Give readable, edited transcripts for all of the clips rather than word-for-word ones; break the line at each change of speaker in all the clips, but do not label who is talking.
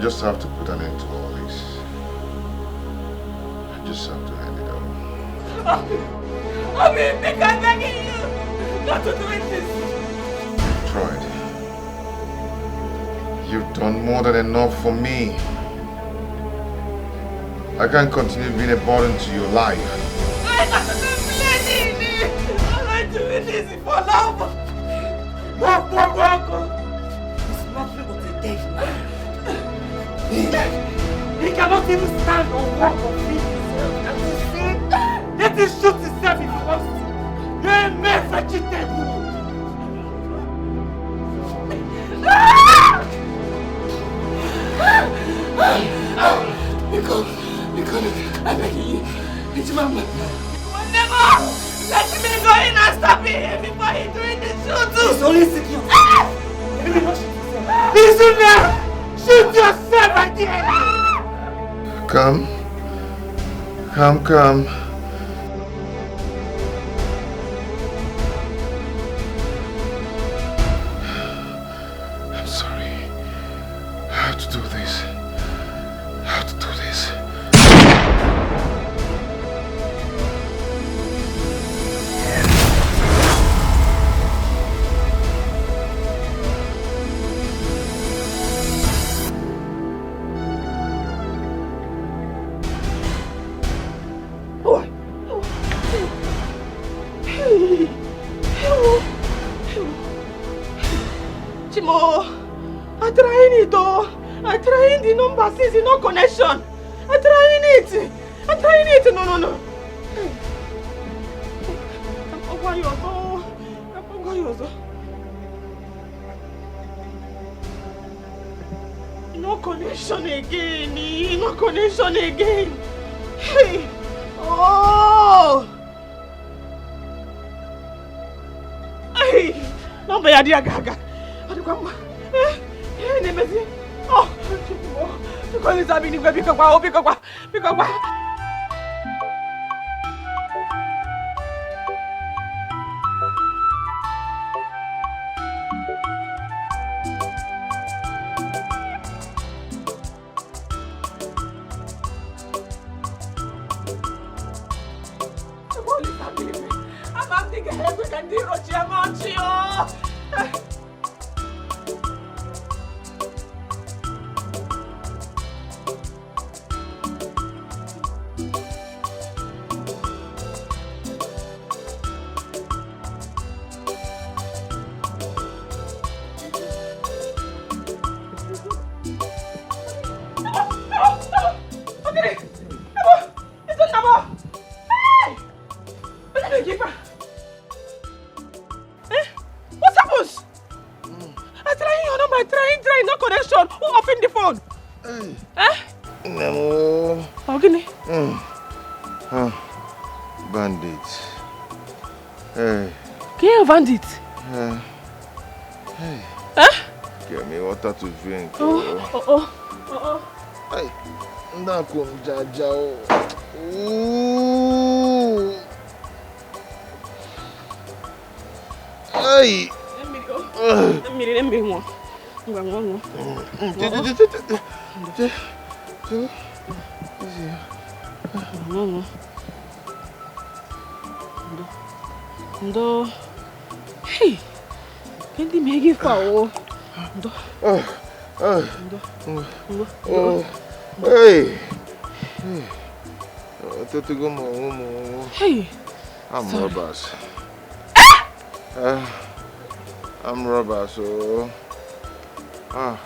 just have to put an end to all this. I just have to end it all.
I'm begging you not to do this.
You've tried. You've done more than enough for me. I can't continue being a burden to your life.
I'm not complaining. I'm doing this for love. Walk. He's nothing but a dead man. He cannot even stand or walk or feed himself. And you see, let him shoot himself if he wants to. You're a mere vegetable. Because I beg you, it's Mama. Never let me go in and stop him before he doing the shooting. It's only secure. Listen now! Shoot yourself right there!
Come. I'm sorry. I have to do this.
I'm trying the number, since no connection. I'm trying it. No. No connection again. Hey. Oh. Hey. Number ya dia gaga. Aduh Nemesi. Oh, because it's happening. Pick up. I'm thinking we can do What happens? I'm trying your number, trying, no connection. Who opened the phone?
No.
How can he?
Bandits. Hey.
Can bandit?
Hey. Get me water to drink.
Oh.
Hey. Ndakum jajao. Ooh. Hey.
Let me one. Ndo. Hey. Kendi megi fa Ndo.
Hey.
Hey.
I'm robbers. I'm robber, so.
I'm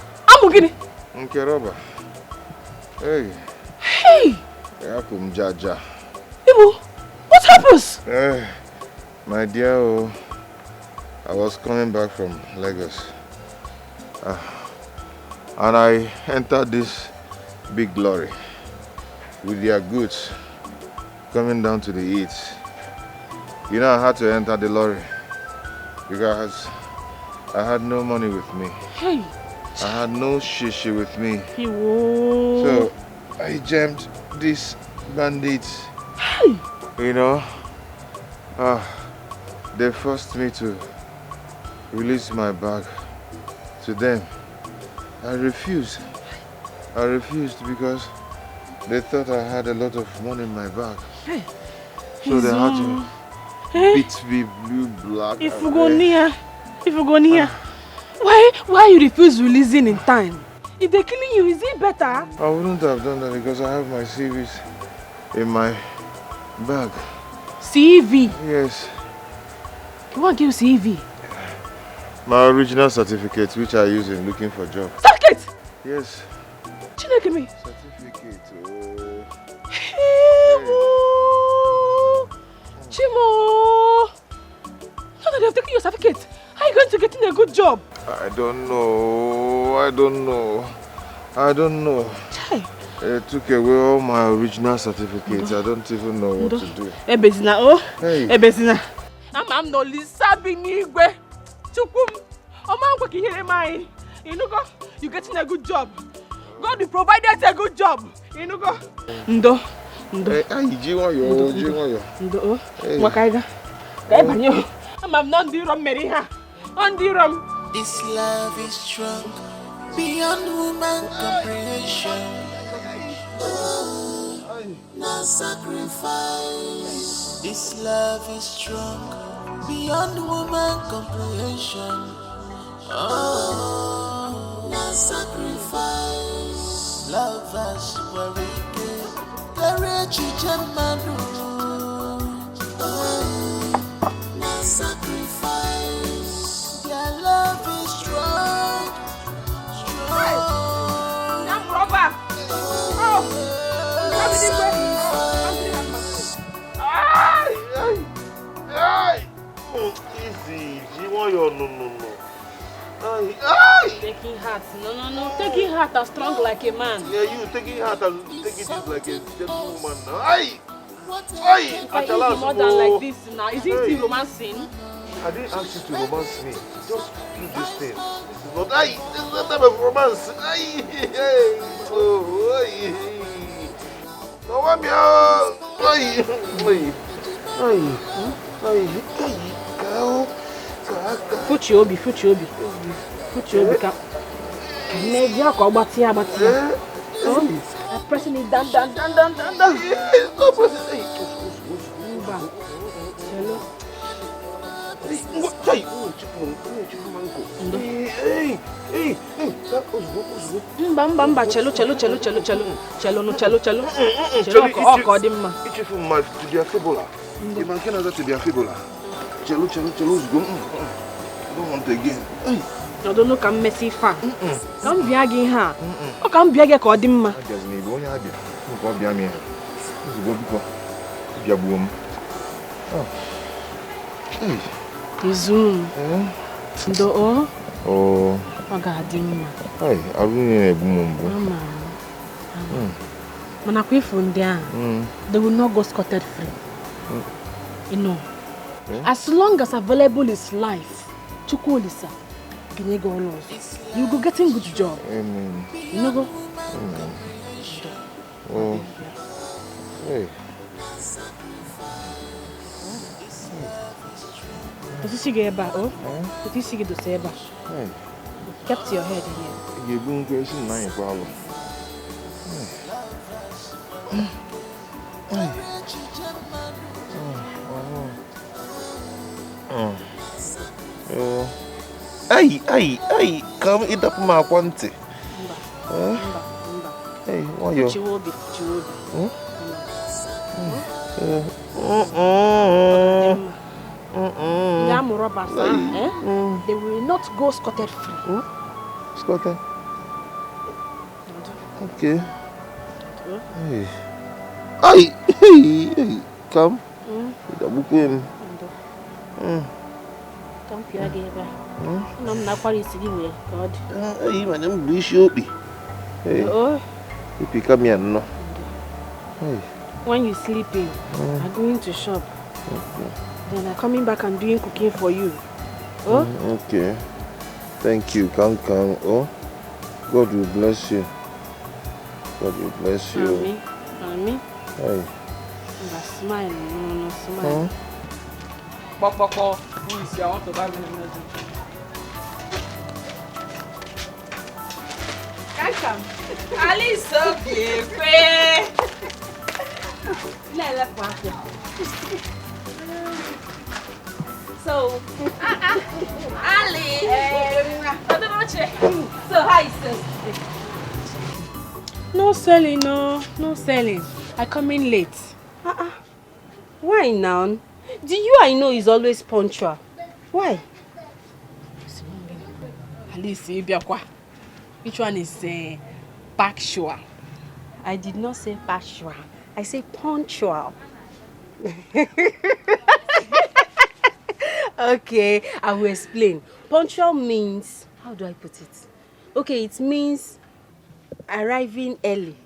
okay.
Okay, robber. Hey. Yakum Jaja.
Ibu, what happens?
My dear, I was coming back from Lagos. And I entered this big lorry with their goods coming down to the east. You know, I had to enter the lorry because I had no money with me.
Hey.
I had no shishi with me.
Whoa.
So I jammed these bandits.
Hey.
You know, they forced me to release my bag to them. I refused. I refused because they thought I had a lot of money in my bag.
Hey.
So they had to beat me blue, black.
If you go near, why you refuse releasing in time? If they're killing you, is it better?
I wouldn't have done that because I have my CVs in my bag.
CV?
Yes.
You want to give CV?
My original certificate, which I use in looking for job.
Certificate?
Yes.
Chineke me.
Certificate.
Chimo! Now that they have taken your certificate, how are you going to get in a good job?
I don't know.
Chai.
They took away all my original certificates. I don't even know what to do.
Ebezina, oh?
Hey.
Ebezina. I'm no Lisa Binigwe. Chukum. Omango ki here mai. You know go. You getting a good job. God will provide us a good job. You know go. Ndo.
Hey, jiwayo.
Ndo. Wakaiga. Kai banyo. I'm not the rum meriha. On the rum.
This love is strong beyond human comprehension. No sacrifice. This love is strong beyond human comprehension. No sacrifice. Love us where we give. The rich Germanu. No sacrifice. Their love is strong.
I'm rubber. Oh.
Easy. Jiwayo, no.
Taking heart. No. Taking heart as strong like a man.
Yeah, you taking heart and taking this like a gentlewoman.
If I eat more than like this now, is it still romancing?
I didn't ask you to romance me. Just do this thing. This is not this is not type of romance.
Fuchi obi. Maybe I'll go back here. I'm pressing it down.
Stop pressing it.
Mbamba, chelo.
I don't want again.
I don't know come messy fan. Come be again ha. O come be again ko dimma.
Just me go nya ade. Ko be am here. Go biko. Bia buom. Hey.
Izum. Ndo o.
Oh.
Oga dimma.
Hey, aruni na ebumumbu.
Mama. Mana ko ifu ndi a. They will not go scotted free. You know. As long as available is life. Chukwolisa. You go getting good job.
Amen.
You know go.
Amen. Oh. Hey.
Did you see Geba? Oh? Did you see the Seba?
Hey.
Kept your head here.
You go question nine problem. Hey, come eat up my quantity. Hey, why you?
Chiwobi. They will not go scotted free.
Scotted? Okay. Hey, come. Double pin.
Come here, Geba. I'm not quite easy with God.
Hey, madam, wish you be. Hey, if you come here, no. Hey.
When you're sleeping, I'm going to shop. Then I'm coming back and doing cooking for you. Oh?
Okay. Thank you. Come. Oh, God will bless you. God will bless you.
Amen.
Hey.
Smile. No, smile.
Pokpoko, who is here? I want to buy me a
Come. Alice, okay. So, Ali. So, how is it? No selling, no selling. I come in late.
Why now? Do you I know is always punctual? Why?
Alice, which one is factual?
I did not say punctual. I say punctual. Okay, I will explain. Punctual means, how do I put it? Okay, it means arriving early,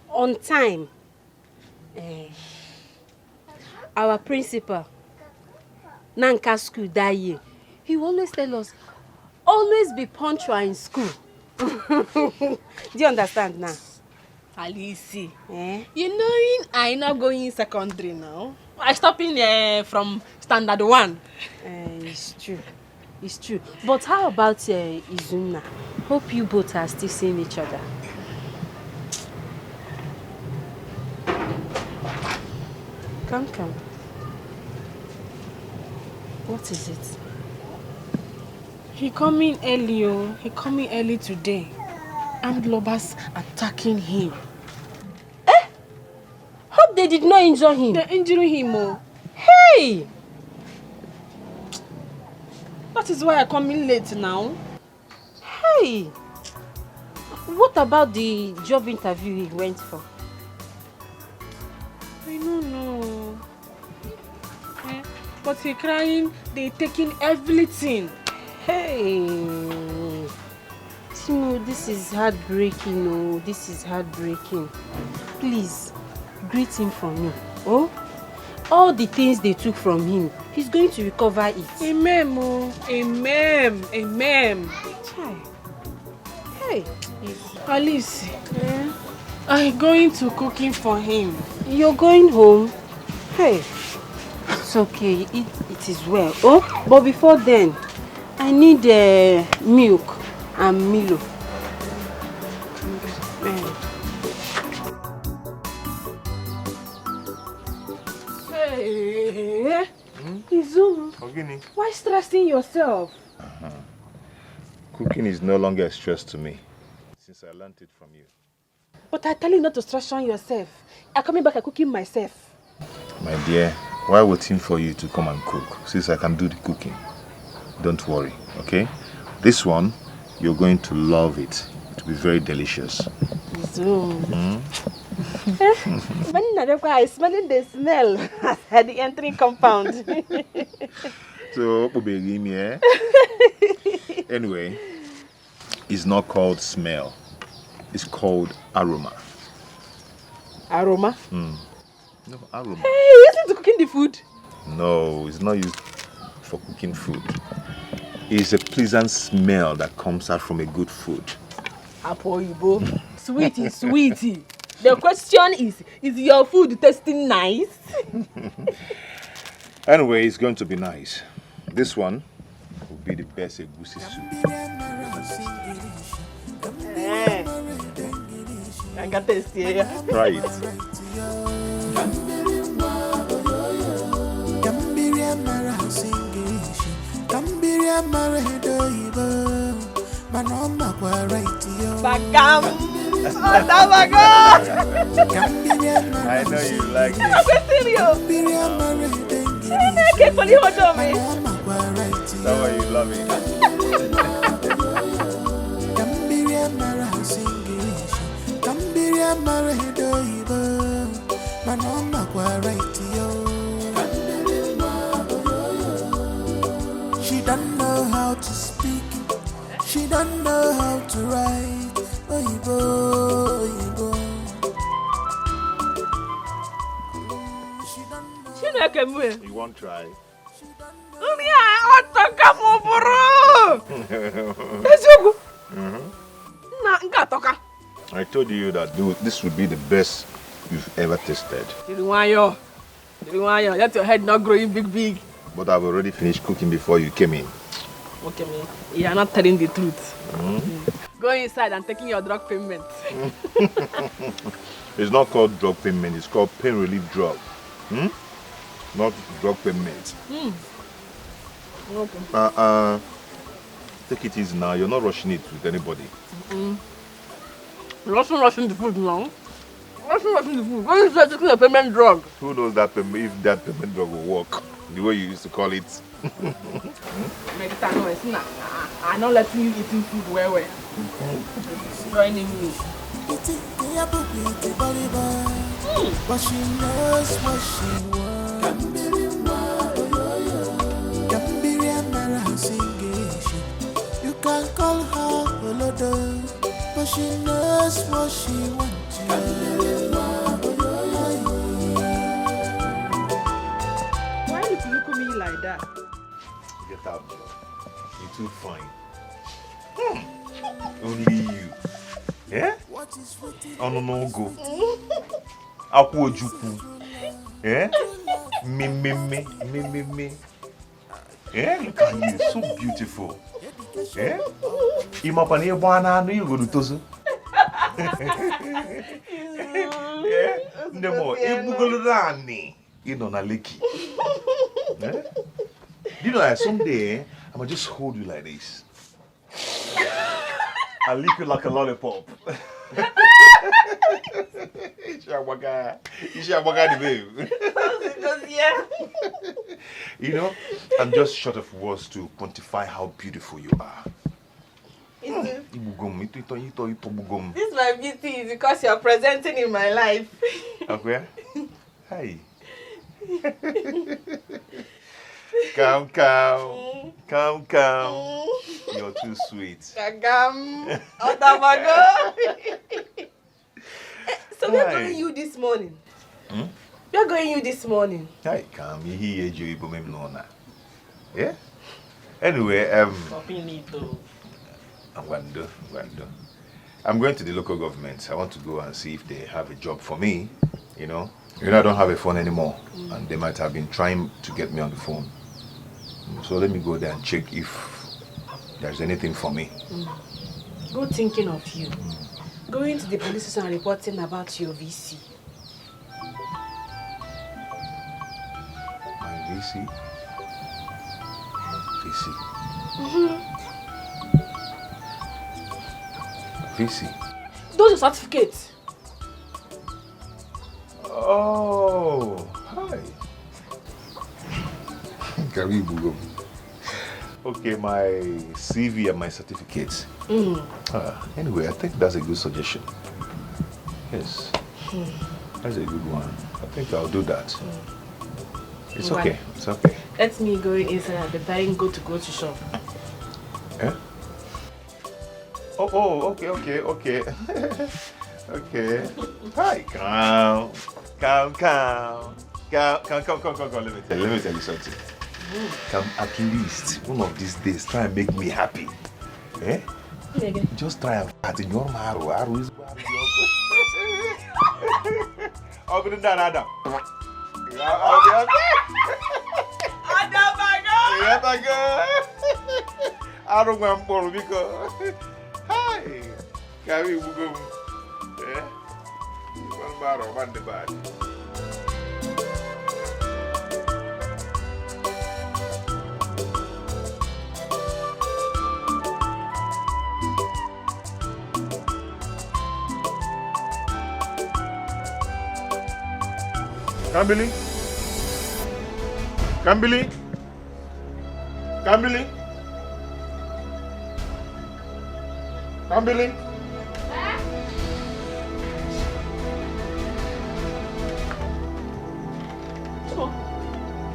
on time. Our principal, Nanka school that year, he always tell us, always be punctual in school. Do you understand now?
Alice, you knowing I not going in secondary now. I stopping from standard 1.
It's true. It's true. But how about Izuna? Hope you both are still seeing each other. Come. What is it?
He coming early, He coming early today. Armed robbers attacking him.
Hope they did not injure him.
They're injuring him,
Hey!
That is why I come in late now.
Hey! What about the job interview he went for?
I don't know. But he crying, they taking everything.
Hey! Timo, this is heartbreaking. Oh, this is heartbreaking. Please, greet him for me. Oh? All the things they took from him, he's going to recover it.
Amen, Amen.
Hey.
Alice, I'm going to cooking for him.
You're going home? Hey. It's okay. It is well. Oh, but before then, I need milk and Milo.
Hey, Izum, why stressing yourself?
Cooking is no longer a stress to me since I learned it from you.
But I tell you not to stress on yourself. I'm coming back and cooking myself.
My dear, why waiting for you to come and cook since I can do the cooking? Don't worry, okay? This one, you're going to love it. It will be very delicious.
Izum. I'm smelling the smell at the entering compound.
So, anyway, it's not called smell. It's called aroma.
Aroma?
No, aroma.
Hey, is it cooking the food?
No, it's not used for cooking food. It's a pleasant smell that comes out from a good food.
Apoibo. Sweetie. The question is your food tasting nice?
Anyway, it's going to be nice. This one will be the best egusi soup.
I got this here.
Try it.
Bagam.
I know you like it. That's why you love it.
She don't know how to speak. She don't know how to write. Oyibo.
You won't try? I told you that this would be the best you've ever tasted.
Let your head not growing big.
But I've already finished cooking before you came in.
Okay, you are not telling the truth. going inside and taking your drug payment.
It's not called drug payment, it's called pain relief drug. Not drug payment.
Okay.
Take it easy now. You're not rushing it with anybody.
You're also rushing the food now. Rushing the food. When is that taking a payment drug?
Who knows that if that payment drug will work the way you used to call it?
I'm not letting you eating food well. Joining me.
But she knows what she wants. You can call her Olodo, but she knows what she wants.
Why did you look at me like that?
Get out, Joe. You're too fine. Only you. Yeah? Oh no go. Akwo juku. Yeah? Me. Yeah, look at you, so beautiful. Yeah? Imapani bwana no you go to tozo. Yeah? Nemo, ibugolo rani. You know na leki. Yeah? You know that someday I'ma just hold you like this. I'll lick you like a lollipop. You know, I'm just short of words to quantify how beautiful you are.
This my beauty is because you're presenting in my life.
Okay? Hi. Come. You're too sweet.
Kagam. Otamago. So we're going you this morning. We're going you this morning.
Hi, come. Yeah? Anyway, I'm going to the local government. I want to go and see if they have a job for me, you know. I don't have a phone anymore, and they might have been trying to get me on the phone. So let me go there and check if there's anything for me.
Good thinking of you. Going to the police station and reporting about your VC.
My VC? VC?
Those are certificates.
Oh, hi. Karibu. Okay, my CV and my certificates. Anyway, I think that's a good suggestion. Yes, that's a good one. I think I'll do that. It's okay. It's okay.
Let me go inside and be buying go to shop.
Eh? Oh, okay. Okay. Hi, come. Let me tell you something. Come at least one of these days try and make me happy. Eh? Just try and fat in your marrow. Arrow is Open it down, Adam. Yeah, my girl. I don't want to because. Hi. Carry Bugum. Eh? One bar or one debate. Kambili?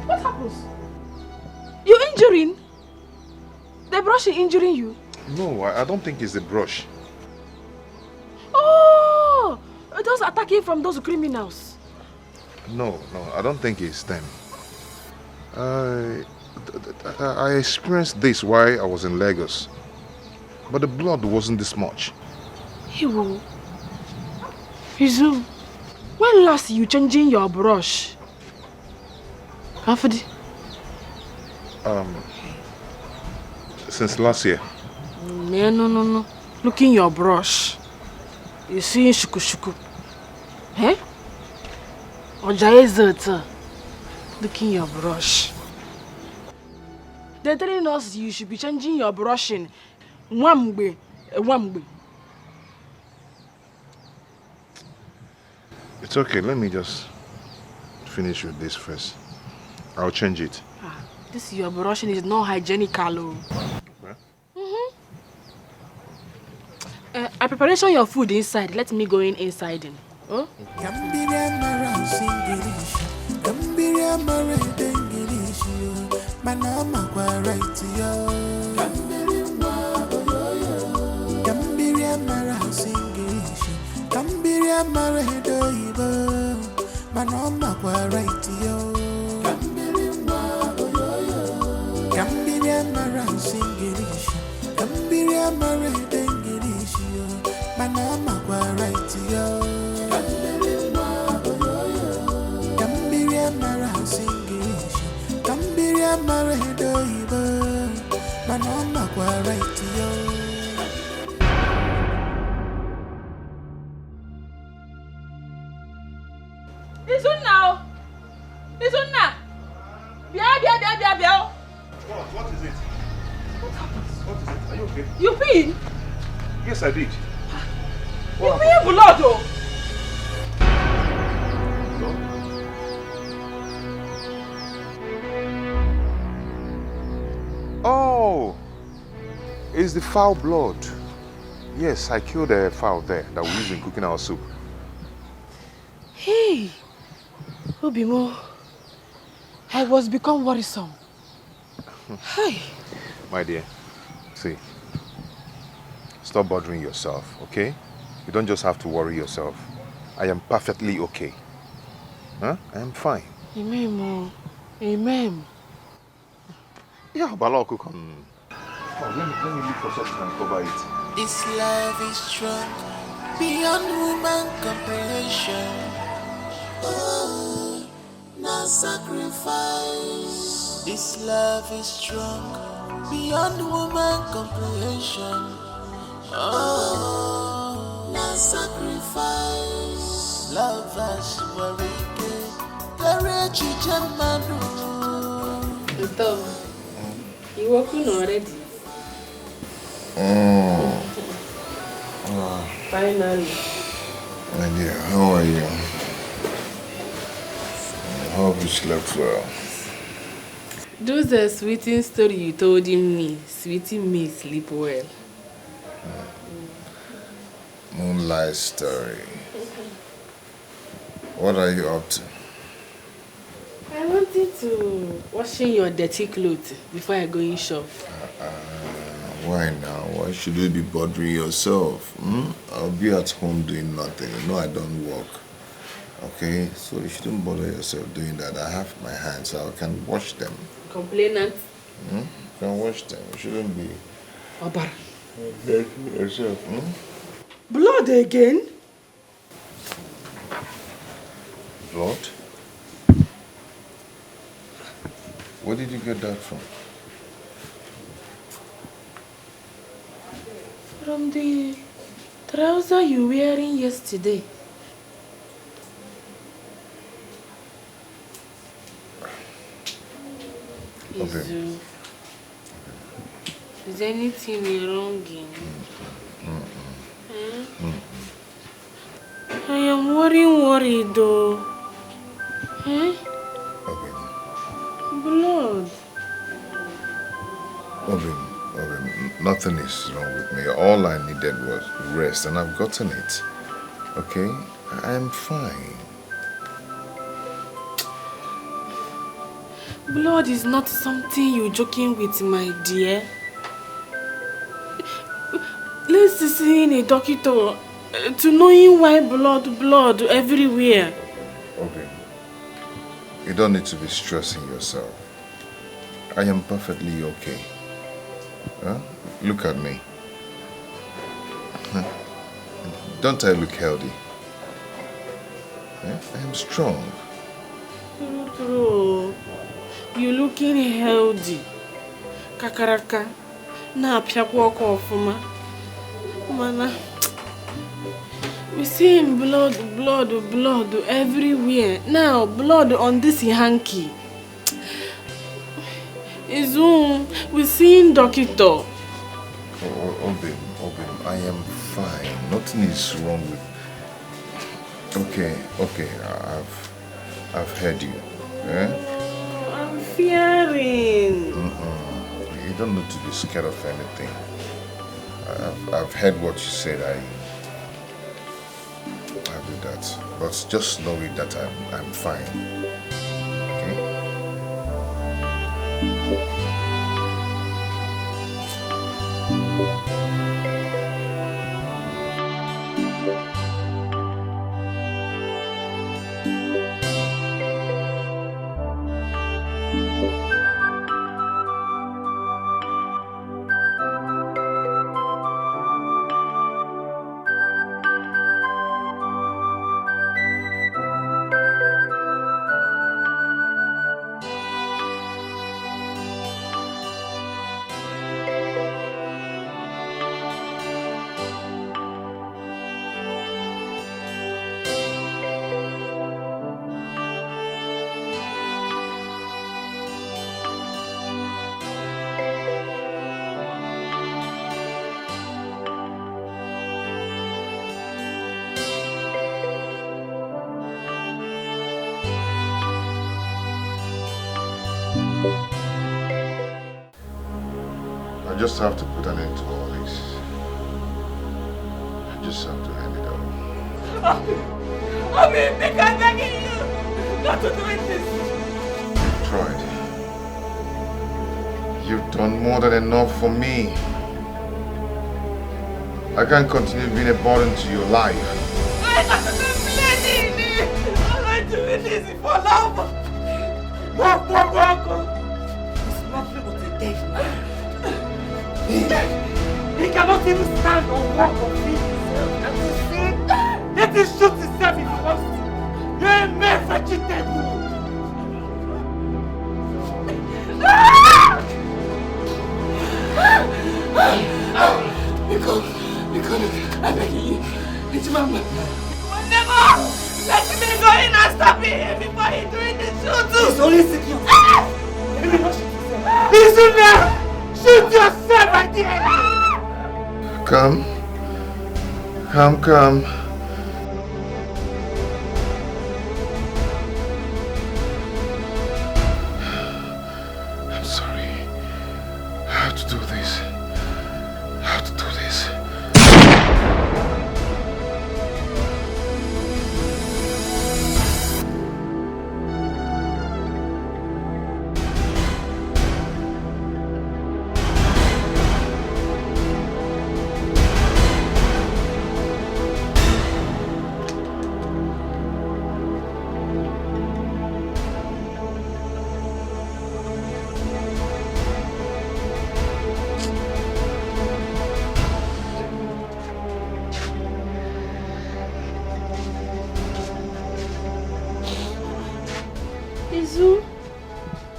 What happens? You're injuring? The brush is injuring you?
No, I don't think it's the brush.
Oh! Those attacking from those criminals.
No, I don't think it's them. I experienced this while I was in Lagos. But the blood wasn't this much.
Izu, when last you changing your brush? After
Since last year.
No. Looking your brush. You see shuku shuku. Eh? Ojaye looking your brush. They're telling us you should be changing your brushing. Wamgbe.
It's okay, let me just finish with this first. I'll change it.
This your brushing is not hygienical. I preparation your food inside. Let me go inside. Oh? Listen now. Bia.
What is it? What is it? Are you okay?
You peed?
Yes, I did.
You peed blood, oh.
Oh, it's the fowl blood. Yes, I killed a fowl there that we use in cooking our soup.
Hey, Obimo, I was become worrisome. Hey.
My dear, see, stop bothering yourself, okay? You don't just have to worry yourself. I am perfectly okay. Huh? I am fine.
Amen, Mo. Amen.
Yeah, Baloko, come. Oh, let me look for something and cover it.
This love is strong, beyond human comprehension. Oh, no sacrifice. This love is strong, beyond human comprehension. Oh, no sacrifice. Love us worry, courage
Tonto, you working already? Finally.
My dear, how are you? I hope you slept well.
Those are sweeting story you told me. Sweeting me sleep well.
Moonlight story. What are you up to?
I wanted to washing your dirty clothes before I go in shop.
Why now? Why should you be bothering yourself? I'll be at home doing nothing. You know I don't work. Okay? So you shouldn't bother yourself doing that. I have my hands, so I can wash them.
Complainant?
You can wash them. You shouldn't be
Obar.
bothering yourself.
Blood again?
Blood? Where did you get that from?
From the trouser you wearing yesterday.
Okay.
Is anything wrong in? I am worried though.
Okay.
Blood.
Nothing is wrong with me. All I needed was rest, and I've gotten it. Okay? I am fine.
Blood is not something you're joking with, my dear. Let's see a doctor to knowing why blood everywhere.
Okay. You don't need to be stressing yourself. I am perfectly okay. Huh? Look at me. Don't I look healthy? I am strong.
True. You're looking healthy. Kakaraka. Na piakwa ofuma.
Mana, we seeing blood everywhere. Now, blood on this hanky. Izum, we seeing doctor.
Obim, I am fine. Nothing is wrong with... Okay, I've heard you. Eh?
I'm fearing.
You don't need to be scared of anything. I've heard what you said. I'll do that. But just know it that I'm fine. Okay? I just have to put an end to all this. I just have to end it all.
I mean, I'm begging you not to do this.
You've tried. You've done more than enough for me. I can't continue being a burden to your life.
I'm not doing this for love. Walk. It's nothing but a dead man. He cannot even stand or walk or feed himself. And you see, let him shoot himself if he wants to. You're a mere vegetable. Because, I beg you, it's Mama. Never! Let me go in and stop him before he's doing the shooting. It's only secure. Let me not shoot yourself. He's in there! Shoot yourself right there!
Come. I'm sorry. I have to do this.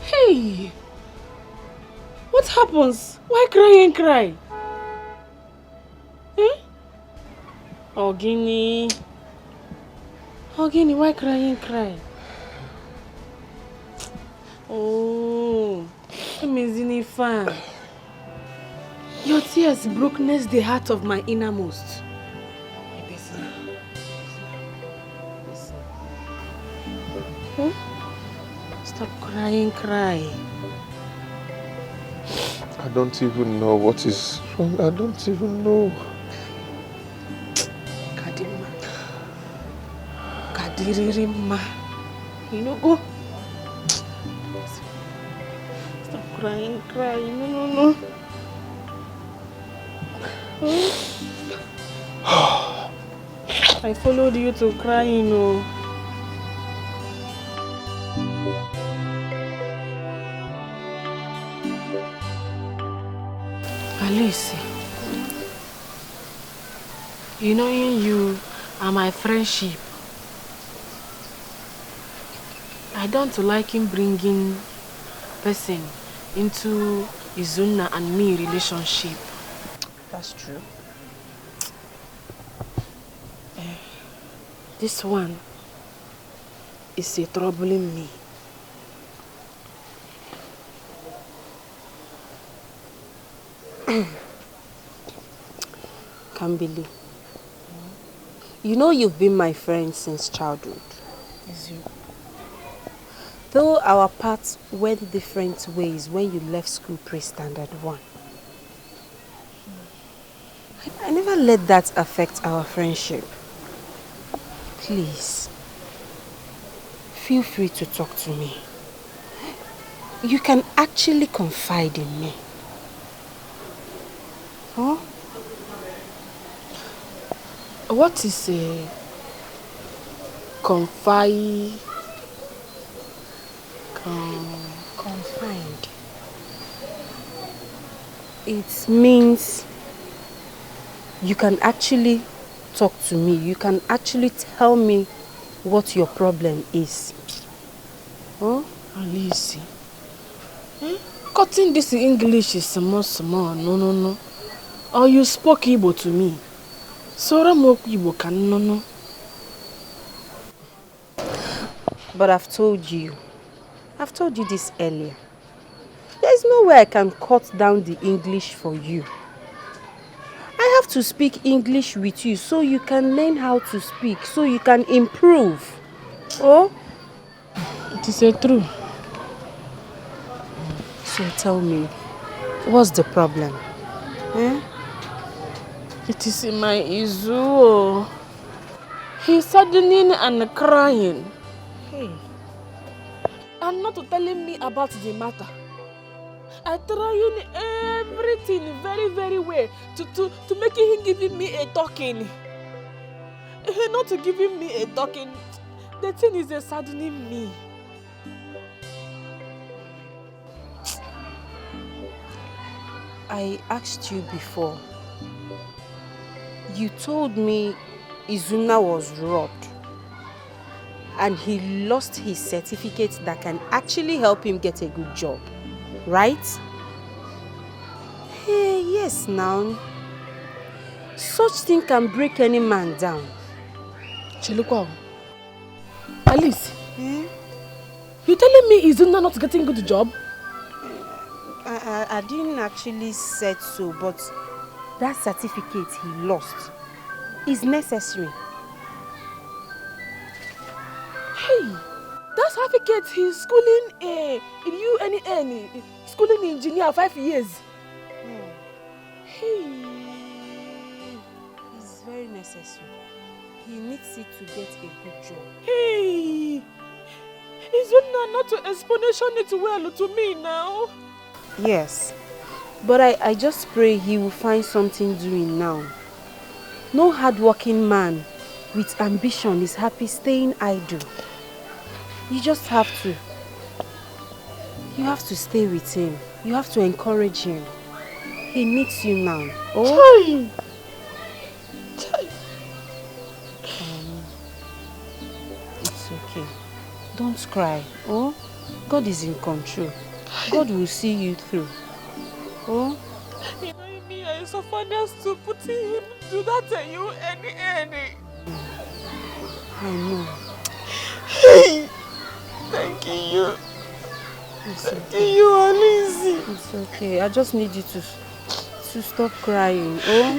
Hey! What happens? Why cry? Hmm? Ogini, why cry? Oh, amazing fan. Your tears brokenness the heart of my innermost. Hmm? Stop cry.
I don't even know what is wrong. I don't even know.
Kadirima. You know, go. Stop crying. No. I followed you to cry, you know. Alice, you know you are my friendship. I don't like him bringing person into Izuna and me relationship.
That's true.
This one is a troubling me.
Kambili, you know you've been my friend since childhood.
Is you?
Though our paths went different ways when you left school pre-standard 1. I never let that affect our friendship. Please, feel free to talk to me. You can actually confide in me. Huh?
What is a confined?
Confined. It means you can actually talk to me. You can actually tell me what your problem is. Huh?
Alice. Cutting this English is small. No. Or you spoke Igbo to me. Sora mo Igbo can no.
But I've told you this earlier. There is no way I can cut down the English for you. I have to speak English with you so you can learn how to speak, so you can improve. Oh?
It is a true.
So tell me, what's the problem? Eh?
It is in my Izu. He's saddening and crying.
Hey.
And not telling me about the matter. I trying everything very, very well to make him giving me a talking. Not giving me a talking. The thing is saddening me.
I asked you before. You told me Izuna was robbed and he lost his certificate that can actually help him get a good job, right? Hey, yes now. Such thing can break any man down.
Chelukwa. Alice, you telling me Izuna not getting a good job?
I didn't actually say so, but that certificate he lost is necessary.
Hey, that certificate he's schooling in schooling engineer 5 years. Hey,
it's very necessary. He needs it to get a good job.
Hey, Izuna not to explanation it well to me now.
Yes, but I just pray he will find something doing now. No hardworking man with ambition is happy staying idle. You just have to. You have to stay with him. You have to encourage him. He needs you now. Oh. It's okay. Don't cry. Oh, God is in control. God will see you through. Oh?
You know me, I suffer just to put him to that you any.
I know.
Hey, thank you. Thank you, Alice.
It's okay. I just need you to stop crying. Oh?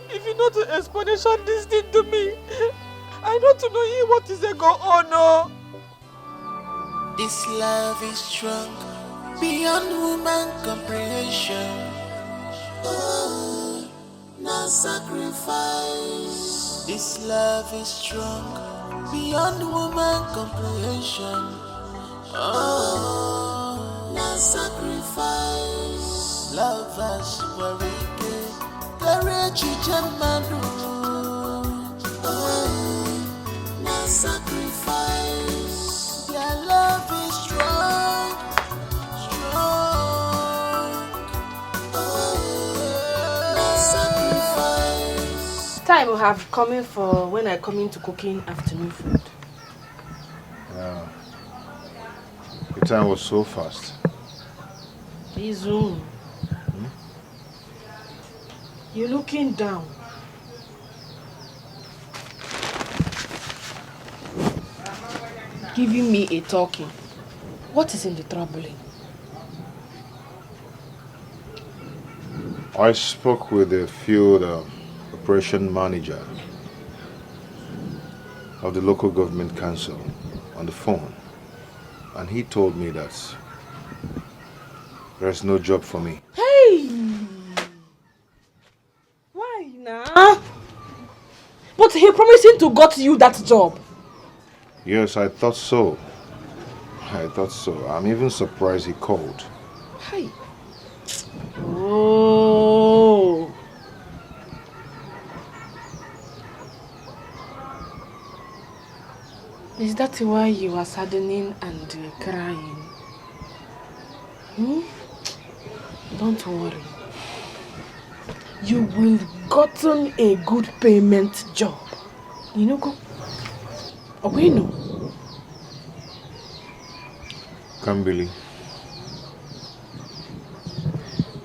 If you know the explanation this thing to me, I don't know what is going on. Oh.
This love is strong beyond human comprehension. Oh, no sacrifice. This love is strong beyond human comprehension. Oh, no sacrifice. Love us very good. Courage Jamadu. Oh, no sacrifice. Their love is strong.
Time will have coming for when I come into cooking afternoon food.
Wow. The time was so fast.
Izu, you're looking down. giving me a talking. What is in the troubling?
I spoke with the field operation manager of the local government council on the phone, and he told me that there's no job for me.
Hey! Why now? But he promising to got you that job.
Yes, I thought so. I'm even surprised he called.
Hey. Oh. Is that why you are saddening and crying? Don't worry. You will gotten a good payment job. You know, go. Okay, no.
Kambili,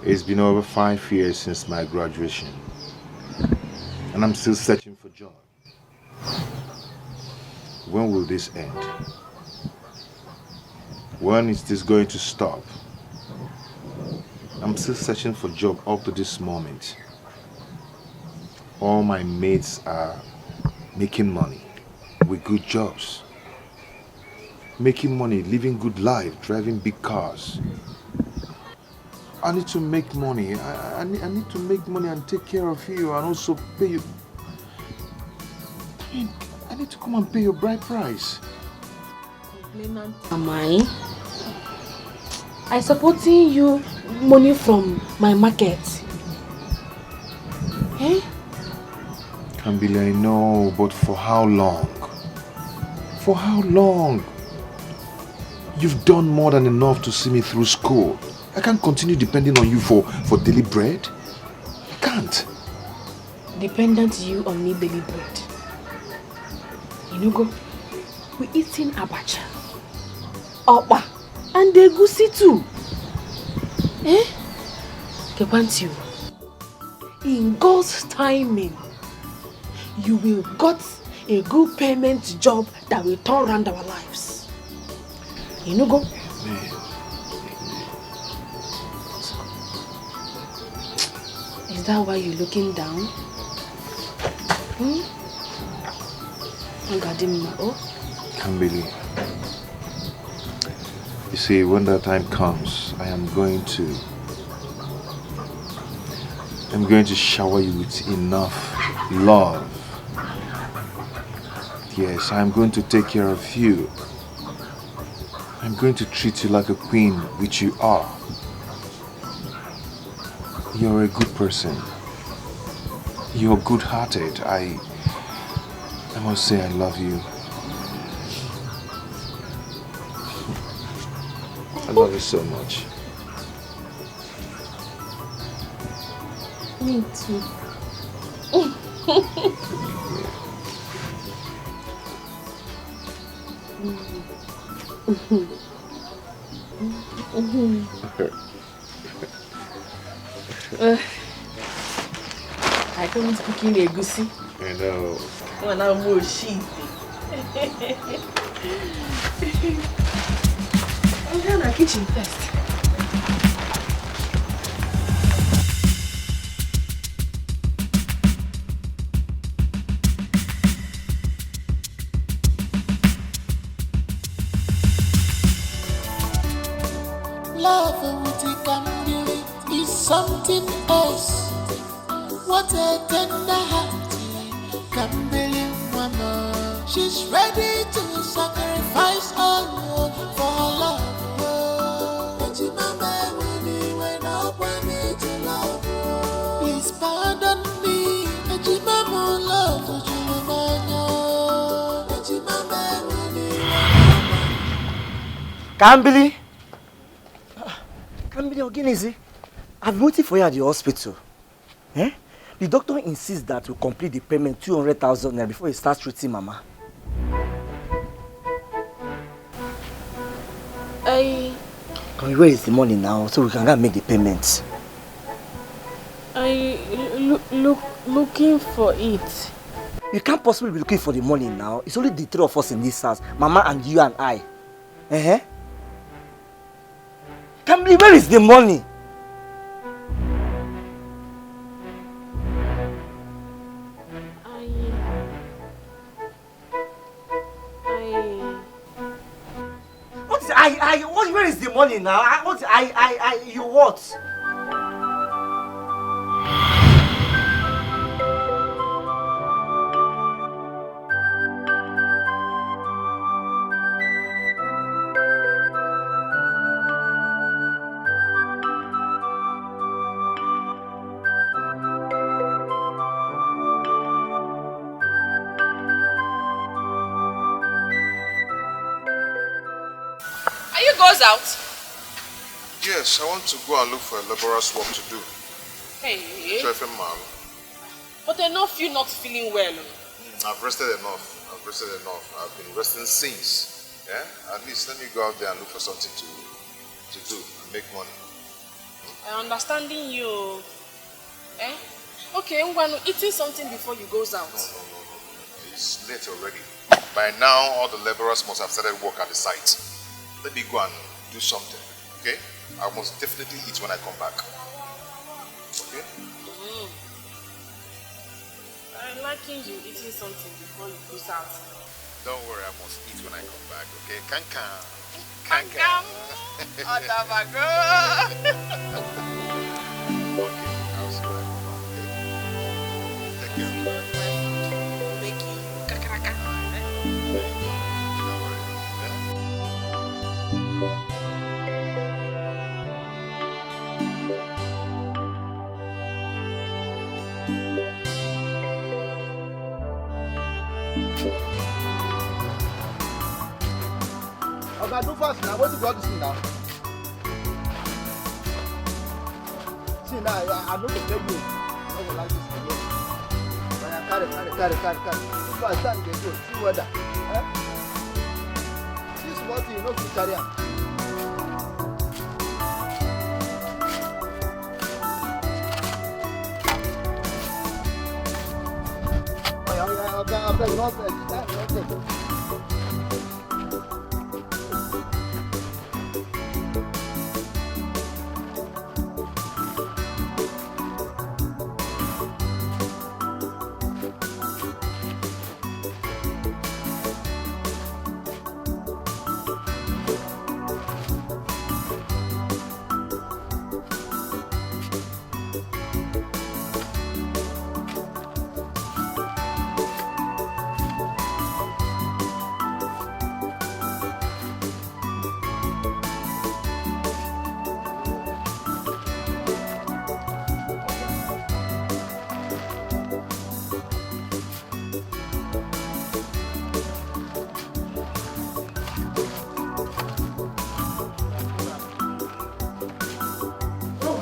it's been over 5 years since my graduation, and I'm still searching for a job. When will this end? When is this going to stop? I'm still searching for a job up to this moment. All my mates are making money with good jobs. Making money, living good life, driving big cars. I need to make money. I need to make money and take care of you and also pay you. I need to come and pay your bride price.
Complainant am I supporting you money from my market. Eh?
Kambili, I know, but for how long? For how long? You've done more than enough to see me through school. I can't continue depending on you for daily bread. I can't.
Dependent you on me daily bread. You know, go. We're eating abacha, opa, and egusi too. Eh? I want you. In God's timing, you will got a good payment job that will turn around our lives. You know, go.
Amen.
Is that why you're looking down?
Kambili, you see, when that time comes, I'm going to shower you with enough love. Yes, I'm going to take care of you. I'm going to treat you like a queen, which you are. You're a good person. You're good-hearted. I must say I love you. I love you so much.
Me too. I don't speak in egusi.
I know.
When I'm more shit. I'm in the kitchen first.
Love with the Kambili is something else. What a tender heart, Kambili mama. She's ready to sacrifice all for her love. Please pardon me, love.
Kambili! Kambili Oginezi, I've been waiting for you at the hospital. Eh? The doctor insists that we complete the payment 200,000 naira before he starts treating Mama. Where is the money now so we can go and make the payment?
Looking for it.
You can't possibly be looking for the money now. It's only the three of us in this house. Mama and you and I. Can't believe, where is the money? Where is the money now? You what?
Out?
Yes, I want to go and look for a laborer's work to do.
Hey.
Philmond.
But enough you not feeling well.
I've rested enough. I've been resting since. Yeah? At least let me go out there and look for something to do and make money.
I'm understanding you. Okay, I'm going to eating something before you goes out.
No. It's late already. By now, all the laborers must have started work at the site. Let me go and do something, okay? I must definitely eat when I come back. Okay?
I'm liking you eating something before you go out.
Don't worry, I must eat when I come back, okay? Cancan. Okay, I'll see when I come back, okay? Take care.
Make you kakaraka.
Okay, do fast now. What you got to see now? See now, I know the baby. I will like this again. Carry. Do fast, stand get you. See weather. This is what you know to carry on. Okay, not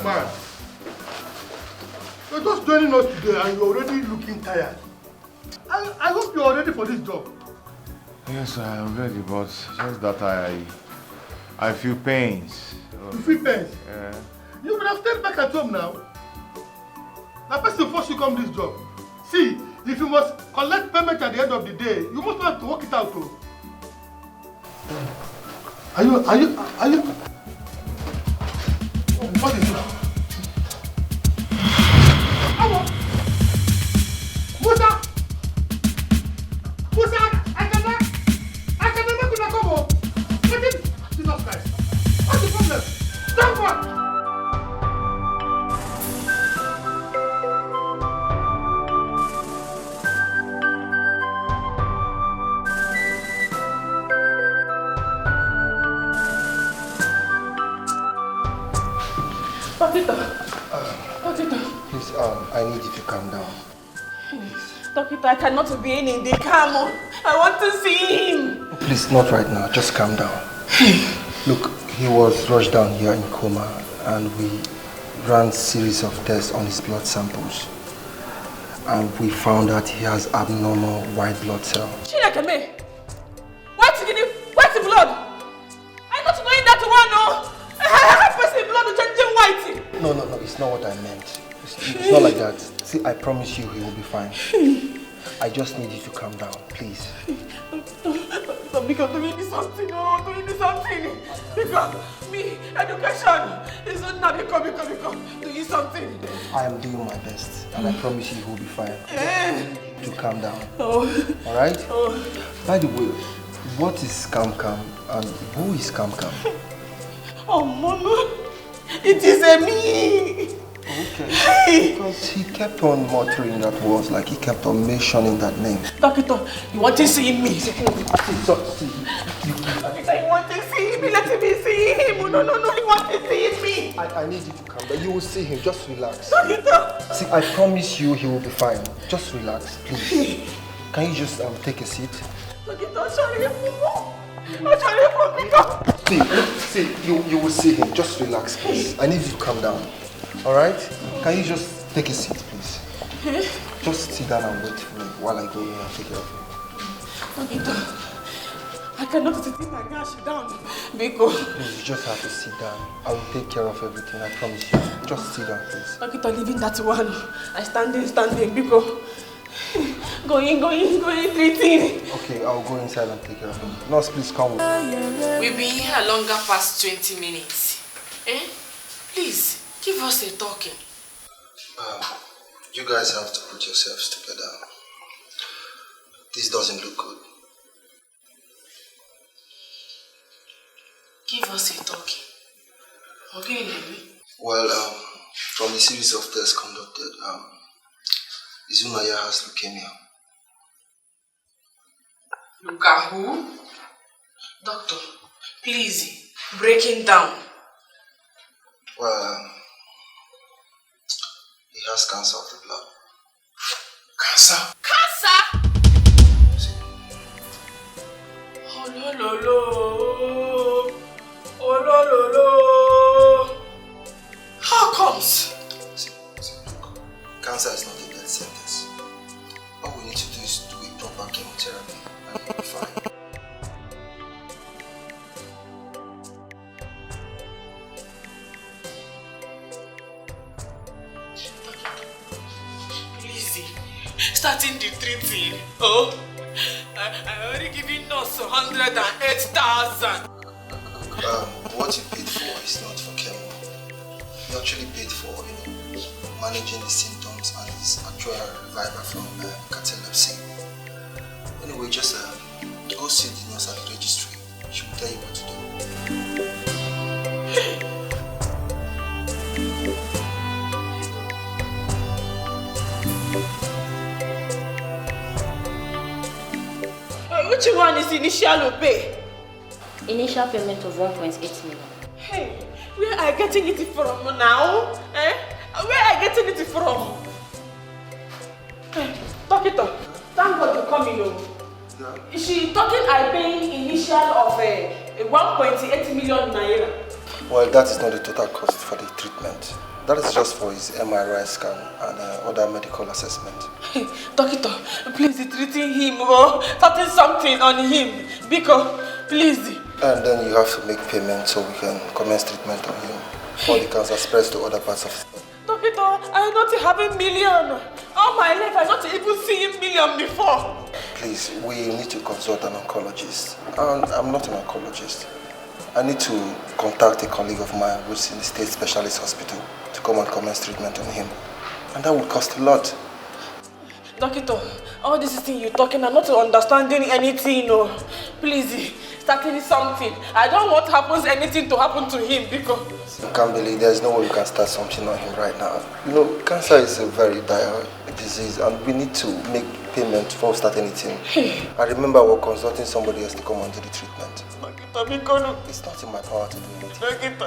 Man, you're just joining us today and you're already looking tired. I hope you're ready for this job.
Yes, I am ready, but just that I feel pains.
You feel pains?
Yeah.
You would have stayed back at home now. That person forced you to come this job. See, if you must collect payment at the end of the day, you must have to work it out too. Are you? What is it?
Please, I need you to calm down.
Dokita, I cannot be in the car. I want to see him.
Please, not right now. Just calm down. Look, he was rushed down here in coma and we ran series of tests on his blood samples. And we found that he has abnormal white blood cell.
Chinekeme! White blood? I'm not knowing that one, no! I have blood changing white!
No, it's not what I meant. It's not like that. See, I promise you he will be fine. I just need you to calm down, please.
Because do you need something? Oh, do you need something? Because me, education is not because. Do you something?
I am doing my best, and I promise you will be fine. To calm down.
Oh.
Alright?
Oh.
By the way, what is Cam and who is Cam?
Oh, Mama, it is a me.
Okay. Because he kept on muttering that words, like he kept on mentioning that name.
Doctor, you want to see me? Doctor, you want to see me? Let me see him. No, you want to see me.
I need you to calm down. You will see him. Just relax.
Doctor.
See, I promise you he will be fine. Just relax, please. Can you just take a seat?
Doctor, sorry.
See, you will see him. Just relax, please. I need you to calm down. Alright? Can you just take a seat, please? Just sit down and wait for me while I go in and take care of you.
Okay, I cannot sit my gosh down because...
Please, you just have to sit down. I will take care of everything, I promise you. Just sit down, please.
Okay, leaving that one. I standing because... Going, treating.
Okay, I'll go inside and take care of him. Nurse, please come with me.
We've been here longer past 20 minutes. Please, give us a talking.
You guys have to put yourselves together. This doesn't look good.
Give us a talking. Okay,
well, from the series of tests conducted, Izunaya has leukemia.
Look at who? Doctor, please, breaking down.
Well, he has cancer of the blood.
Cancer? Oh, no. How comes?
See, look, cancer is not a death sentence. All we need to do is do a proper chemotherapy and you'll be fine.
Starting the treating. Oh, I already given us 108,000.
What you paid for is not for chemo. You actually paid for, managing the symptoms and his actual revival from catalepsy. Anyway, just go see the nurse at the registry. She will tell you what to do.
Which one is initial pay?
Initial payment of 1.8 million.
Hey, where are you getting it from now? Where are you getting it from? Doctor, thank God you coming home. Yeah. Is she talking I paying initial of 1.8 million naira?
Well, that is not the total cost for the treatment. That is just for his MRI scan and other medical assessment.
Hey, doctor, please treating him or starting something on him. Because, please.
And then you have to make payment so we can commence treatment on him before the cancer spreads to other parts of his body.
Doctor, I'm not having million. All my life, I not even seen million before.
Please, we need to consult an oncologist. And I'm not an oncologist. I need to contact a colleague of mine who's in the state specialist hospital to come and commence treatment on him. And that would cost a lot.
Doctor, all this thing you're talking, I'm not understanding anything, no. Please, starting something. I don't want anything to happen to him because...
I can't believe there's no way we can start something on him right now. Cancer is a very dire disease and we need to make payment before we start anything. I remember we're consulting somebody else to come and do the treatment. It's not in my power to do anything.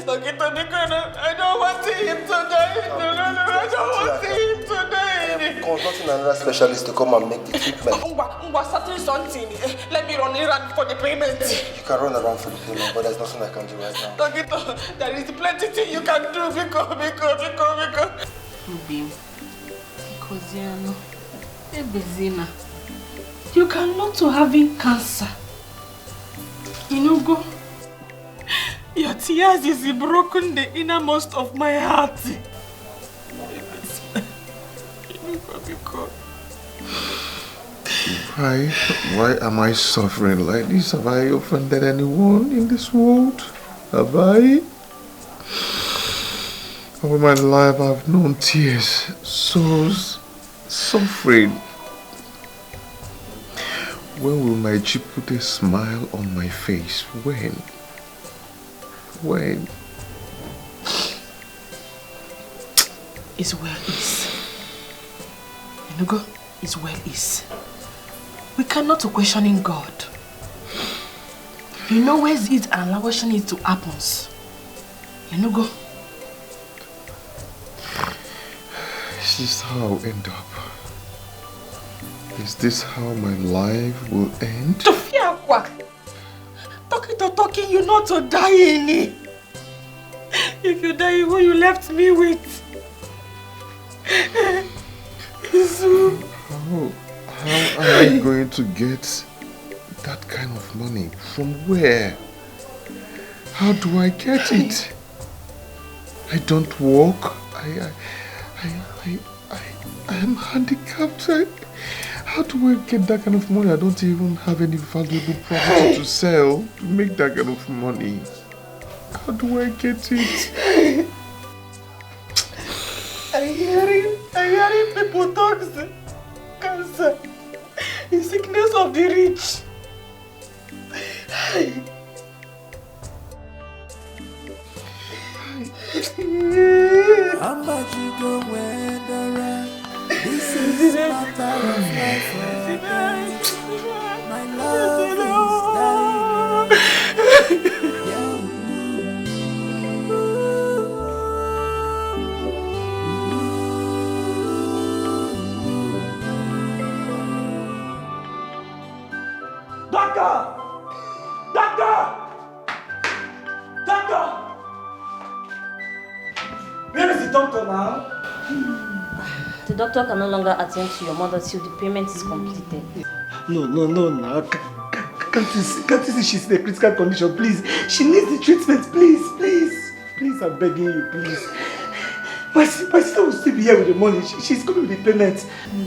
Doctor, I don't want him to die. No, I don't want him to die.
I'm consulting another specialist to come and make the treatment.
Starting something. Let me run around for the payment.
You can run around for the payment, but there's nothing I can do right now.
Doctor, there is plenty thing you can do because. You cannot to having cancer. Go. Your tears is broken the innermost of my heart. Because.
Why am I suffering like this? Have I offended anyone in this world? Have I? All my life I've known tears, sorrows, suffering. When will my G put a smile on my face? When?
It's well is. You know, it's well is. We cannot questioning God. You know where is it and allowing it to happen? You know, go.
Is this how I'll end up? Is this how my life will end?
Talking, you not to die, Ini. If you die, who you left me with?
How am I going to get that kind of money? From where? How do I get it? I don't walk. I am handicapped. How do I get that kind of money? I don't even have any valuable property to sell to make that kind of money. How do I get it?
I'm hearing people talk cancer, the sickness of the rich.
How much you go when the run? This is my life forever. My love is dying.
Doctor! Where is the doctor now?
The doctor can no longer attend to your mother till the payment is completed.
No. Can't you see she's in a critical condition? Please, she needs the treatment. Please, I'm begging you, please. My sister will still be here with the money. She's coming with the payment.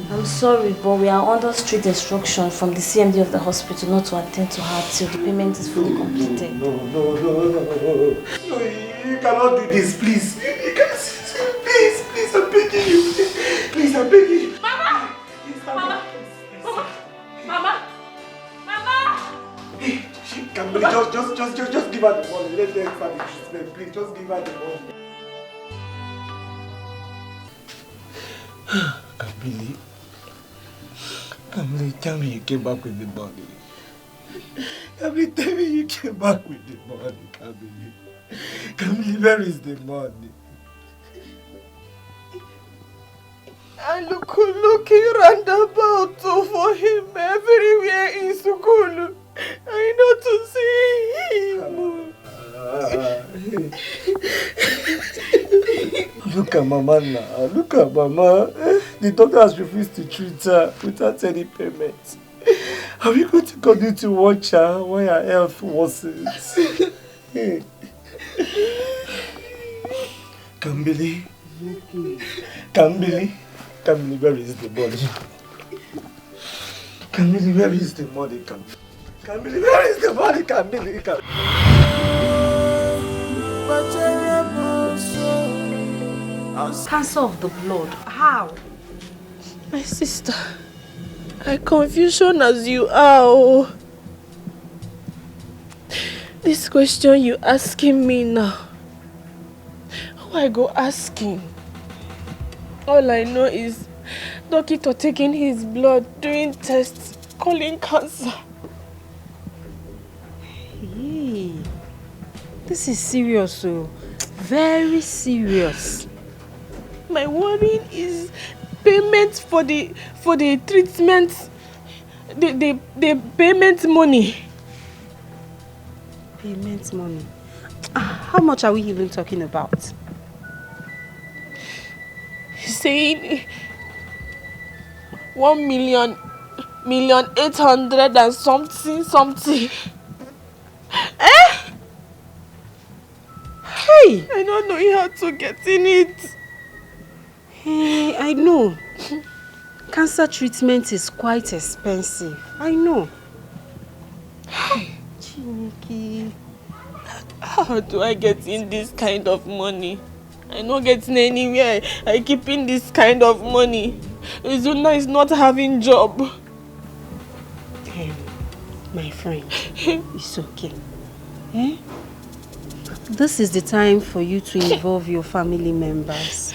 I'm sorry, but we are under strict instruction from the CMD of the hospital not to attend to her till the payment is fully completed.
No, you cannot do this, please. You can't. Please, I'm begging you. Please, I'm begging you. Mama! Hey, she can just give her the money. Let her start the treatment. Please, just give her the money. Kamili, tell me you came back with the money. Kamili, tell me you came back with the money, Kamili, where is the money?
I'm looking roundabout for him everywhere in school. I know to see him.
Look at Mama now. Look at Mama. The doctor has refused to treat her without any payment. Are we going to continue to watch her when her health worsens? Kamili, where is the money? Kamili, where is the money? Kamili, where is the money? Kamili.
Cancer of the blood. How?
My sister, I confusion as you are. This question you asking me now, who I go asking? All I know is doctor taking his blood, doing tests, calling cancer.
Hey, this is serious, so very serious.
My worry is payment for the treatment, the payment money.
Payment money. How much are we even talking about?
He's saying 1,800,000 and something. Eh?
Hey!
I don't know how to get in it.
Hey, I know. Cancer treatment is quite expensive. I know. Chineke.
How do I get in this kind of money? I'm not getting anywhere. I keep in this kind of money. Izuna is not having job.
My friend, it's okay. Eh? This is the time for you to involve your family members.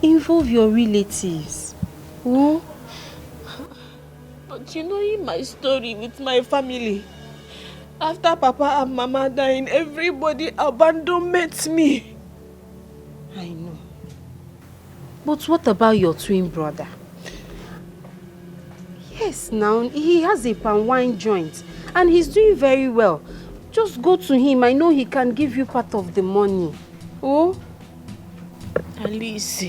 Involve your relatives. Oh?
But you know, in my story with my family, after Papa and Mama dying, everybody abandoned me.
I know. But what about your twin brother? Yes, now he has a palm wine joint and he's doing very well. Just go to him. I know he can give you part of the money. Oh?
Alice,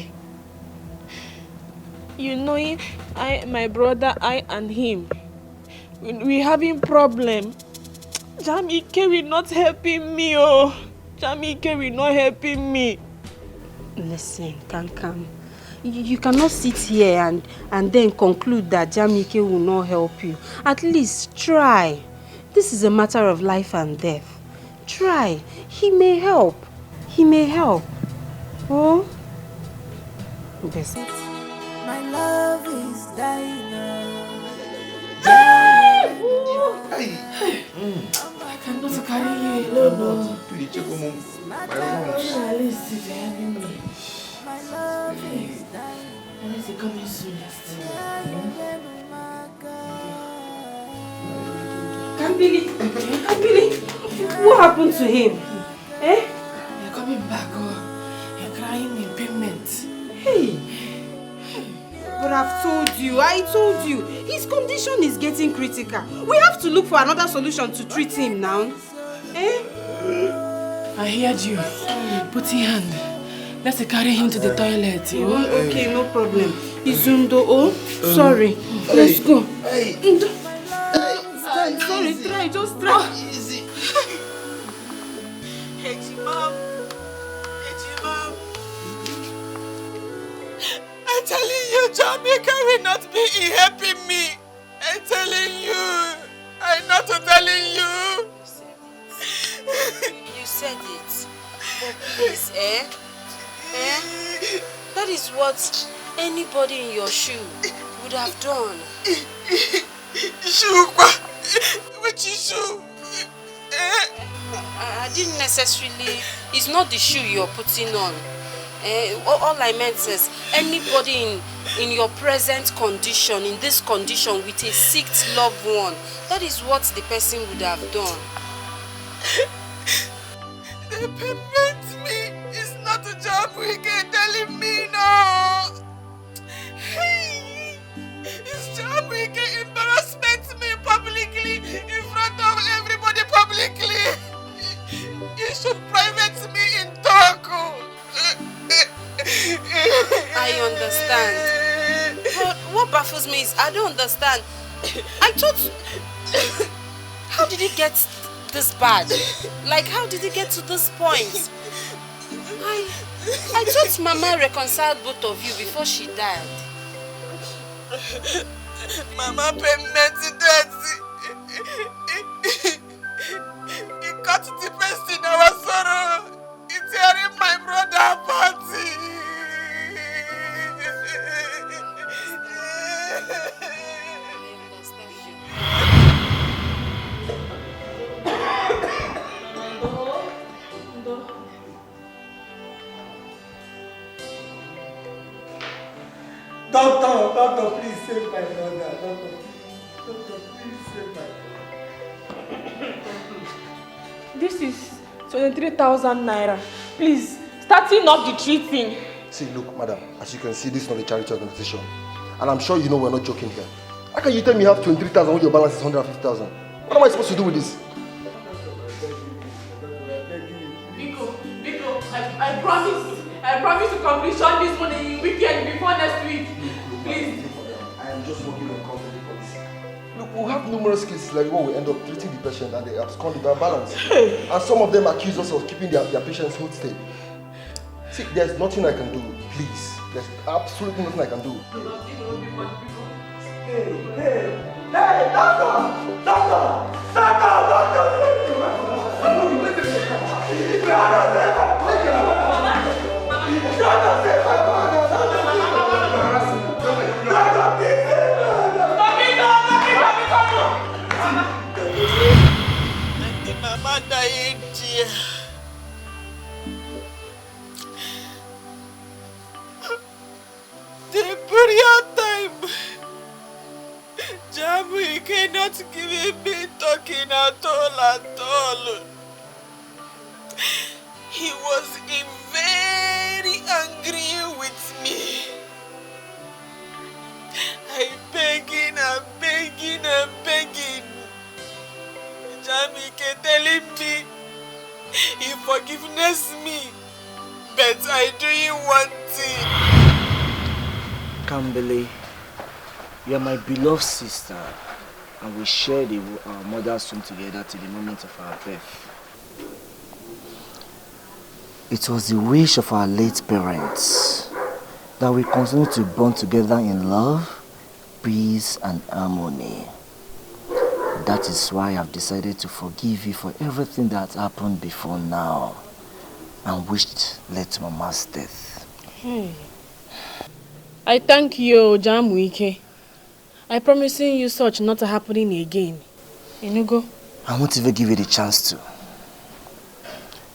you know, my brother, I and him, we having problem. Jamike will not helping me, oh. Jamike will not helping me.
Listen, Kankam. You cannot sit here and then conclude that Jamike will not help you. At least try. This is a matter of life and death. Try. He may help. He may help. Oh? Best.
My love is dying now.
I cannot carry you alone.
My love is dying.
Unless you come in soon.
Kambili, what happened to him? Eh?
You're coming back, oh. You're crying in payment.
Hey! But I told you, his condition is getting critical. We have to look for another solution to treat him now. Eh?
I heard you. Put your hand. Let's carry him to the toilet. Oh?
Okay, no problem. Izundo, oh, sorry. Let's go. Sorry, try, just try.
Easy.
Mom. I'm telling you, Jamaica will not be helping me. I'm telling you. I'm not telling you.
You said it. But please, eh? That is what anybody in your shoe would have done.
Shoe? Which shoe?
I didn't necessarily... It's not the shoe you're putting on. All I meant is anybody in your present condition, in this condition with a sick loved one, that is what the person would have done.
They permit me. It's not a job we can telling me no. Hey, it's job we can embarrassment me publicly in front of everybody publicly. You should private me in Tonto.
I understand. But what baffles me is I don't understand. I thought... How did it get this bad? Like, how did it get to this point? I thought Mama reconciled both of you before she died.
Mama permitted that. It got the best in our sorrow. It's tearing my brother apart.
Doctor, please save my brother. Doctor, please save my brother.
This is 23,000 naira. Please, starting off the treating.
See, look, madam, as you can see, this is not a charity organization. And I'm sure you know we're not joking here. How can you tell me you have 23,000 when your balance is 150,000? What am I supposed to do with this?
Biko, I promise to completion this money weekend before next week. Please.
I am just working on company policy. Look, we have numerous cases like where we end up treating the patient and they abscond with our balance. And some of them accuse us of keeping their patients hold stay. See, there's nothing I can do. Please. There's absolutely nothing I can do.
Mama dying, dear. The burial time. Jamu cannot give me talking at all. He was very angry with me. I'm begging. Jamike telling me he forgiveness me, but I doing one thing.
Kambele, you are my beloved sister, and we shared our mother's womb together till the moment of our birth. It was the wish of our late parents that we continue to bond together in love, peace, and harmony. That is why I've decided to forgive you for everything that happened before now and wished late Mama's death.
Hey. I thank you, Jamwike. I promising you such not happening again. Inugo?
I won't even give you the chance to.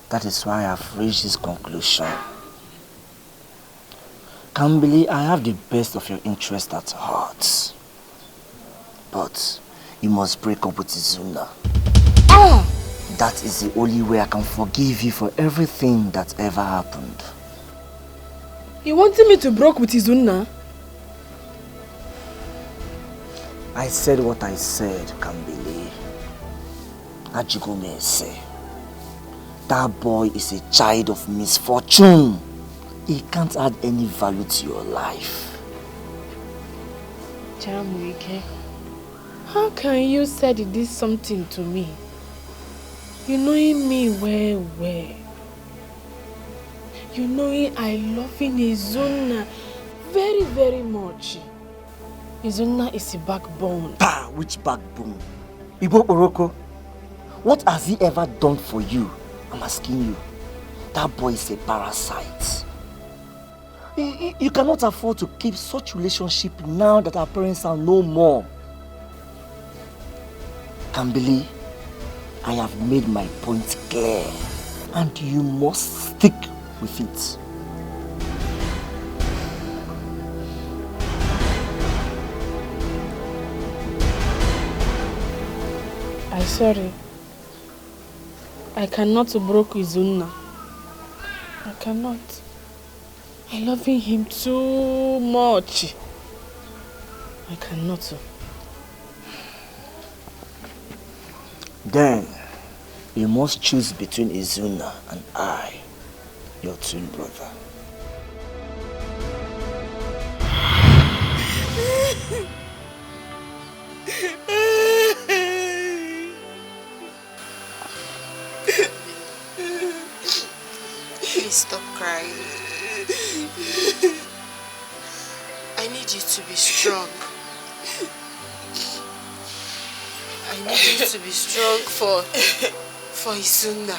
That is why I've reached this conclusion. Kambili, I have the best of your interest at heart. But you must break up with Izuna.
Ah!
That is the only way I can forgive you for everything that ever happened.
You wanted me to break with Izuna?
I said what I said, Kambili. Ajigume say, that boy is a child of misfortune. He can't add any value to your life.
Jamwike, how can you say this something to me? You knowing me well. You knowing I love Izuna very, very much. Izuna is a backbone.
Ah, which backbone? Ibo Oroko, what has he ever done for you? I'm asking you. That boy is a parasite. You cannot afford to keep such relationship now that our parents are no more. Kambili, I have made my point clear, and you must stick with it.
I'm sorry. I cannot break Izuna. I cannot. I love him too much. I cannot.
Then, you must choose between Izuna and I, your twin brother.
Please stop crying. I need you to be strong. I need you to be strong for Izuna.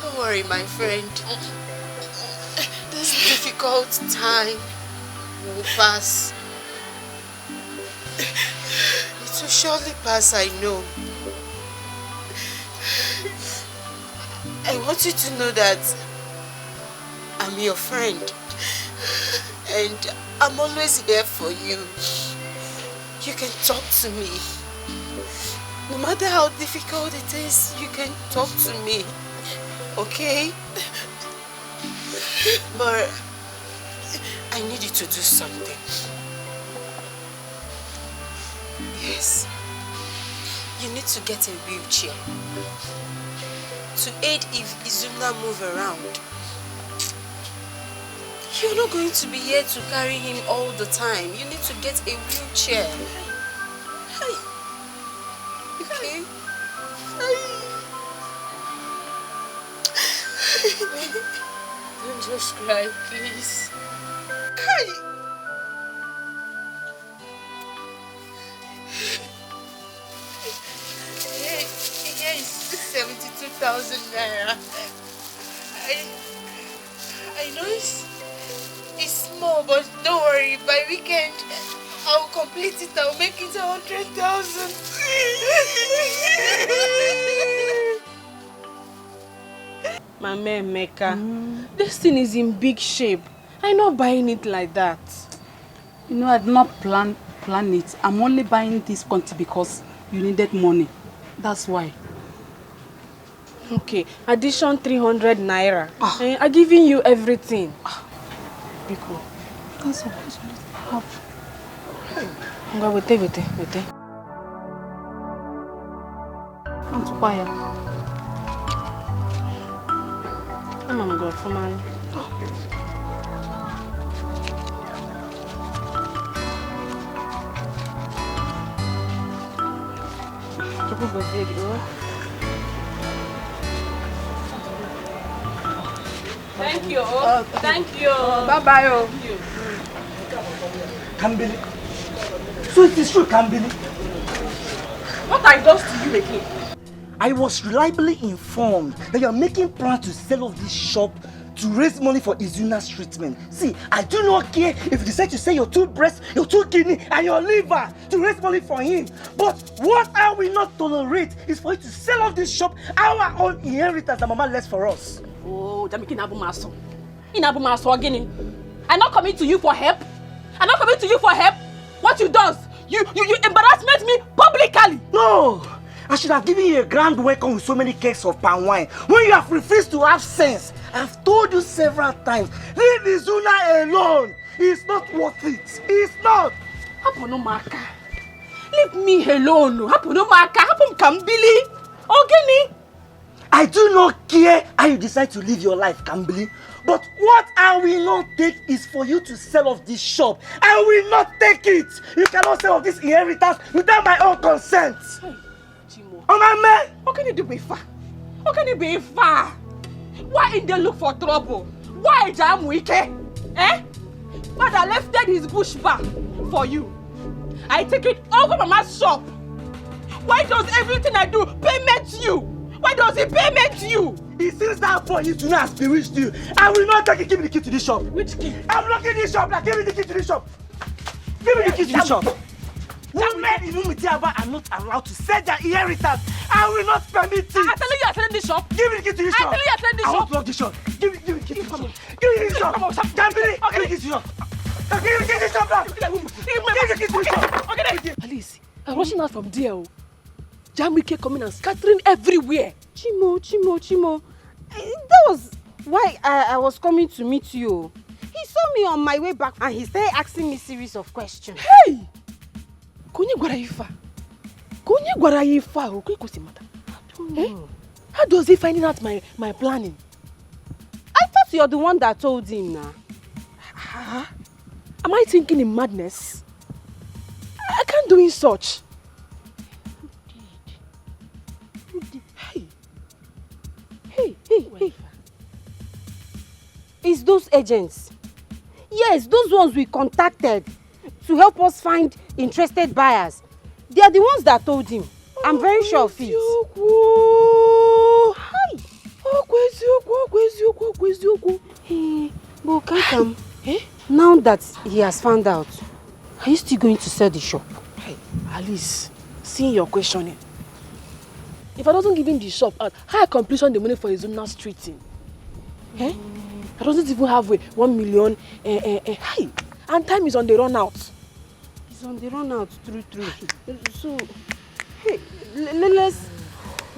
Don't worry, my friend. This difficult time will pass. It will surely pass, I know. I want you to know that I'm your friend and I'm always here for you. You can talk to me. No matter how difficult it is, you can talk to me. Okay? But I need you to do something. Yes. You need to get a wheelchair to aid if Izuna move around. You're not going to be here to carry him all the time. You need to get a wheelchair. Hey. Okay? Hey. Don't just cry, please. Cry. Here is 72,000 naira. I know it's small, but don't worry. By weekend, I'll complete it. I'll make it 100,000.
Mama Emeka, this thing is in big shape. I'm not buying it like that.
You know, I did not plan it. I'm only buying this quantity because you needed money. That's why.
Okay, addition 300 naira. I'm giving you everything.
Biko. That's all.
Wait.
I'm too quiet.
I'm going for man. Thank you. Thank you.
Bye-bye.
Kambili. So it is true, Kambili.
What I done to you again?
I was reliably informed that you are making plans to sell off this shop to raise money for Izuna's treatment. See, I do not care if you decide to sell your two breasts, your two kidneys, and your liver to raise money for him. But what I will not tolerate is for you to sell off this shop, our own inheritance that Mama left for us.
Oh, Jamiki Nabumaso. Inabumaso again. I'm not coming to you for help. I'm not coming to you for help. What you does? You embarrassment me publicly.
No! I should have given you a grand welcome with so many cakes of palm wine when you have refused to have sense. I've told you several times, leave Izuna alone. It's not worth it. It's not.
Haponomaka. Leave me alone. Haponomaka. Hapon Kambili. Ogini.
I do not care how you decide to live your life, Kambili. But what I will not take is for you to sell off this shop. I will not take it. You cannot sell off this inheritance without my own consent.
Hey, Chimo.
Oh my man!
What can you do with far? What can you be far? Why in they look for trouble? Why jam wike? Eh? Father left his bush bar for you. I take it over Mama's shop. Why does everything I do payment you? Why does he payment you?
It seems that for you to not have bewitched you. I will not take it. Give me the key to this shop.
Which key?
I'm locking this shop. Like, give me the key to this shop. Give me the key to this shop. Women in Umitiaba are not allowed to sell their inheritance. I will not permit it.
I tell you, you're selling this shop.
Give me the key to this shop.
I tell you, you're selling this
I
shop.
want to lock this shop. Give me the key to this shop. Give me this shop. Gambili, give me the key to this shop. Give me the key to this shop now. Give me the key to this shop.
Okay. Alice, I'm rushing out from there. Jamike coming and scattering everywhere.
Chimo. That was why I was coming to meet you. He saw me on my way back and he started asking me a series of questions.
Hey! Konye gwara yifa. Okay, Kosimata. How does he finding out my planning?
I thought you're the one that told him now.
Am I thinking in madness? I can't do in such.
Hey. It's those agents. Yes, those ones we contacted to help us find interested buyers. They are the ones that told him. I'm very sure of it. Hey, but Kankam, now that he has found out, are you still going to sell the shop?
Hey, Alice, seeing your questioning. If I don't give him the shop out, how I completion the money for his own treating? I don't even have 1 million. Hi, and time is on the run out.
It's on the run out, true. So, hey, let's.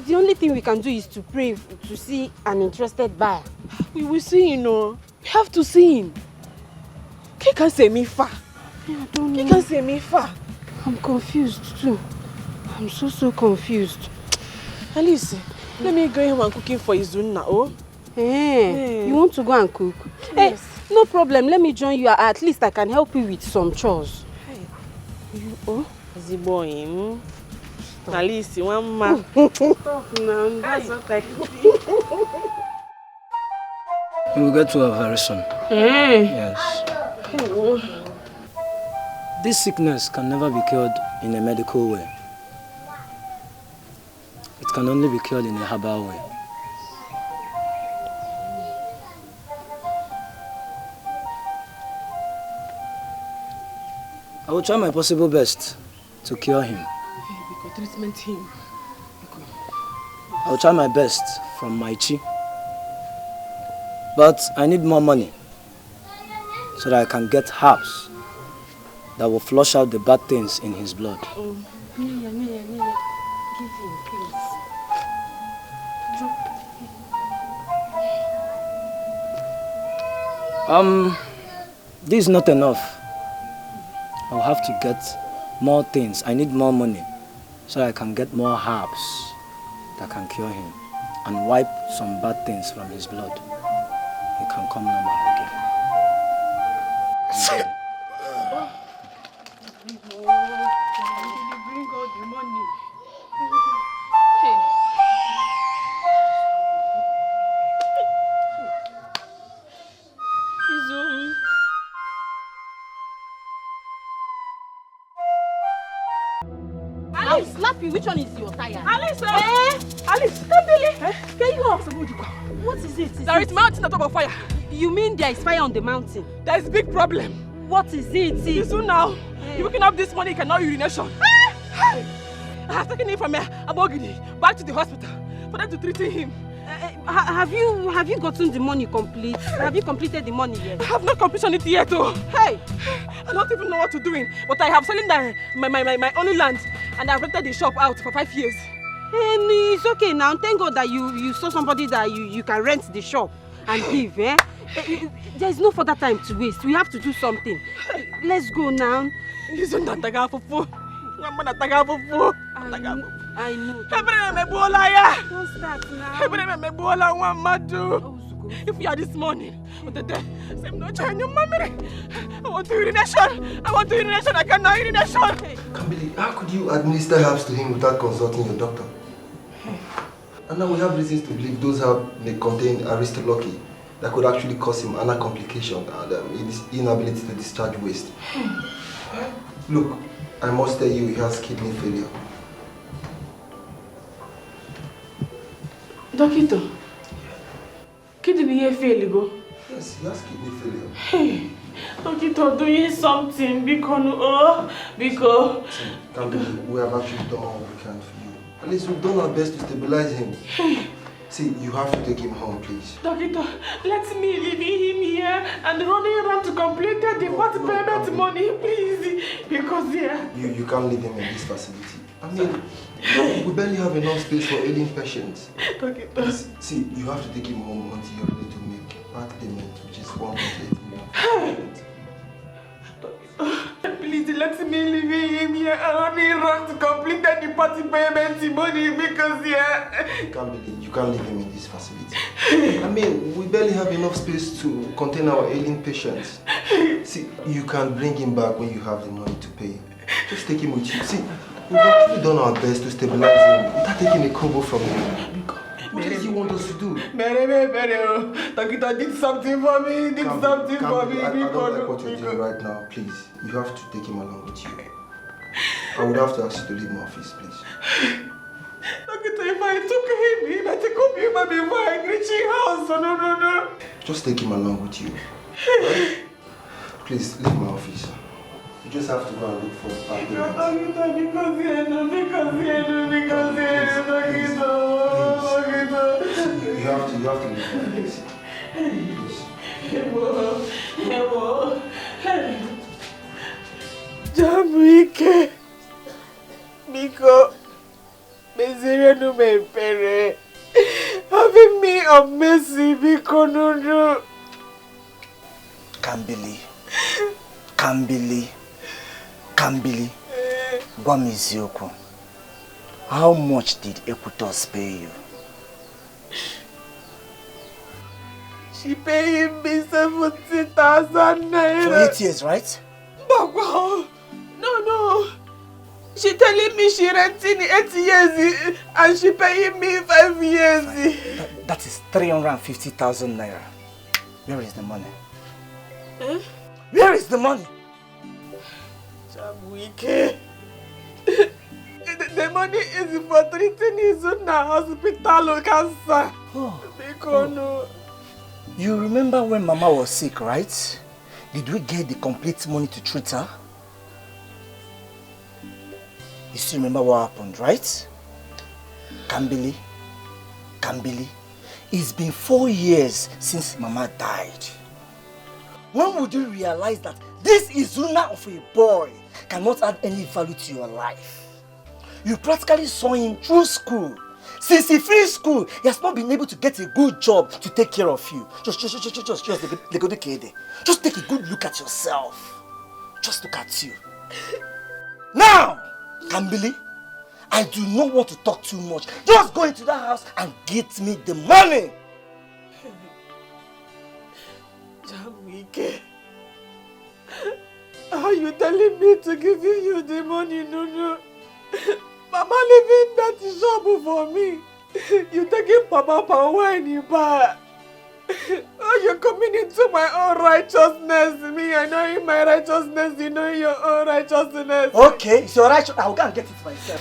The only thing we can do is to pray to see an interested buyer.
We will see, you know. We have to see him. He can't say me far.
I don't know.
He can't say me far.
I'm confused too. I'm so confused.
Alice, let me go home and cooking for Izuna, oh?
Hey, you want to go and cook?
Yes.
Hey, no problem. Let me join you. At least I can help you with some chores.
Hey.
You, oh?
The boy, Alice, one man.
Stop now. That's what I
We will get to her very soon. Yes. This sickness can never be cured in a medical way. It can only be cured in a herbal way. I will try my possible best to cure him.
Because treatment him.
I will try my best from my chi. But I need more money so that I can get herbs that will flush out the bad things in his blood.
Oh, Nia, give him, please.
This is not enough. I'll have to get more things. I need more money so I can get more herbs that can cure him and wipe some bad things from his blood. He can come normal again.
Bring all the money.
Alice, Slappy, which one is your tire?
Alice, Alice,
Can you ask about what is it?
There is mountain on top of fire.
You mean there is fire on the mountain?
There is a big problem.
What is it?
Soon now, you're waking up this morning, you cannot urination. I have taken him from Abogidi back to the hospital for them to treat him.
Have you gotten the money complete? Have you completed the money yet?
I have not completed it yet. Oh.
Hey!
I don't even know what to do in, but I have selling my only land and I've rented the shop out for 5 years.
It's okay now. Thank God that you saw somebody that you can rent the shop and give. There is no further time to waste. We have to do something. Let's go now. I know. Don't start now.
If you are this morning, I want to urination. I cannot urination.
Kambili, how could you administer herbs to him without consulting your doctor? And now we have reasons to believe those herbs may contain aristolochi that could actually cause him another complication and inability to discharge waste. Look, I must tell you he has kidney failure.
Doctor, kidney failure?
Yes, he has kidney failure.
Hey, Doctor, doing something because
Kambili, we have actually done all we can for you. At least we've done our best to stabilize him. See, you have to take him home, please.
Doctor, let me leave him here and running around to complete the payment money, please. Because
You can't leave him in this facility. I mean, we barely have enough space for ailing patients. Please, see, you have to take him home until you're ready to make part payment, which is 1.8 million.
Please let me leave him here and running around to complete the party payment money because
You can't leave him in this facility. I mean, we barely have enough space to contain our ailing patients. See, you can bring him back when you have the money to pay. Just take him with you. See, we've actually done our best to stabilize him without taking a kobo from him. What do you want us to do?
Takita did something for me,
I don't like what you're doing right now, please. You have to take him along with you. I would have to ask you to leave my office, please.
Takita, if I took him, I take him before I reach his house. No.
Just take him along with you. Right? Please, leave my office. You just have to go and look for a payment. You have to leave my place. Please.
Jamike, Miko, Mesere me pere. Having me of mercy, Miko no.
Kambili, Gwamizioko, how much did Equitos pay you?
She paid me 70,000 naira.
For 8 years, right?
No. She telling me she renting 8 years and she paying me 5 years.
That is 350,000 naira. Where is the money?
Eh?
Where is the money?
Wike. The money is for treating Izuna hospital cancer.
Oh. You remember when Mama was sick, right? Did we get the complete money to treat her? You still remember what happened, right? Kambili, it's been 4 years since Mama died. When would you realize that this Izuna of a boy cannot add any value to your life? You practically saw him through school. Since he finished school, he has not been able to get a good job to take care of you. Just take a good look at yourself. Just look at you. Now, Kambili, I do not want to talk too much. Just go into that house and get me the money.
Jamike, are you telling me to give you the money, Nunu? Mama leaving that shop for me. You taking Papa power and you buy. Oh, you're coming into my own righteousness. Me, I know in my righteousness, you know your own righteousness.
Okay, it's your righteousness. I'll go and get it myself.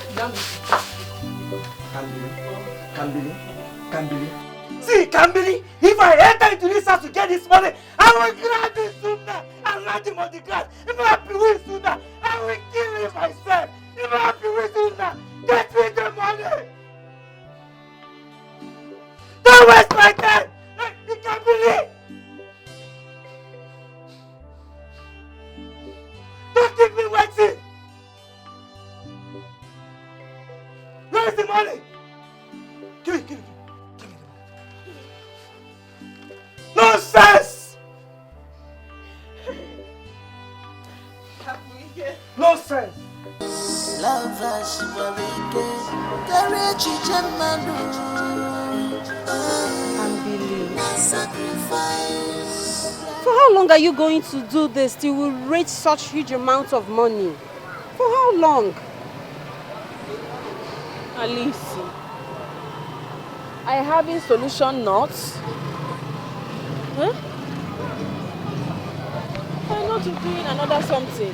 Kambili. See, Kambili, if I enter into this house to get this money, I will grab this sooner and land him on the grass. If I happy with sooner, I will kill him myself. If I happy with sooner, get me the money. Don't waste my time. You can't believe. Don't keep me waiting. Where is the money? Give it. Nonsense! Nonsense!
For how long are you going to do this till we raise such huge amounts of money? For how long?
Alice, I having solution knots. Huh? I'm not doing another something.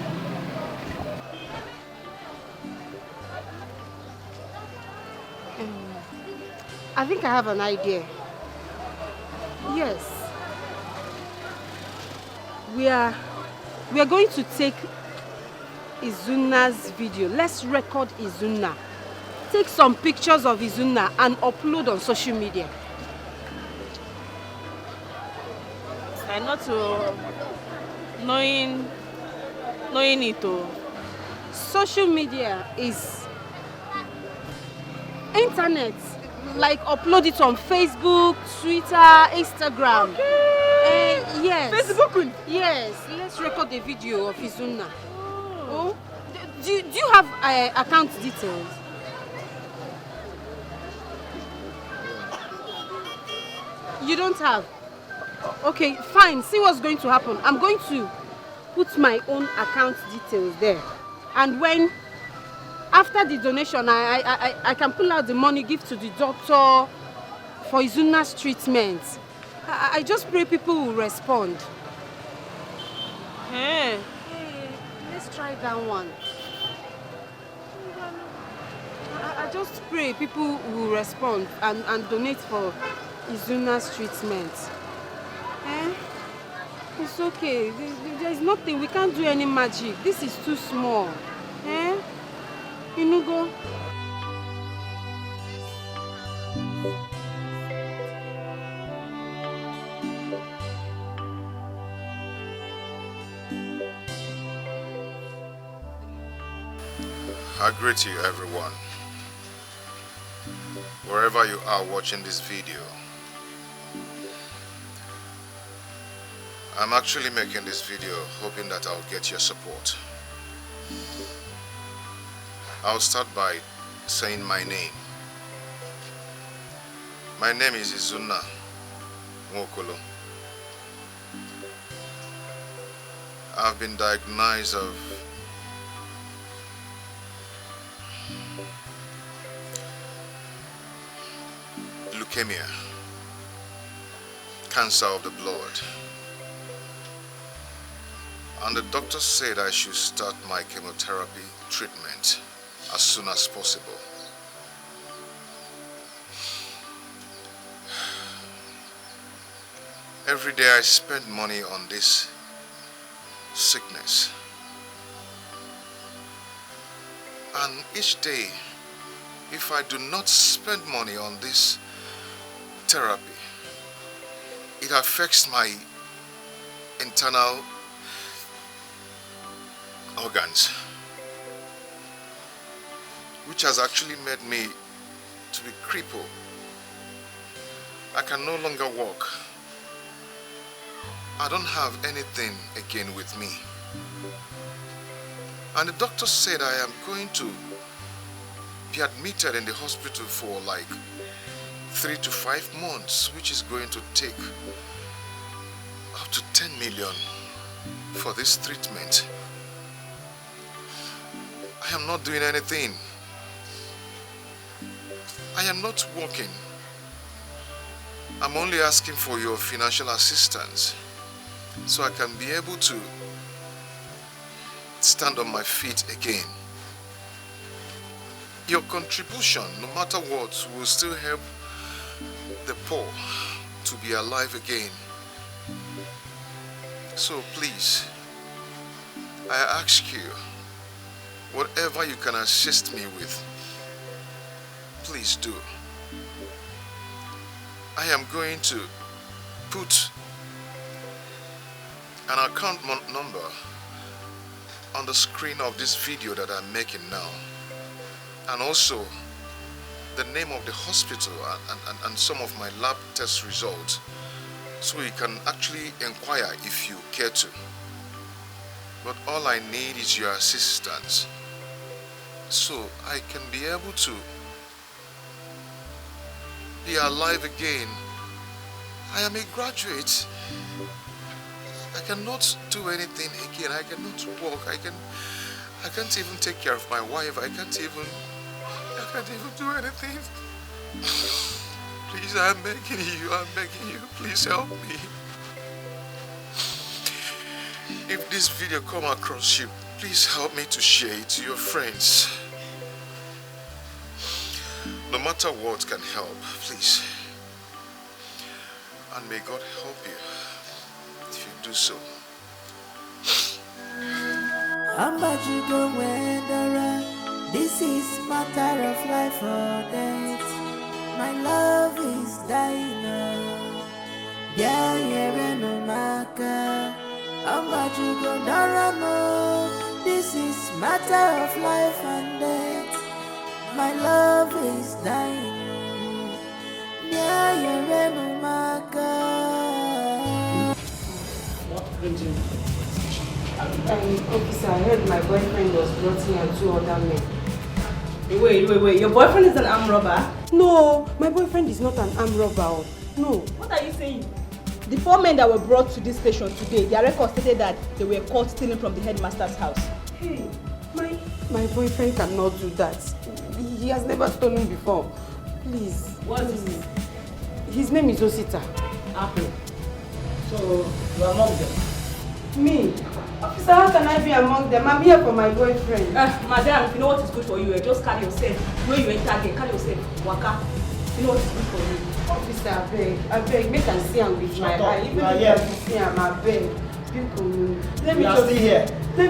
I think I have an idea. Yes. We are going to take Izuna's video. Let's record Izuna. Take some pictures of Izuna and upload on social media.
I'm not knowing it.
Social media is internet. Like upload it on Facebook, Twitter, Instagram.
Okay.
Yes.
Facebook?
Yes. Let's record a video of Izuna. Oh. Do you have account details? You don't have? Okay, fine. See what's going to happen. I'm going to put my own account details there. And after the donation, I can pull out the money, give to the doctor for Izuna's treatment. I just pray people will respond.
Hey.
Let's try that one. I just pray people will respond and donate for Izuna's treatment. It's okay. There's nothing. We can't do any magic. This is too small. Inugo.
I greet you, everyone. Wherever you are watching this video, I'm actually making this video hoping that I'll get your support. I'll start by saying my name. My name is Izuna Nwokolo. I've been diagnosed of leukemia. cancer of the blood. And the doctor said I should start my chemotherapy treatment as soon as possible. Every day I spend money on this sickness. And each day, if I do not spend money on this therapy, it affects my internal organs, which has actually made me to be crippled. I can no longer walk. I don't have anything again with me. And the doctor said I am going to be admitted in the hospital for like 3 to 5 months, which is going to take up to 10 million for this treatment. I am not doing anything. I am not working. I'm only asking for your financial assistance so I can be able to stand on my feet again. Your contribution, no matter what, will still help the poor to be alive again. So please, I ask you, whatever you can assist me with, please do. I am going to put an account number on the screen of this video that I'm making now, and also the name of the hospital and some of my lab test results, so you can actually inquire if you care to. But all I need is your assistance so I can be able to be alive again. I am a graduate. I cannot do anything again. I cannot walk. I can't even take care of my wife. I can't even do anything. Please, I'm begging you. Please help me. If this video come across you, please help me to share it to your friends. No matter what can help, please. And may God help you if you do so.
This is matter of life or death. My love is dying now. Yeah, yeah, no matter. This is matter of life and death. My love is dying. Yeah, yeah, no matter.
Officer, I heard my boyfriend was brought here and 2 other men.
Wait. Your boyfriend is an armed robber?
No, my boyfriend is not an armed robber. No.
What are you saying? The 4 men that were brought to this station today, their record stated that they were caught stealing from the headmaster's house.
Hey, my boyfriend cannot do that. He has never stolen before. Please.
What is his name?
His name is Osita.
Apple. So, you are among them?
Me? Officer, how can I be among them? I'm here for my boyfriend.
Madam, if you know what is good for you, just carry yourself. When you enter there, carry yourself. Waka. You know what is good for you.
Officer, I beg. Make him see him with my eye. Even if I see him, I beg. Let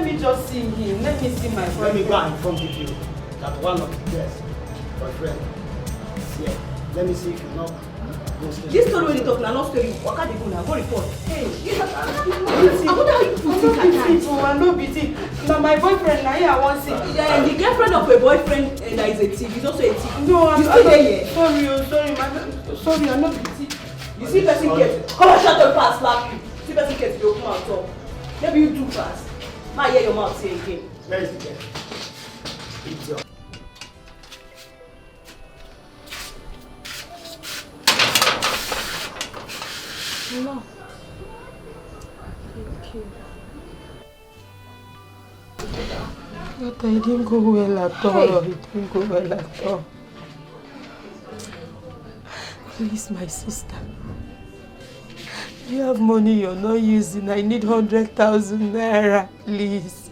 me just see him. Let me see my boyfriend.
Let me go and inform you that one of the guests, boyfriend, is here. Let me see if you know.
This story when you talk now, not story. Waka dey go now, go report. Hey, I wonder how you put it at times.
I no be thief. Now my boyfriend now here I want see.
Yeah, the girlfriend of a boyfriend that is a thief is also a thief.
No,
you still there here.
Sorry, I'm not the thief.
You see person get. Come on, shut up fast, slap you. See person get to open mouth talk. Maybe you do fast. Now hear your mouth say again.
Where is the girl? Idiot.
No. Thank you. But I didn't go well at all. It didn't go well at all. Please, my sister.
you have money you're not using? I need 100,000 naira, please.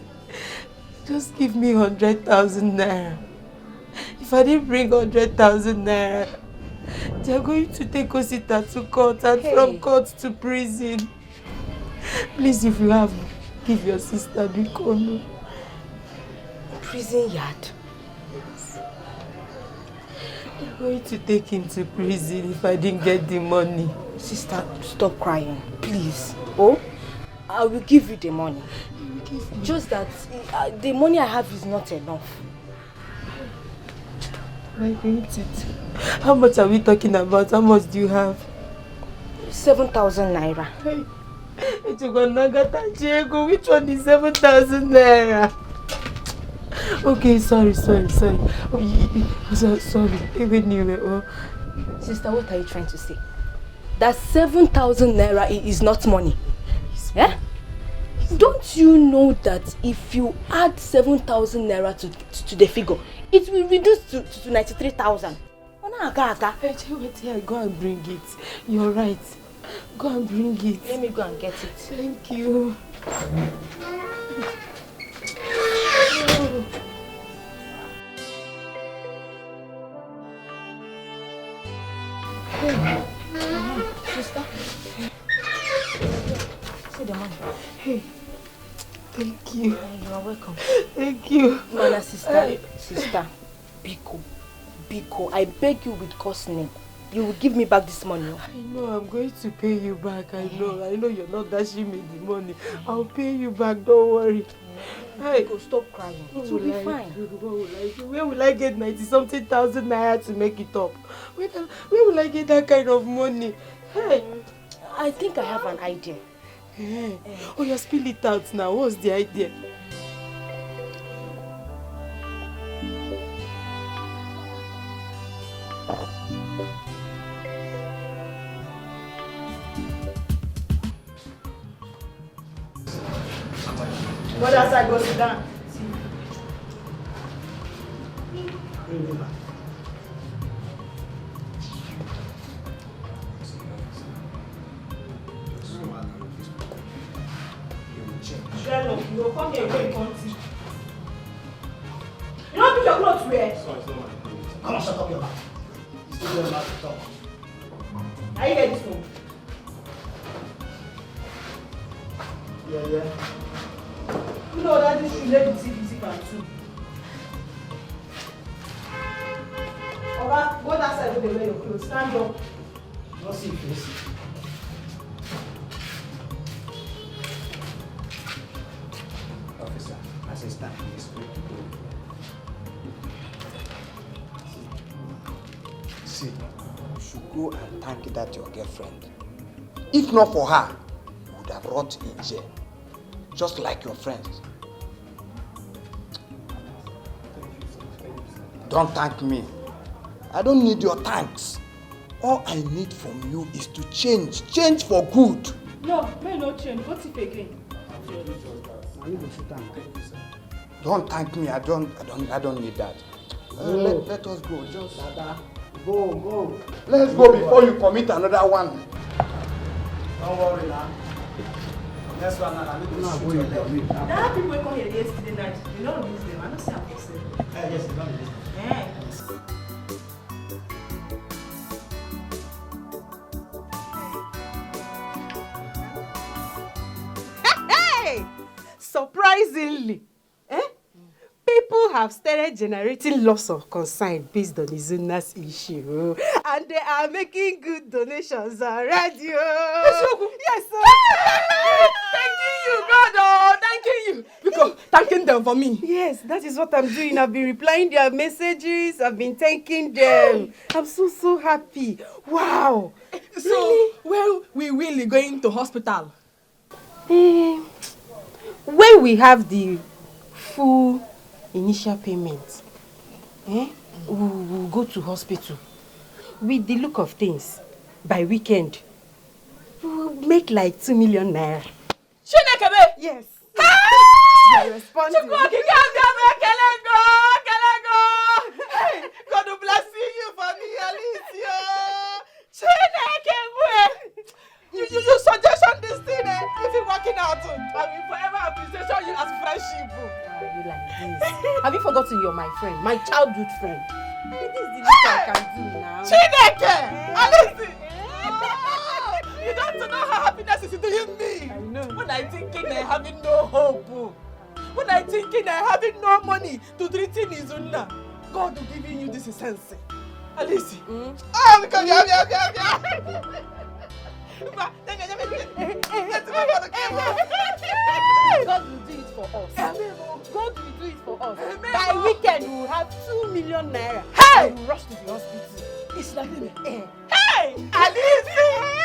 Just give me 100,000 naira. If I didn't bring 100,000 naira, they're going to take Osita to court and from court to prison. Please, if you have, give your sister Bikono.
Prison yard?
Yes. They're going to take him to prison if I didn't get the money.
Sister, stop crying, please. Oh, I will give you the money. Just that the money I have is not enough.
I hate it. How much are we talking about? How much do you have?
7,000 naira.
Hey, which one is 7,000 naira? Okay, sorry. Sorry.
Sister, what are you trying to say? That 7,000 naira is not money. Yeah? Don't you know that if you add 7,000 naira to the figure, it will reduce to 93,000?
Hey, go and bring it. You're right. Go and bring it.
Let me go and get it.
Thank you.
Sister. See the money.
Hey. Thank you.
You are welcome.
Thank you.
Mana, sister. Biko, I beg you with God's name. You will give me back this money.
I know, I'm going to pay you back. I know you're not dashing me the money. I'll pay you back, don't worry.
Hey, Biko, stop crying. It will be fine.
Where will I get 90-something thousand naira to make it up? Where will I get that kind of money? Hey,
I think I have an idea.
Hey. Oh, you spill it out now. What's the idea?
What else I go sit down? Sherlock, you will come here and wait until. You don't put your clothes where?
Sorry, it's not my clothes.
Come on, shut up your mouth.
You still don't have to talk.
Are you ready to?
Yeah.
You know that this should let me see part too. Alright, go that side with the way your clothes. Stand up.
Not see face. Officer, assistant, please. See, you should go and thank that your girlfriend. If not for her, you would have rot in jail. Just like your friends. Don't thank me. I don't need your thanks. All I need from you is to change. Change for good.
No, may not change. What's it again?
Don't thank me. I don't need that. Let us go. Just go. Let's go before you commit another one. Don't worry now. Next one, I need to shoot your leg.
There are people who come here yesterday night. You know this them. I don't see how to say.
Yes, it's not this.
Hey! Surprisingly, people have started generating lots of concern based on Izuna's issue, and they are making good donations already. Yes, sir.
Thanking you, God. Oh, thanking you. Because thanking them for me.
Yes, that is what I'm doing. I've been replying their messages. I've been thanking them. I'm so happy. Wow.
So, really? When we will be going to hospital?
When we have the full initial payment, we'll go to hospital. With the look of things, by weekend, we'll make like 2 million naira. Yes. You're responding.
God will bless you for me, Alicia. You suggest
are you like this? Have you forgotten you're my friend, my childhood friend? This is the least I can do now.
Chineke! Alice! You don't know how happiness is doing me.
I know.
When I thinking I having no hope. When I thinking I having no money to treat in Izuna. God will give you this sense. Alice. Oh, because God
will do it for us. God will do it for us. By weekend we will have 2 million naira.
Hey!
We will rush to the hospital.
It's like me. Hey! Alice!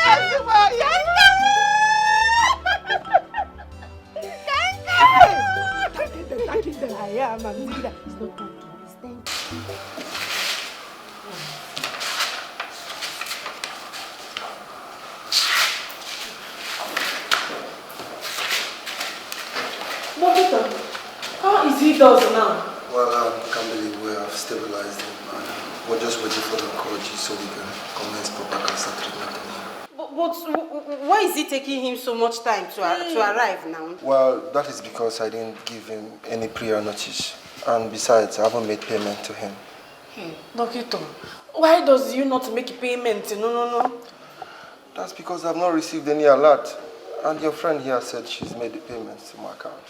Thank them.
I am. I'm doing that. It's not time to it's thank you.
Doctor, how is he does now?
Well, I can't believe we have stabilized him. We're just waiting for the oncology so we can commence proper cancer treatment on him.
But why is it taking him so much time to arrive now?
Well, that is because I didn't give him any prior notice. And besides, I haven't made payment to him.
Doctor, why does you not make payment? No.
That's because I've not received any alert. And your friend here said she's made the payments to my account.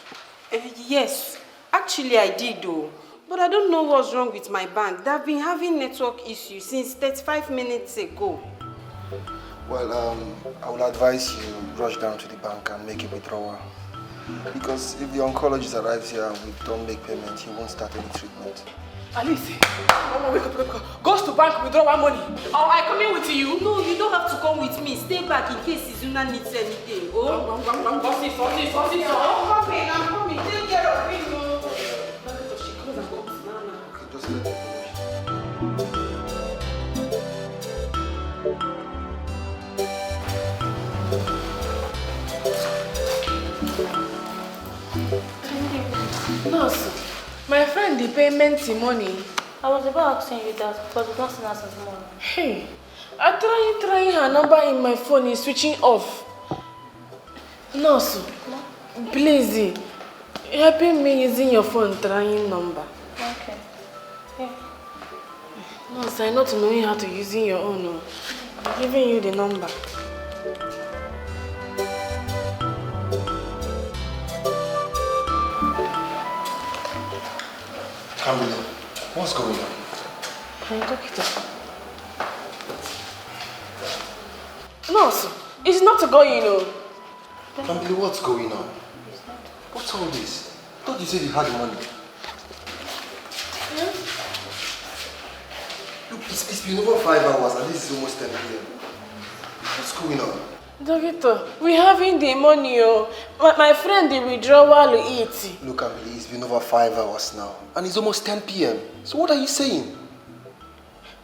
Yes, actually I did though. But I don't know what's wrong with my bank. They've been having network issues since 35 minutes ago.
Well, I will advise you rush down to the bank and make a withdrawal. Because if the oncologist arrives here and we don't make payment, he won't start any treatment.
Alice, wake up. Goes to bank, withdraw our money. Oh, I come in with you.
No, you don't have to come with me. Stay back in case Izuna needs anything. Oh,
I'm coming. Take care of him. She comes and goes.
Okay, just let me go.
Nurse, my friend, the payment money.
I was about asking you that because we've not seen her since morning.
Hey, I'm trying her number in my phone is switching off. Nurse, please, helping me using your phone trying number.
Okay. Yeah.
Nurse, I not knowing how to using your own. I'm giving you the number.
Camila, what's going on?
Doctor. Nurse, it's not going on.
Camila, what's going on? What's all this? I thought you said you had money.
Yeah?
Look, it's been over 5 hours and this is almost 10 p.m. What's going on?
Doctor, we having the money. My friend, the withdrawal eat.
Look, Camila, it's been over 5 hours now and it's almost 10 p.m. So what are you saying?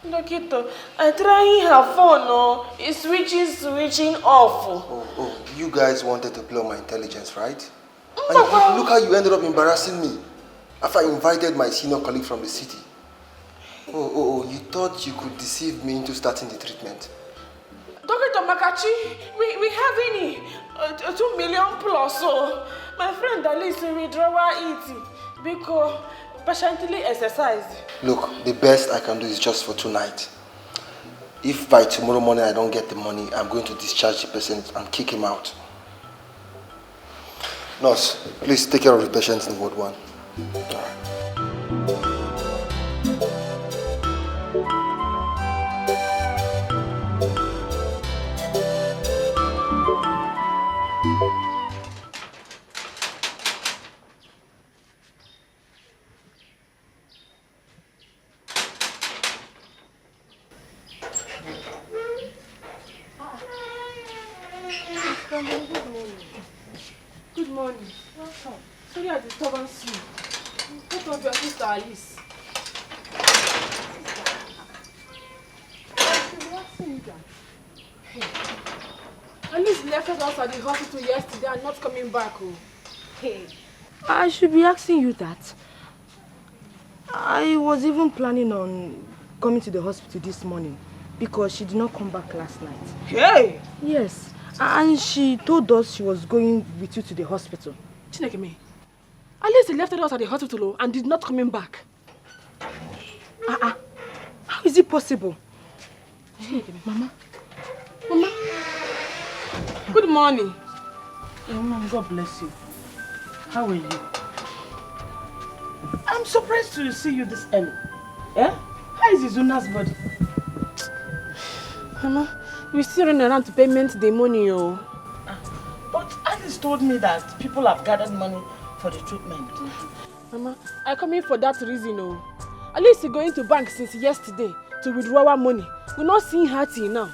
Doctor, I trying her phone. It's switching off.
Oh, you guys wanted to play on my intelligence, right? And look how you ended up embarrassing me after I invited my senior colleague from the city. Oh, you thought you could deceive me into starting the treatment.
Dr. Makachi, we have any 2 million plus. So my friend Alice withdrawal eat because patiently exercise.
Look, the best I can do is just for tonight. If by tomorrow morning I don't get the money, I'm going to discharge the patient and kick him out. Nurse, please take care of the patients in Ward 1.
Good morning. Welcome. Sorry I disturbed you. What of your sister Alice? Hey. Alice left us at the hospital yesterday and not coming back.
Hey.
I should be asking you that. I was even planning on coming to the hospital this morning because she did not come back last night.
Hey!
Yes. And she told us she was going with you to the hospital.
Chineke me. At least he left us at the hospital and did not coming back.
How is it possible?
Mama. Mama. Good morning.
Mom, God bless you. How are you? I'm surprised to see you this early. Eh? How is Izuna's body?
Mama, we're still running around to payment the money,
But Alice told me that people have gathered money for the treatment.
Mama, I come in for that reason, At least he's going to bank since yesterday to withdraw our money. We're not seeing her till now.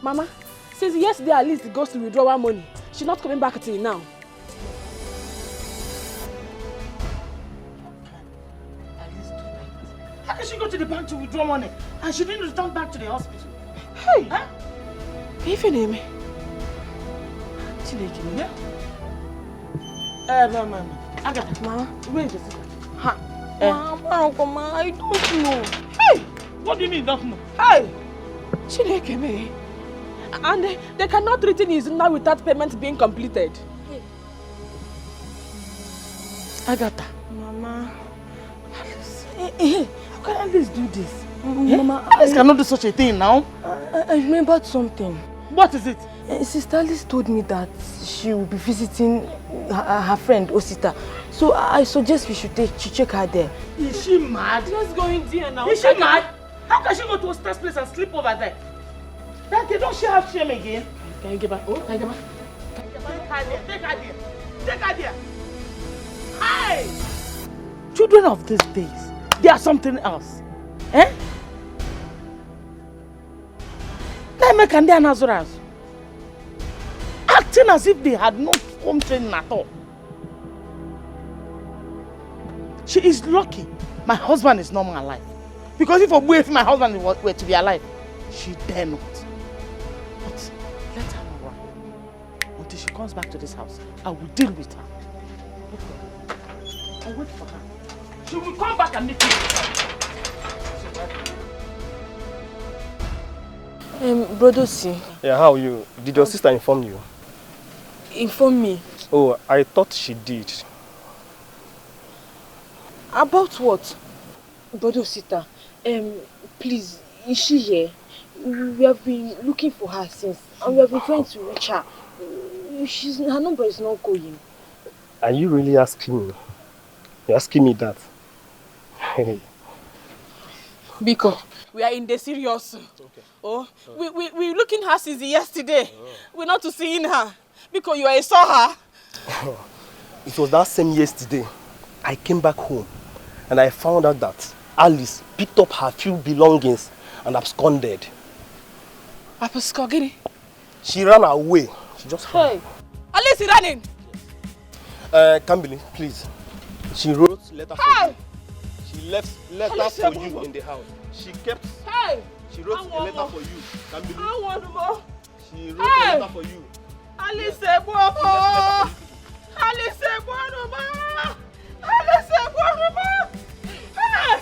Mama, since yesterday at least he goes to withdraw our money. She's not coming back till now.
How can she go to the bank to withdraw money and she didn't return back to the hospital?
Hey!
Huh?
If you name me.
Yeah? Mama. Agatha.
Mama.
Where is the secret?
Mama, I don't know.
Hey! What do you mean you don't know?
Hey! Chineke. And they cannot return his now without payment being completed.
Agatha.
Mama.
How can Alice do this?
Mama,
Alice cannot do such a thing now.
I remembered something.
What is it?
Sister Alice told me that she will be visiting her friend Osita. So I suggest we should check her there.
Is she mad?
Let's go in there now.
Is she mad? How can she go to Osita's place and sleep over there? Dikeh, don't she have shame again?
Can you get back? Oh, can you get back?
Take her there. Take her there. Hey! Children of these days, they are something else. Eh? They make and they are Nazoras. Acting as if they had no home training at all. She is lucky my husband is not alive. Because if my husband were to be alive, she dare not. But let her run. Until she comes back to this house, I will deal with her. I'll wait for her. She will come back and meet me.
Brother C.
Yeah, how are you? Did your sister inform you?
Inform me.
Oh, I thought she did.
About what? Brother Sita, please, is she here? We have been looking for her since, and we have been trying to reach her. Her number is not going.
Are you really asking me? You're asking me that?
Biko, we are in the serious. Okay. Oh, we're looking her since yesterday. We're not to seeing her. Because you saw her.
It was that same yesterday. I came back home and I found out that Alice picked up her few belongings and absconded.
Absconded?
She ran away. She just ran.
Hey, Alice is running.
Kambili, please. She wrote letter for you. She left letter for you in the house. She kept.
Hey.
She wrote a letter for you. Kambili.
I want more.
She wrote a letter for you.
Alice Bobo! Alice Bobo! Alice Bobo! Hey!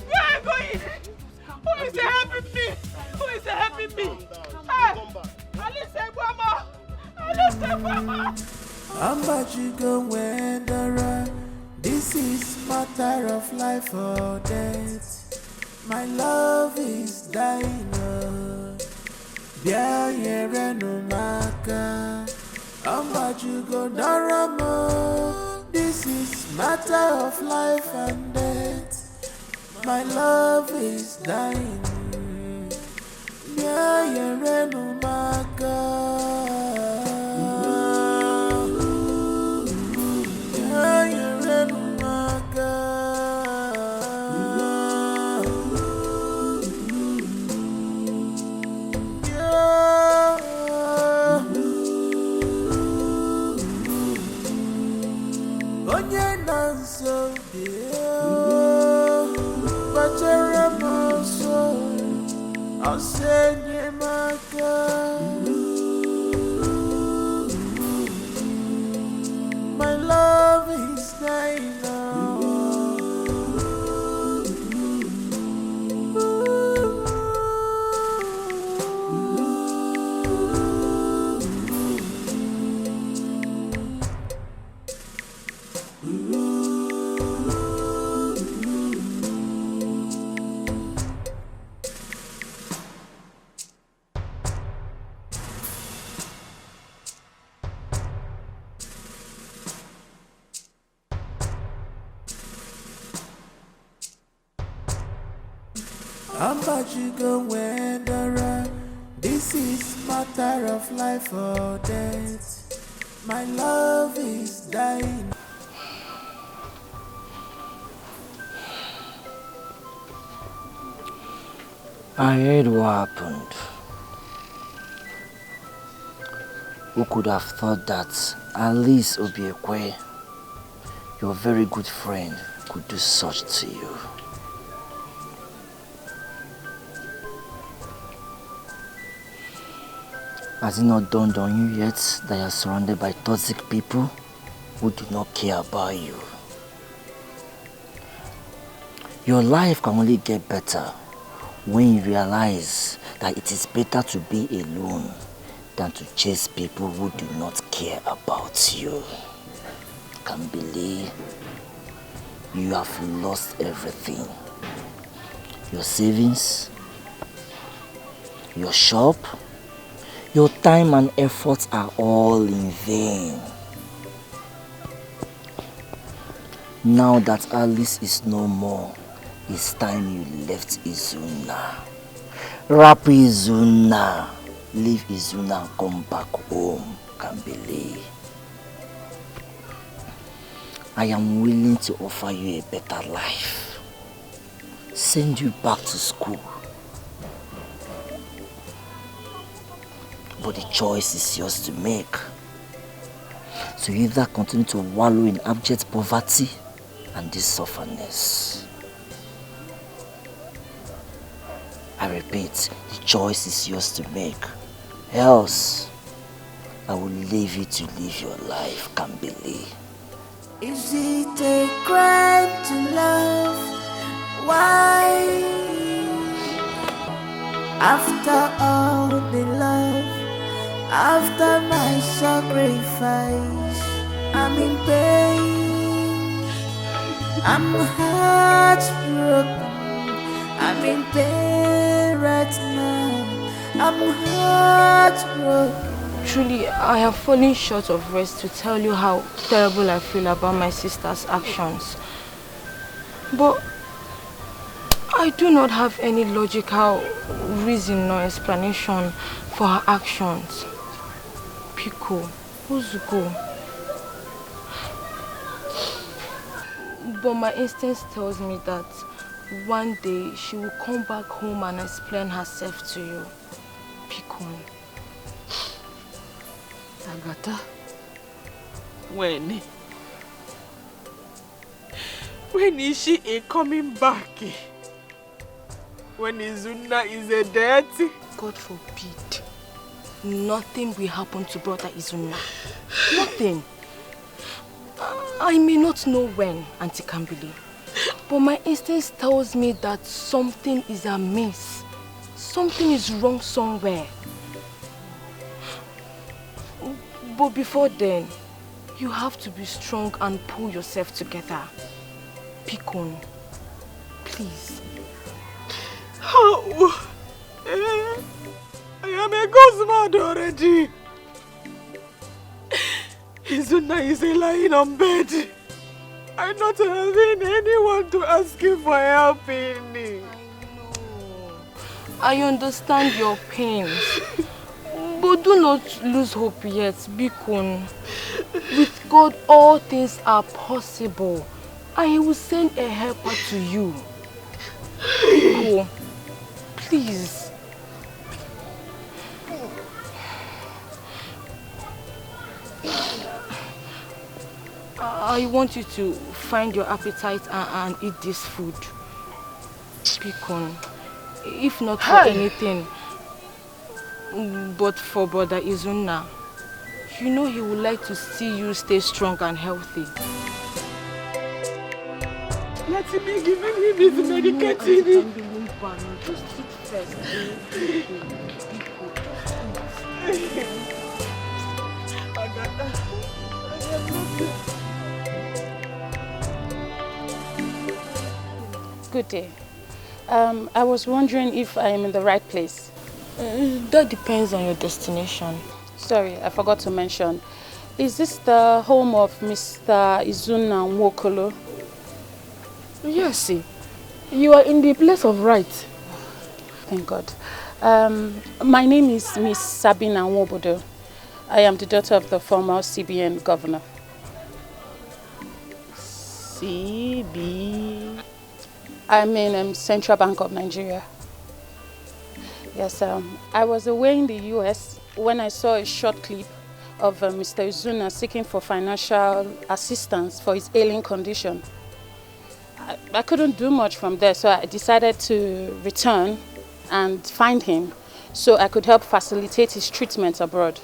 Where are you going? Who is helping me? Who is helping me? Hey! Alice Bobo! Alice Bobo!
I'm about to go when the run. This is matter of life or death. My love is dying. I'm about to go Daramo. This is matter of life and death. My love is dying. I'll send you my girl. My love is dying now. How much you go and around? This is matter of life or death. My love is dying.
I heard what happened. Who could have thought that Alice Obiekwe, your very good friend, could do such to you? Has it not dawned on you yet that you are surrounded by toxic people who do not care about you? Your life can only get better when you realize that it is better to be alone than to chase people who do not care about you. Can't believe you have lost everything. Your savings, your shop, your time and efforts are all in vain. Now that Alice is no more, it's time you left Izuna. Rap Izuna. Leave Izuna and come back home, Kambele. I am willing to offer you a better life. Send you back to school. But the choice is yours to make. So you either continue to wallow in abject poverty and this sufferness. I repeat, the choice is yours to make. Else, I will leave you to live your life, Kambele.
Is it a crime to love? Why? After all the love, after my sacrifice, I'm in pain. I'm heartbroken. I'm in pain right now. I'm heartbroken.
Truly, I have fallen short of words to tell you how terrible I feel about my sister's actions. But I do not have any logical reason or explanation for her actions. Pico, Uzuko. But my instinct tells me that one day she will come back home and explain herself to you. Pico.
Agatha, when is she coming back? When Izuna is a dead?
God forbid. Nothing will happen to brother Izuna. Nothing. I may not know when, Auntie Kambili, but my instinct tells me that something is amiss. Something is wrong somewhere. But before then, you have to be strong and pull yourself together. Pikon, please.
How? I am a ghost mad already. Izuna is lying on bed. I'm not having anyone to ask him for help in me.
I understand your pains. But do not lose hope yet, Bikun. With God, all things are possible. And He will send a helper to you. Biko, please. I want you to find your appetite and eat this food. Bikun. If not for anything, but for brother Izuna, you know he would like to see you stay strong and healthy.
Let me give him his medication.
Just eat first.
Good day. I was wondering if I am in the right place.
That depends on your destination.
Sorry, I forgot to mention. Is this the home of Mr. Izuna Nwokolo?
Yes, you are in the place of right.
thank God. My name is Miss Sabina Nwobodo. I am the daughter of the former CBN governor.
CB?
I mean Central Bank of Nigeria. Yes, I was away in the US when I saw a short clip of Mr. Izuna seeking for financial assistance for his ailing condition. I couldn't do much from there, so I decided to return and find him so I could help facilitate his treatment abroad.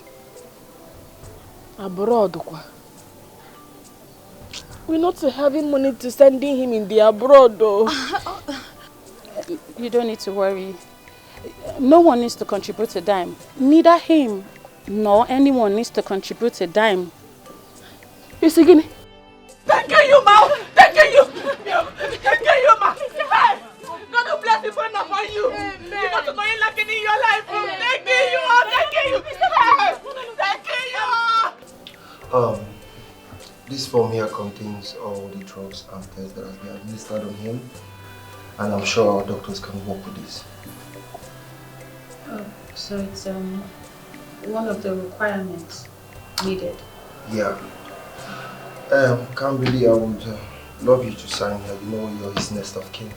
Abroad? We're not having money to sending him in the abroad though.
You don't need to worry. No one needs to contribute a dime. Neither him nor anyone needs to contribute a dime.
You see, Guinea?
Thank you, ma! Thank you! Thank you, ma! Hey! God will bless the friend upon you! You got to know you lacking in your life! Thank you! Thank you! Thank you!
This form here contains all the drugs and tests that have been administered on him, and I'm sure our doctors can work with this.
Oh, so it's one of the requirements needed.
Yeah. Kimberly, I would love you to sign here. You know you're his next of kin.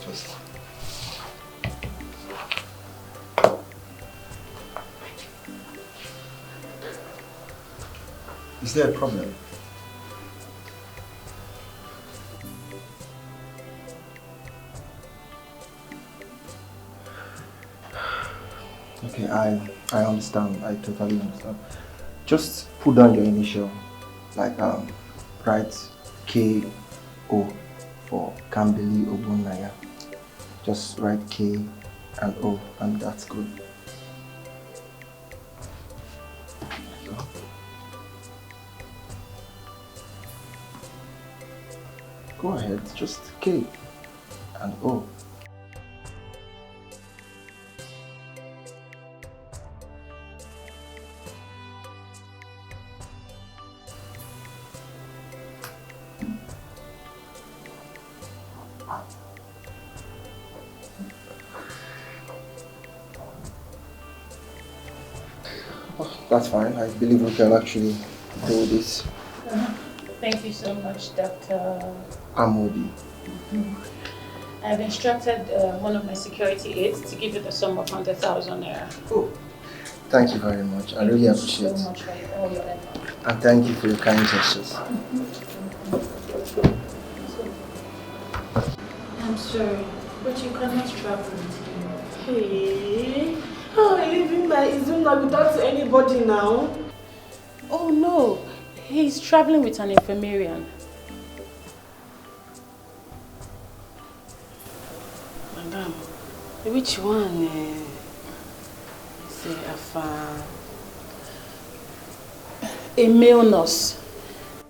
Just. Is there a problem? Okay, I understand. I totally understand. Just put down your initial, like write K-O for Kambili Obunaya. Just write K and O, and that's good. Go ahead, just K and O. That's fine. I believe we can actually do this.
Thank you so much, Dr.
Amodi.
I've instructed one of my security aides to give you the sum of 100,000 naira.
Oh, thank you very much. I really appreciate it.
Thank you so much for all your effort.
And thank you for your kind gestures.
I'm sorry, but you cannot travel with him.
Hey, how are you leaving my Izuna without anybody now?
Oh no, he's traveling with an infirmarian.
Madam, which one?
A male nurse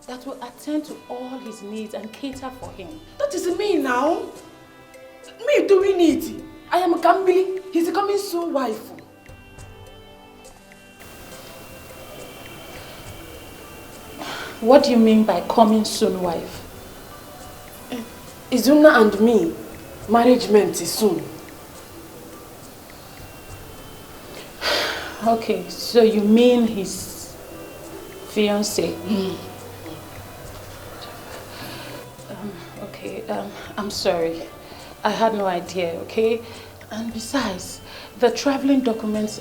that will attend to all his needs and cater for him.
That is me now. Me doing it. I am Kambili. He's coming soon wife.
What do you mean by coming soon wife?
Izuna and me, marriagement is soon.
Okay, so you mean his fiancé? Okay, I'm sorry. I had no idea, okay? And besides, the traveling documents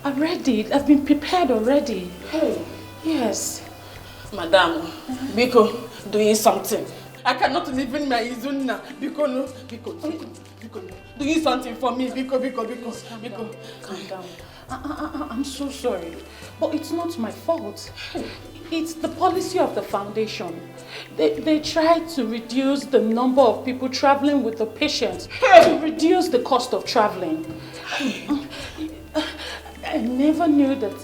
are ready. I've been prepared already.
Hey.
Yes.
Madam, Biko, doing something. I cannot live in my Izuna. Biko, no. Biko, doing something for me. Biko.
Calm down. I'm so sorry, but it's not my fault. It's the policy of the foundation. They try to reduce the number of people traveling with the patient to reduce the cost of traveling. I never knew that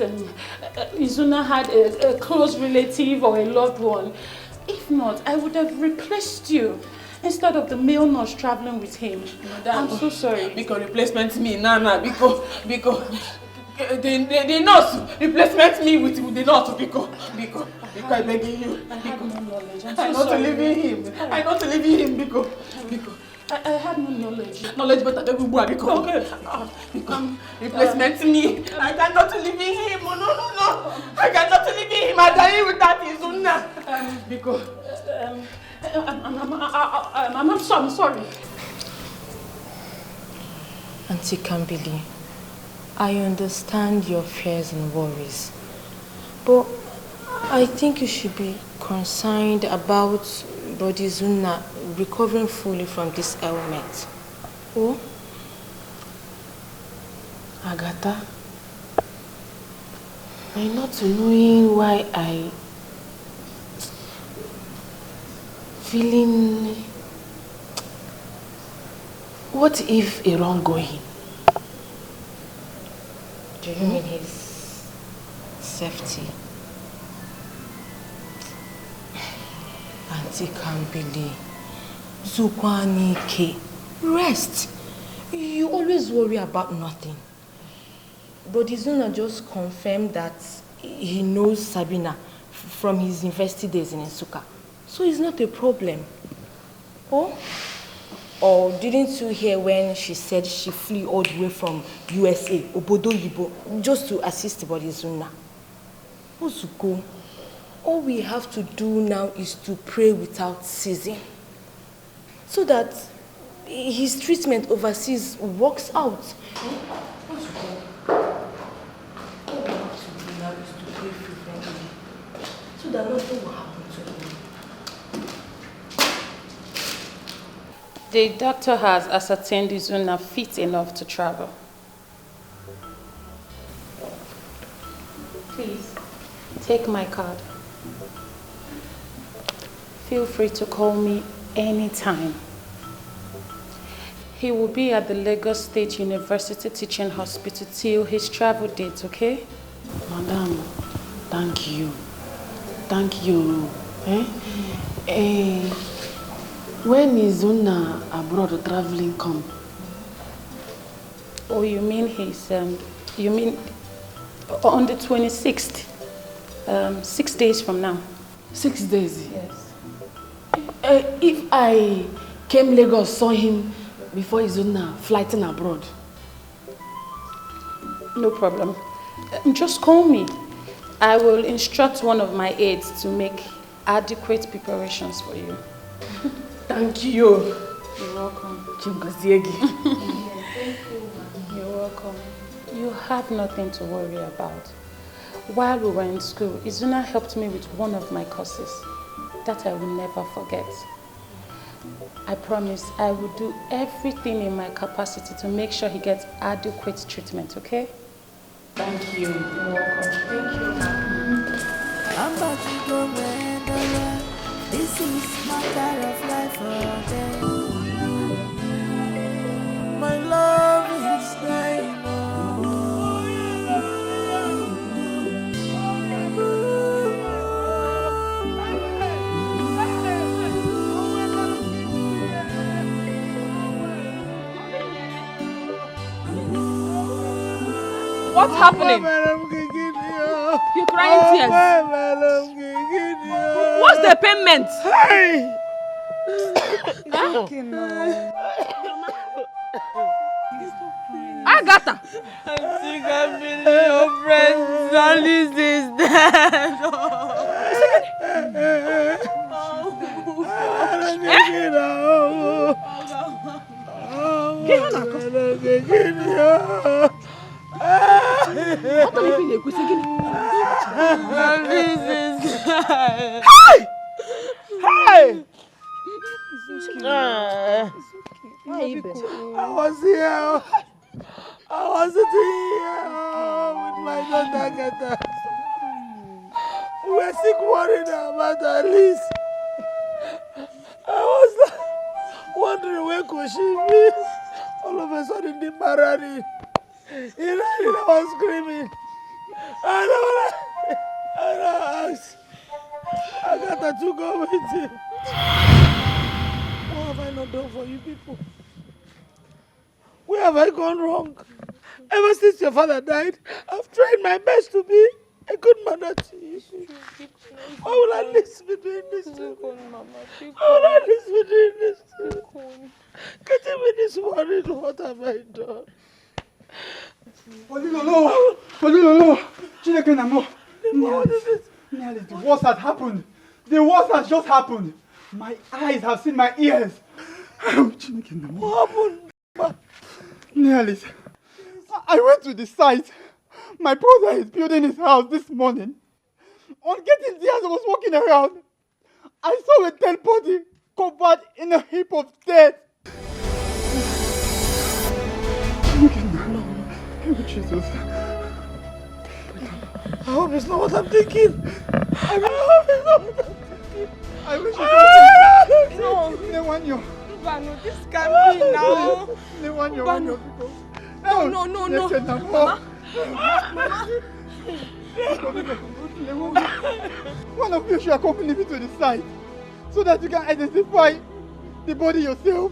Izuna had a close relative or a loved one. If not, I would have replaced you instead of the male nurse traveling with him. Madam, I'm so sorry.
Because replacement me, Nana. Because the nurse replacement me with the nurse. Because I beg you.
I have no knowledge. I'm
I'm
so
not
sorry.
leaving him. I'm not leaving him. Because
I have no knowledge.
Knowledge better than Ubu Agiko. Okay. Become replacement me. I cannot live in him. No. I cannot live in him. I die without his Izuna. Because I'm sorry.
Auntie Kambili, I understand your fears and worries, but I think you should be concerned about Body Zuna recovering fully from this ailment. Oh?
Agatha, I'm not knowing why I feeling. What if a wrongdoing?
Do you mean his safety? Auntie Kambili, Zukwanike, rest. You always worry about nothing. But Izuna just confirmed that he knows Sabina from his university days in Nsukka. So it's not a problem. Oh? Or didn't you hear when she said she flew all the way from USA, Obodo Yibo, just to assist Bodizuna? Ozuko, all we have to do now is to pray without ceasing, so that his treatment overseas works out. Ozuko, all we have to do now is to pray frequently, so that nothing will happen to him.
The doctor has ascertained Izuna fit enough to travel. Please, take my card. Feel free to call me anytime. He will be at the Lagos State University Teaching Hospital till his travel date, okay?
Madam, thank you. Thank you. When is Zuna abroad traveling come?
Oh, you mean you mean on the 26th? 6 days from now.
6 days?
Yes.
If I came Lagos, saw him before Zuna flighting abroad.
No problem. Just call me. I will instruct one of my aides to make adequate preparations for you.
Thank you.
You're welcome.
Chimgoziegi.
You're welcome. You have nothing to worry about. While we were in school, Izuna helped me with one of my courses. That I will never forget. I promise I will do everything in my capacity to make sure he gets adequate treatment, okay?
Thank you.
You're welcome.
Thank you.
I'm about to go Mandela. This is matter of life or death. My love is dying.
What's happening? You're crying tears. What's the payment? Agatha!
I think I believe your friend Alice is dead.
What are you feeling?
Hey!
I was here. I was sitting here with my daughter Agatha. We were sick worried about Alice. I was wondering where could she be. All of a sudden the Marani. He ran and I was screaming. And I asked Agatha to go with him. What have I not done for you people? Where have I gone wrong? Ever since your father died, I've tried my best to be a good mother to you. Why will Alice be doing this to me? Why will Alice be doing this to me? this morning. What have I done?
Polilolo! Chineke Namo! What is it? Nearly, the worst has happened. The worst has just happened. My eyes have seen my ears. Chineke Namo.
What happened?
Nearly. I went to the site. My brother is building his house this morning. On getting there as I was walking around, I saw a dead body covered in a heap of dirt. Oh, Jesus.
I hope it's not what I'm thinking. I hope it's not what I'm thinking.
I wish it was. No, Newanyo.
Bano, this can be now.
Newanyo.
No.
Mama. One of you should accompany me to the site so that you can identify the body yourself.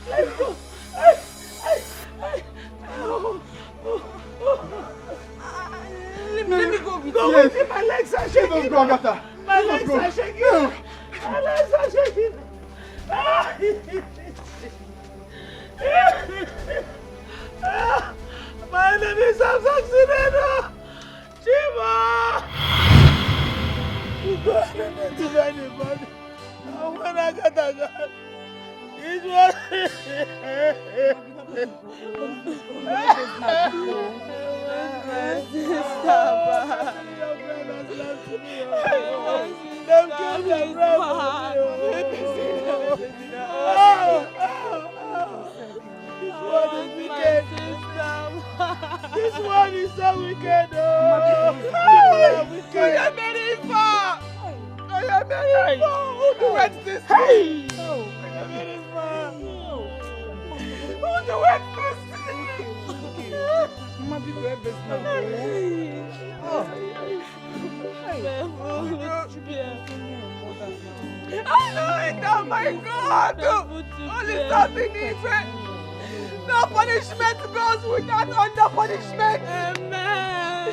Let's go. Let me go with you.
Yes.
My legs are shaking.
Let's go, Agatha.
My legs are shaking. My legs are shaking. My name is Samson. Chiba! God, I'm not to anybody. When I got that gun, it was. This one is so wicked. I am very far. I am very far. Who do wet this? Hey! I am very far. Who do wet this? Mama, be very best now. I know it. Oh my God! Only something different. No punishment goes without under punishment. Amen.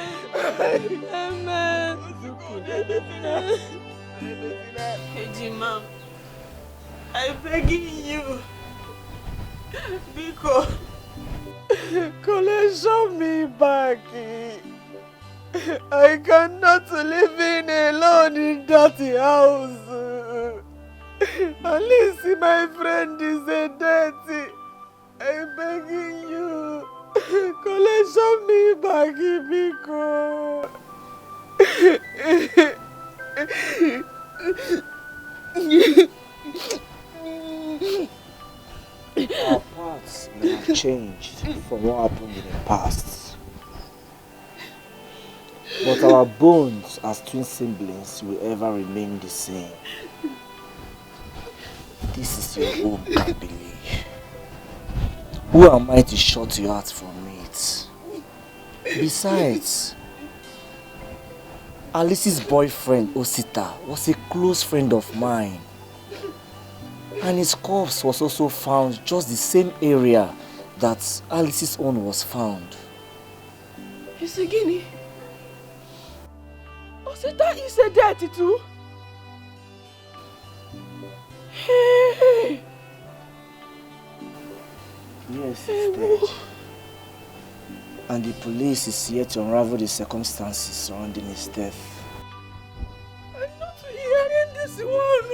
Amen. Hey, Jima, I'm begging you, because collection me back. I cannot live in alone in dirty house. At least my friend is a dirty. I'm begging you, collection me back, because
our paths may have changed from what happened in the past, but our bonds as twin siblings will ever remain the same. This is your home, Kabili. Who am I to shut you out from it? Besides, Alice's boyfriend, Osita, was a close friend of mine. And his corpse was also found just the same area that Alice's own was found.
It's a guinea. Osita is a dirty too. Hey.
Yes, he's dead. And the police is here to unravel the circumstances surrounding his death.
I'm not hearing this one.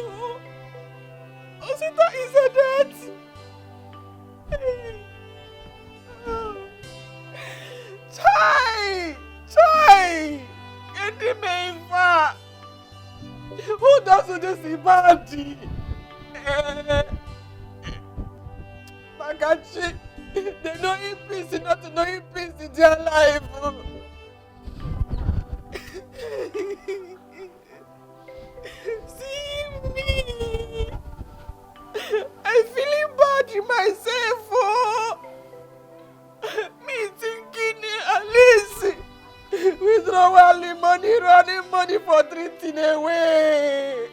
Osita is a dead. Chai! Get the main far. Who doesn't just see Bandy? Magachi, they know in peace, not to know in peace in their life. See me. I'm feeling bad in myself. Me thinking Alice. Withdrawal money, running money for treating away.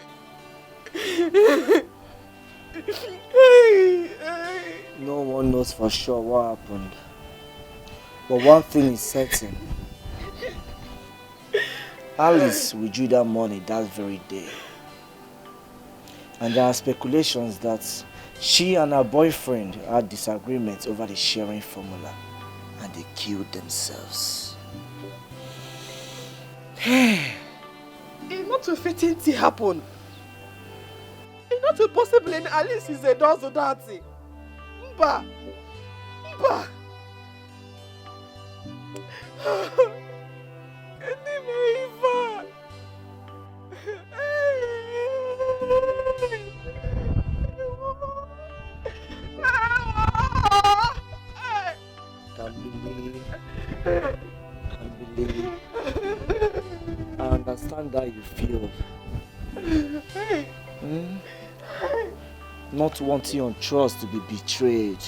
No one knows for sure what happened. But one thing is certain. Alice withdrew that money that very day. And there are speculations that She and her boyfriend had disagreements over the sharing formula and they killed themselves.
It's not a fitting thing happen. It's not a possible and Alice is a does that thing. Mba. Mba.
I understand how you feel. Not wanting your trust to be betrayed.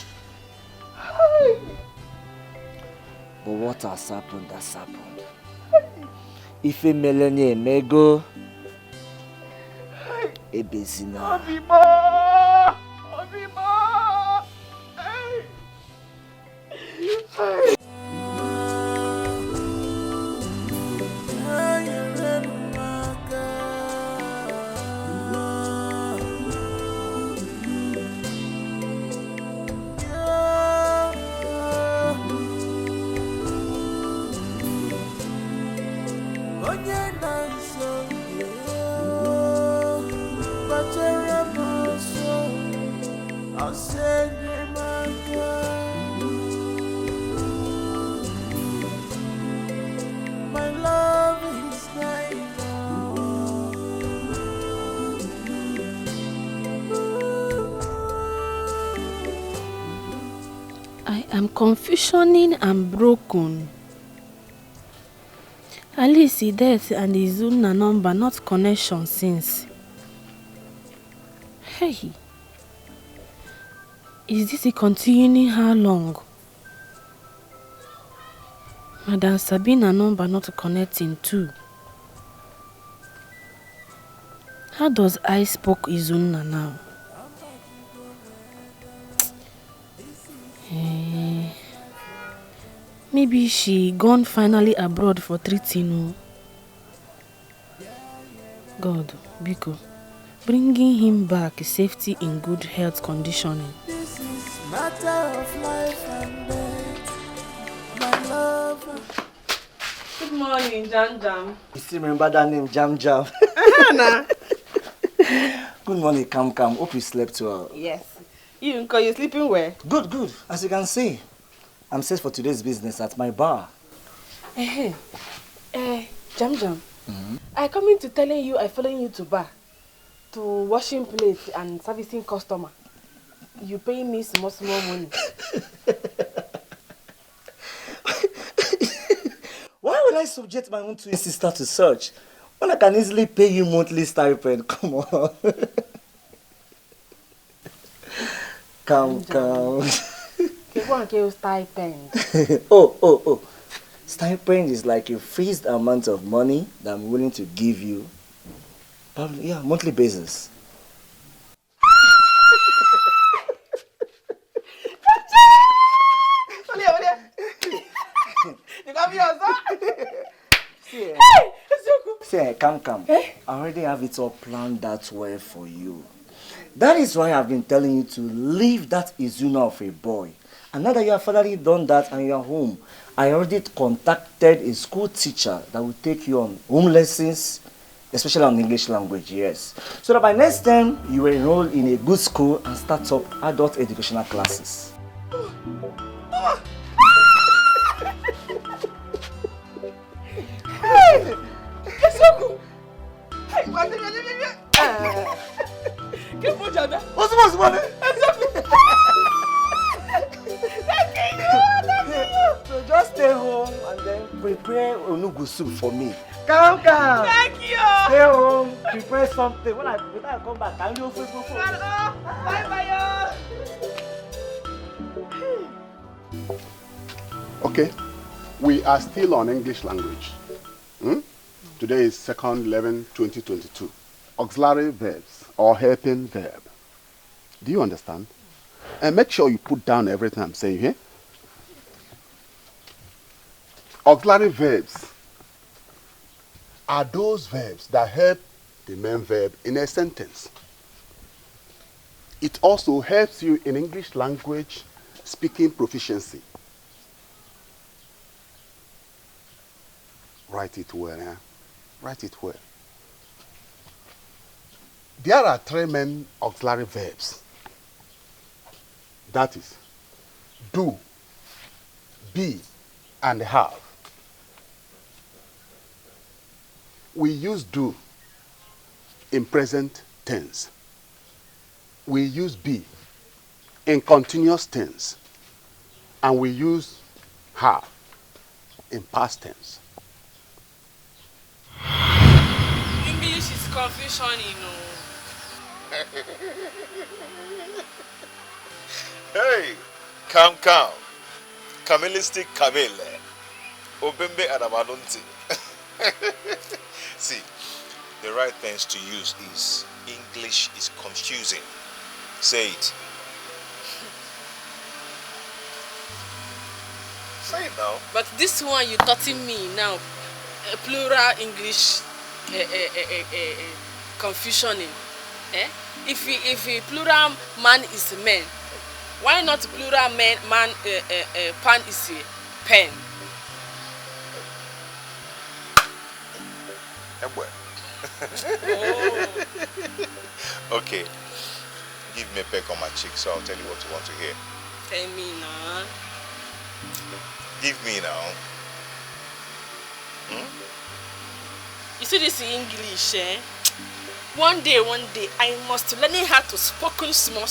But what has happened has happened. If a millennium may go, a bezina.
I'm confusioning and broken. Alice death and Izuna number not connection since. Hey, is this a continuing how long? Madam Sabina number not connecting too. How does I spoke Izuna now? Maybe she gone finally abroad for treating. God, Biko, bringing him back safety in good health conditioning.
This is matter of life and death, my love.
Good morning, Jam Jam.
You still remember that name, Jam Jam? Good morning, Kam Kam. Hope you slept well.
Yes. You sleeping well?
Good, good. As you can see, I'm set for today's business at my bar.
Jam Jam. I coming to telling you I following you to bar, to washing plates and servicing customer. You pay me small money.
Why would I subject my own twin sister to search when I can easily pay you monthly stipend? Come on. Come.
Stipend.
Oh. Stipend is like a fixed amount of money that I'm willing to give you. Probably, yeah, monthly basis. See, Kam. I already have it all planned that way for you. That is why I've been telling you to leave that Izuna of a boy. And now that you have finally done that and you are home, I already contacted a school teacher that will take you on home lessons, especially on English language, yes. So that by next time, you will enroll in a good school and start up adult educational classes. So just stay home and then prepare onugu soup for me. Come.
Thank you.
Stay home, prepare something. When I come back, I'll do Facebook for you.
Bye.
Okay, we are still on English language. Today is 2/11/2022. Auxiliary verbs or helping verb. Do you understand? And make sure you put down everything I'm saying here. Auxiliary verbs are those verbs that help the main verb in a sentence.
It also helps you in English language speaking proficiency. Write it well, eh? Write it well. There are 3 main auxiliary verbs. That is, do, be, and have. We use do in present tense. We use be in continuous tense. And we use have in past tense.
English is confusion, you know.
Hey, calm. Camelistic Camille. Obembe Adamanunti. See, the right things to use is English is confusing. Say it. Say it now.
But this one you taught me now, plural English confusion. If a plural man is a man, why not plural man pan is a pen?
Okay, give me a peck on my cheek so I'll tell you what you want to hear.
Tell me now.
Give me now.
You see this in English, eh? One day, I must learn how to spoken small.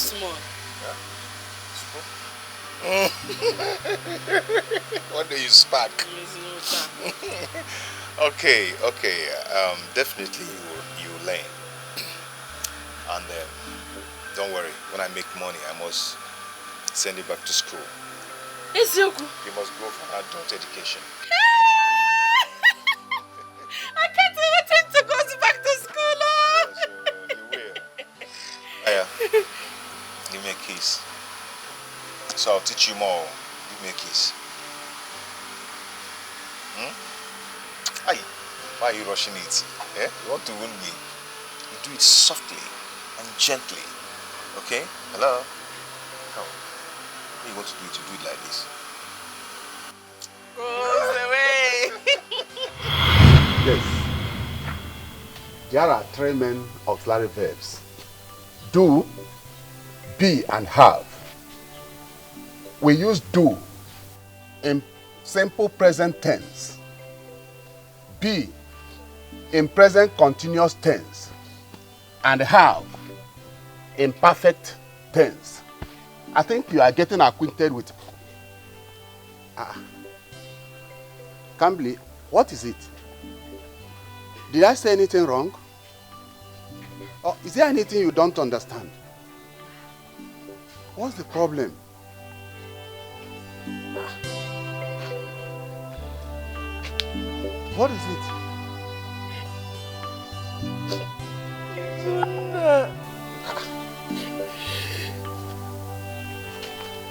Yeah. One day you spark. Okay. Definitely you learn. And don't worry, when I make money, I must send you back to school. You must go for adult education.
I can't wait to go back to school.
You will. Aya, give me a kiss. So I'll teach you more. Give me a kiss. Aye, why are you rushing it? Eh? You want to wound me? You do it softly and gently. Okay? Hello? Come. What you want to do it? You do it like this.
Goes away.
Yes. There are 3 main auxiliary verbs. Do, be, and have. We use do in simple present tense. Be in present continuous tense. And have in perfect tense. I think you are getting acquainted with... Cambly, what is it? Did I say anything wrong? Or is there anything you don't understand? What's the problem? What is it?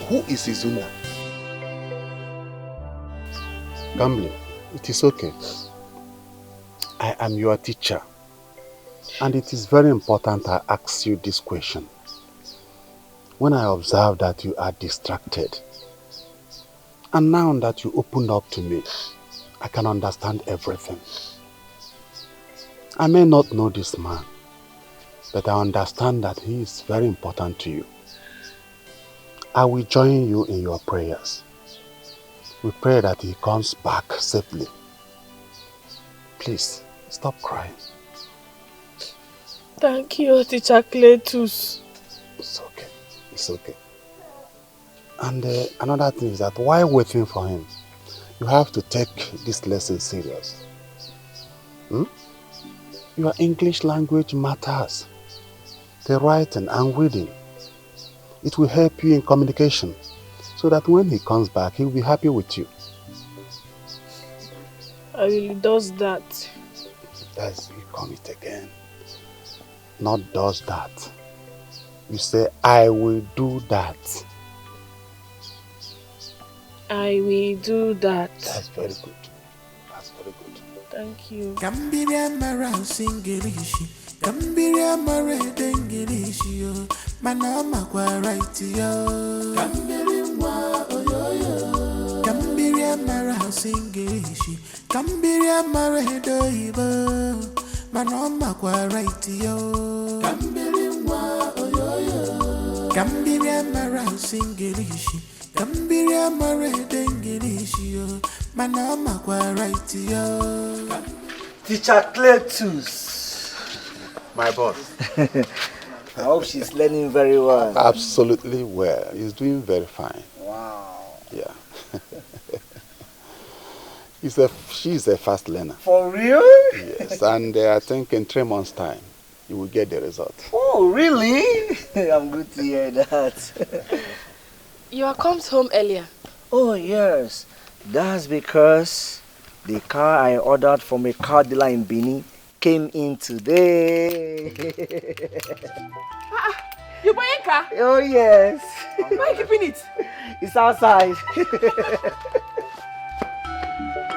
Who is Izuna? Cambly, it is okay. I am your teacher. And it is very important I ask you this question. When I observe that you are distracted, and now that you opened up to me, I can understand everything. I may not know this man, but I understand that he is very important to you. I will join you in your prayers. We pray that he comes back safely. Please, stop crying.
Thank you, Teacher Cletus.
It's okay. It's okay. And another thing is that while waiting for him, you have to take this lesson serious. Your English language matters. The writing and reading. It will help you in communication so that when he comes back, he will be happy with you.
I really does that.
That's you come it again. Not does that. You say, I will do that.
I will do that.
That's very good. That's very good.
Thank you.
Gambia Mara Singerishi,
Kambiria mare dengirishio, manama kwa right yo. Kambiri mwa oyoyo, kambiria mara singirishi, kambiria mare doibo, manama kwa right yo. Kambiri mwa oyoyo, kambiria mara singirishi, kambiria mare dengirishio, manama kwa right yo.
Teacher Cletus.
My boss.
I hope she's learning very well.
Absolutely well. He's doing very fine.
Wow.
Yeah. She's a fast learner.
For real?
Yes, and I think in 3 months' time, you will get the result.
Oh, really? I'm good to hear that.
You are come home earlier.
Oh, yes. That's because the car I ordered from a car dealer in Benin came in today.
You buying a car?
Oh, yes.
Where are you keeping it?
It's outside.
I'm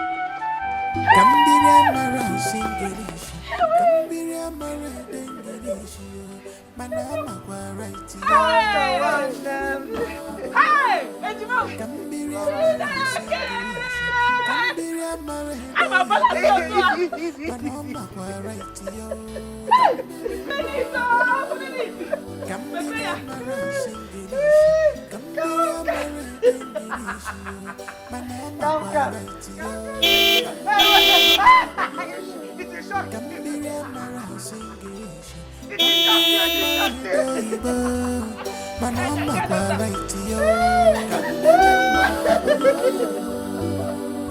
a balance.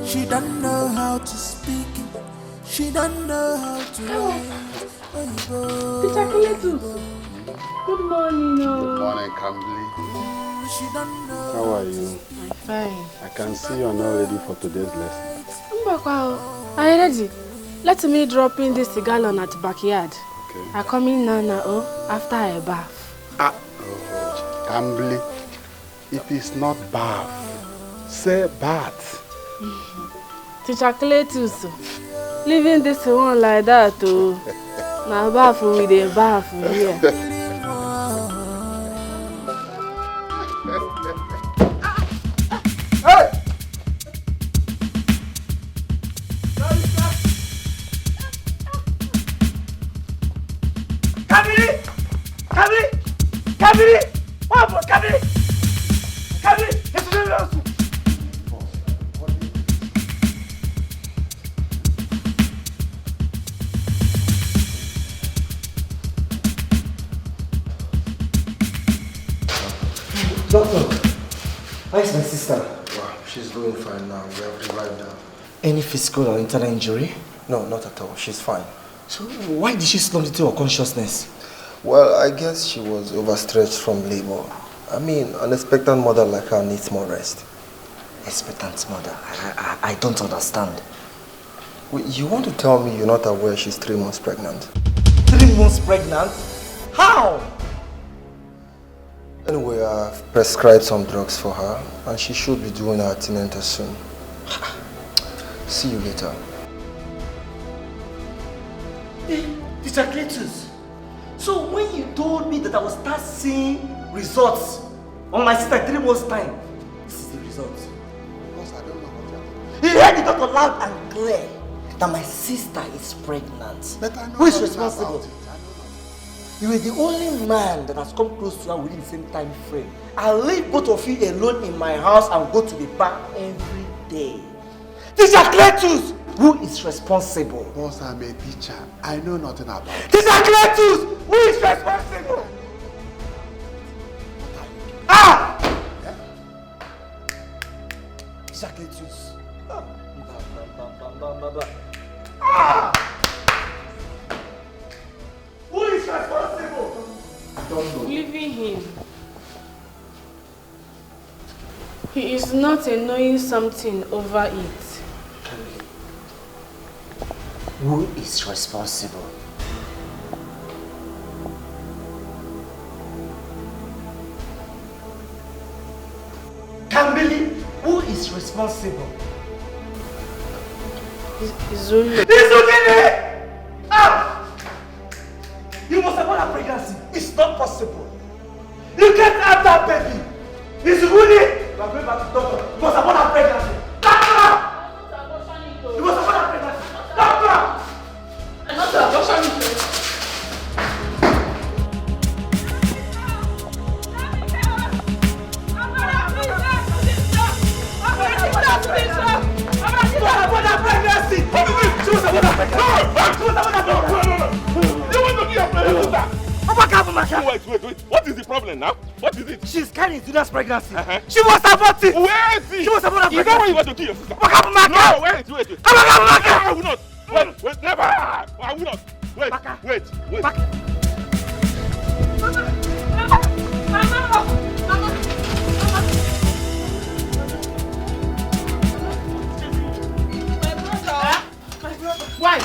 She don't know how to speak, she don't know how to write.
Teacher Cletus. Good morning.
Good morning, Kambili. How are you?
I'm fine.
I can see you're not ready for today's lesson.
Are you ready? Let me drop in this gallon at the backyard.
Okay.
I come in now, after I bath.
Kambili, it is not bath. Say bath.
Teacher Cletus, leaving this one like that, now bath with a bath here.
Hey! Kabiri! What happened, Kabiri? Kabiri! It's really awesome.
Doctor, how is my sister?
Wow, she's doing fine now. We have revived her.
Any physical or internal injury?
No, not at all. She's fine.
So why did she slump into her consciousness?
Well, I guess she was overstretched from labor. I mean, an expectant mother like her needs more rest.
Expectant mother? I don't understand.
Wait, you want to tell me you're not aware she's 3 months pregnant?
3 months pregnant? How?
Anyway, I've prescribed some drugs for her and she should be doing her antenatal soon. See you later.
Teacher Cletus, so when you told me that I would start seeing results on my sister in 3 months' time, this is the result. You heard the doctor loud and clear that my sister is pregnant. Who is responsible? You are the only man that has come close to her within the same time frame. I'll leave both of you alone in my house and go to the bar every day. Teacher Cletus, who is responsible?
Boss, I'm a teacher. I know nothing about it.
Teacher Cletus, who is responsible? Ah! Teacher Cletus. Ah! Who is responsible? I don't know.
Leaving him. He is not knowing something over it.
Who is responsible? Kambili, who is responsible?
Zulu.
Izugini! Ah!
Wait. What is the problem now? What is it?
She's carrying Zuna's pregnancy. She must abort it.
Wait!
She must abort her pregnancy.
Is that why you want to kill your sister?
No,
wait. I will not. Wait, never. I will not. Wait.
Why?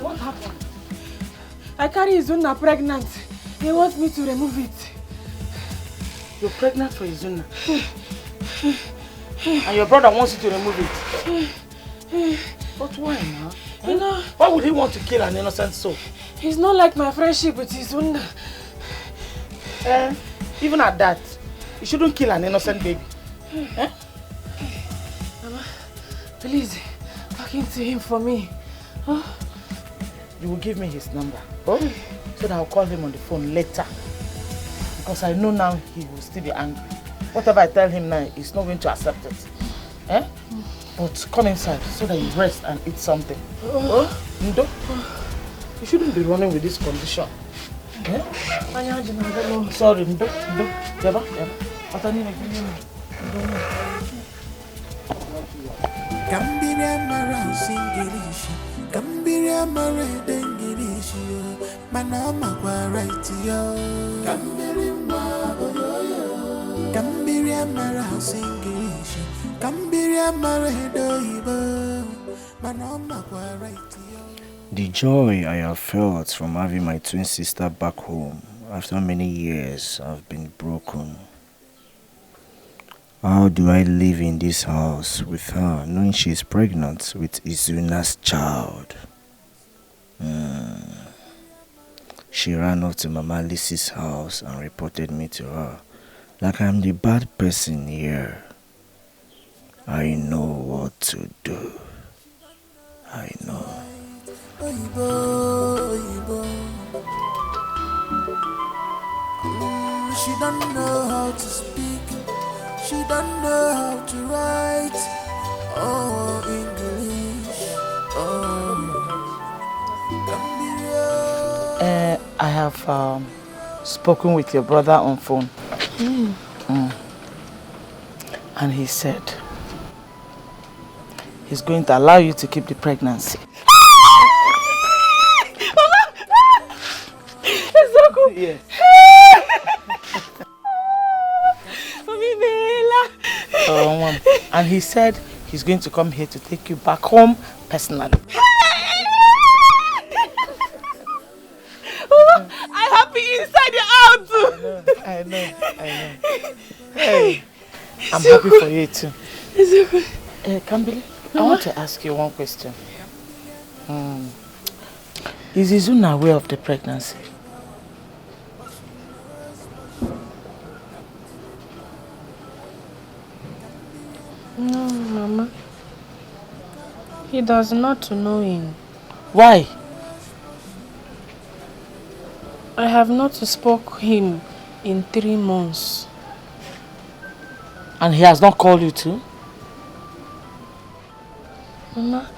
What happened?
I carry Izuna pregnant. He wants me to remove it.
You're pregnant for Izuna? And your brother wants you to remove it? But why now?
You know,
why would he want to kill an innocent soul?
He's not like my friendship with Izuna.
Even at that, you shouldn't kill an innocent baby.
Mama, please, talk into him for me.
You will give me his number, so that I'll call him on the phone later. Because I know now he will still be angry. Whatever I tell him now, he's not going to accept it. But come inside so that you rest and eat something. Ndo, you shouldn't be running with this condition. Sorry, Ndo. Yaba.
Gambiria mara singirishi, Gambiria mara dengirishi, manama kwa right yo. Gambiria mara singirishi, Gambiria mara doibo, manama kwa right yo.
The joy I have felt from having my twin sister back home after many years have been broken. How do I live in this house with her, knowing she is pregnant with Izuna's child? She ran off to Mama Lizzie's house and reported me to her, like I'm the bad person here. I know what to do. I know.
She don't know how to speak. She don't know how to write. English.
I have spoken with your brother on phone. And he said he's going to allow you to keep the pregnancy. Yes. And he said he's going to come here to take you back home personally.
I'm happy inside and out.
I know. Hey, I'm happy for you too. Kambili, I want to ask you one question. Is Izuna aware of the pregnancy?
No, Mama. He does not know him.
Why?
I have not spoken him in 3 months.
And he has not called you too?
Mama,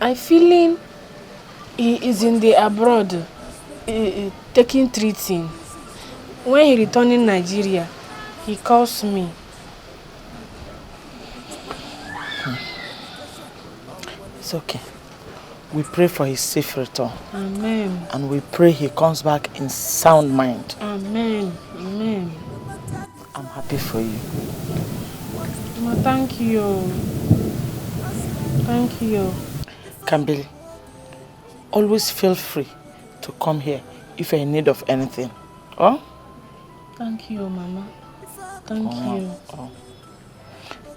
I feeling he is in the abroad, taking treating. When he returns in Nigeria, he calls me.
It's okay. We pray for his safe return.
Amen.
And we pray he comes back in sound mind.
Amen. Amen.
I'm happy for you.
Mama, thank you. Thank you.
Kambili, always feel free to come here if you're in need of anything. Oh?
Thank you, Mama. Thank you.
Oh.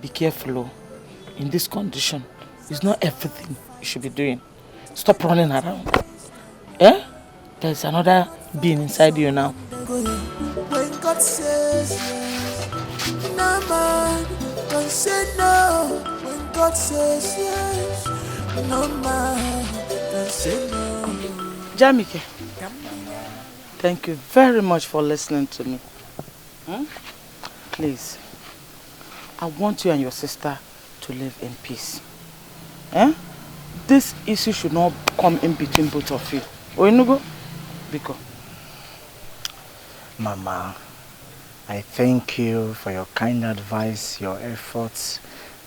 Be careful, oh. In this condition, it's not everything you should be doing. Stop running around. There's another being inside you now.
When God says yes, no man can say no. When God says yes, no man can say no.
Jamike, thank you very much for listening to me. Please, I want you and your sister to live in peace. this issue should not come in between both of you. Oinugo? Biko.
Mama, I thank you for your kind advice, your efforts,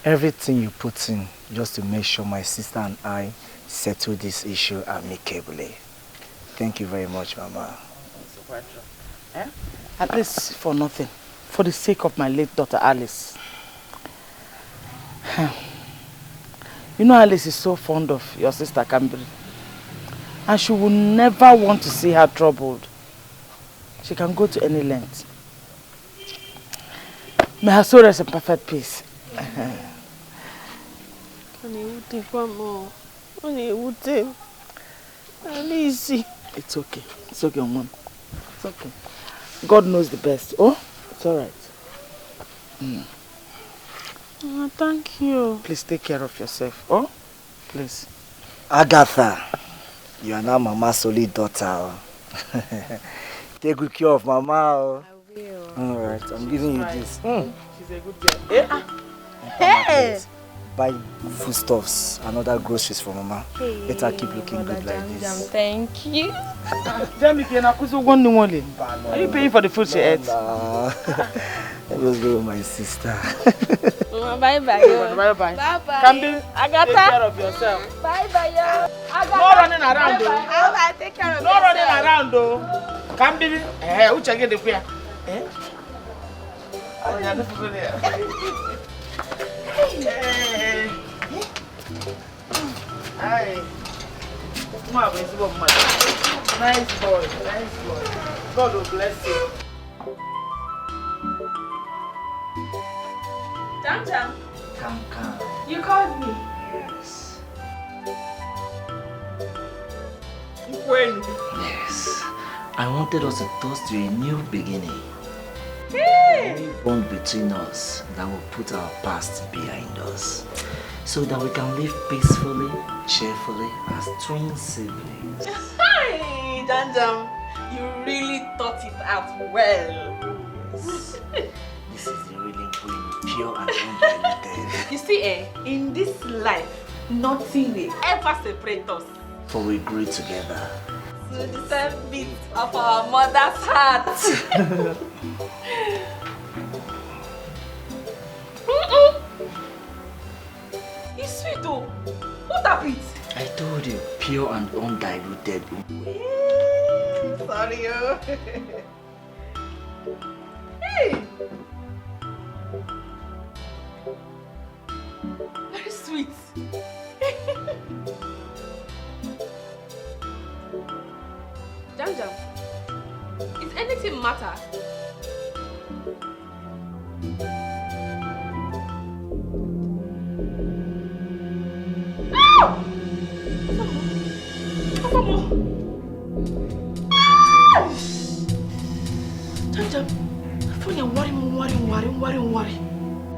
everything you put in just to make sure my sister and I settle this issue amicably. Thank you very much, Mama.
Eh? At least for nothing. For the sake of my late daughter Alice. You know Alice is so fond of your sister Cambry. And she will never want to see her troubled. She can go to any length. May her soul rest in perfect peace. It's okay. It's okay, Mom. It's okay. God knows the best. Oh, it's alright.
Oh, thank you.
Please take care of yourself. Oh, please.
Agatha, you are now Mama's solid daughter. Take good care of Mama. I will. Alright, I'm giving you this.
She's a good girl.
Hey! Buy foodstuffs and other groceries for Mama. Hey, let her keep looking good like this.
Thank you.
Are you paying for the food she ate?
I just go with my sister.
Bye bye.
Bye bye.
Bye bye.
Camby,
Agatha.
take care of yourself.
Bye bye, yo. Agatha.
No running around, though.
Bye. Take care of
no
yourself.
running around, though. Camby, which I get the fear? Eh? Hey. Hi. Nice boy. God will bless you.
Jam.
Come.
You called me.
Yes.
When?
Yes. I wanted us to toast to a new beginning.
Hey!
A new bond between us that will put our past behind us, so that we can live peacefully, cheerfully as twin siblings.
Hi, Jam. You really thought it out well.
Yes. This is the real queen, pure and undiluted.
You see, in this life, nothing will ever separate us.
For we grew together.
To the same beat of our mother's heart. It's sweet though. What a bit?
I told you, pure and undiluted.
Sorry. Hey! Very sweet. Jam, is anything matter? Ow! Jam, I thought you're worry.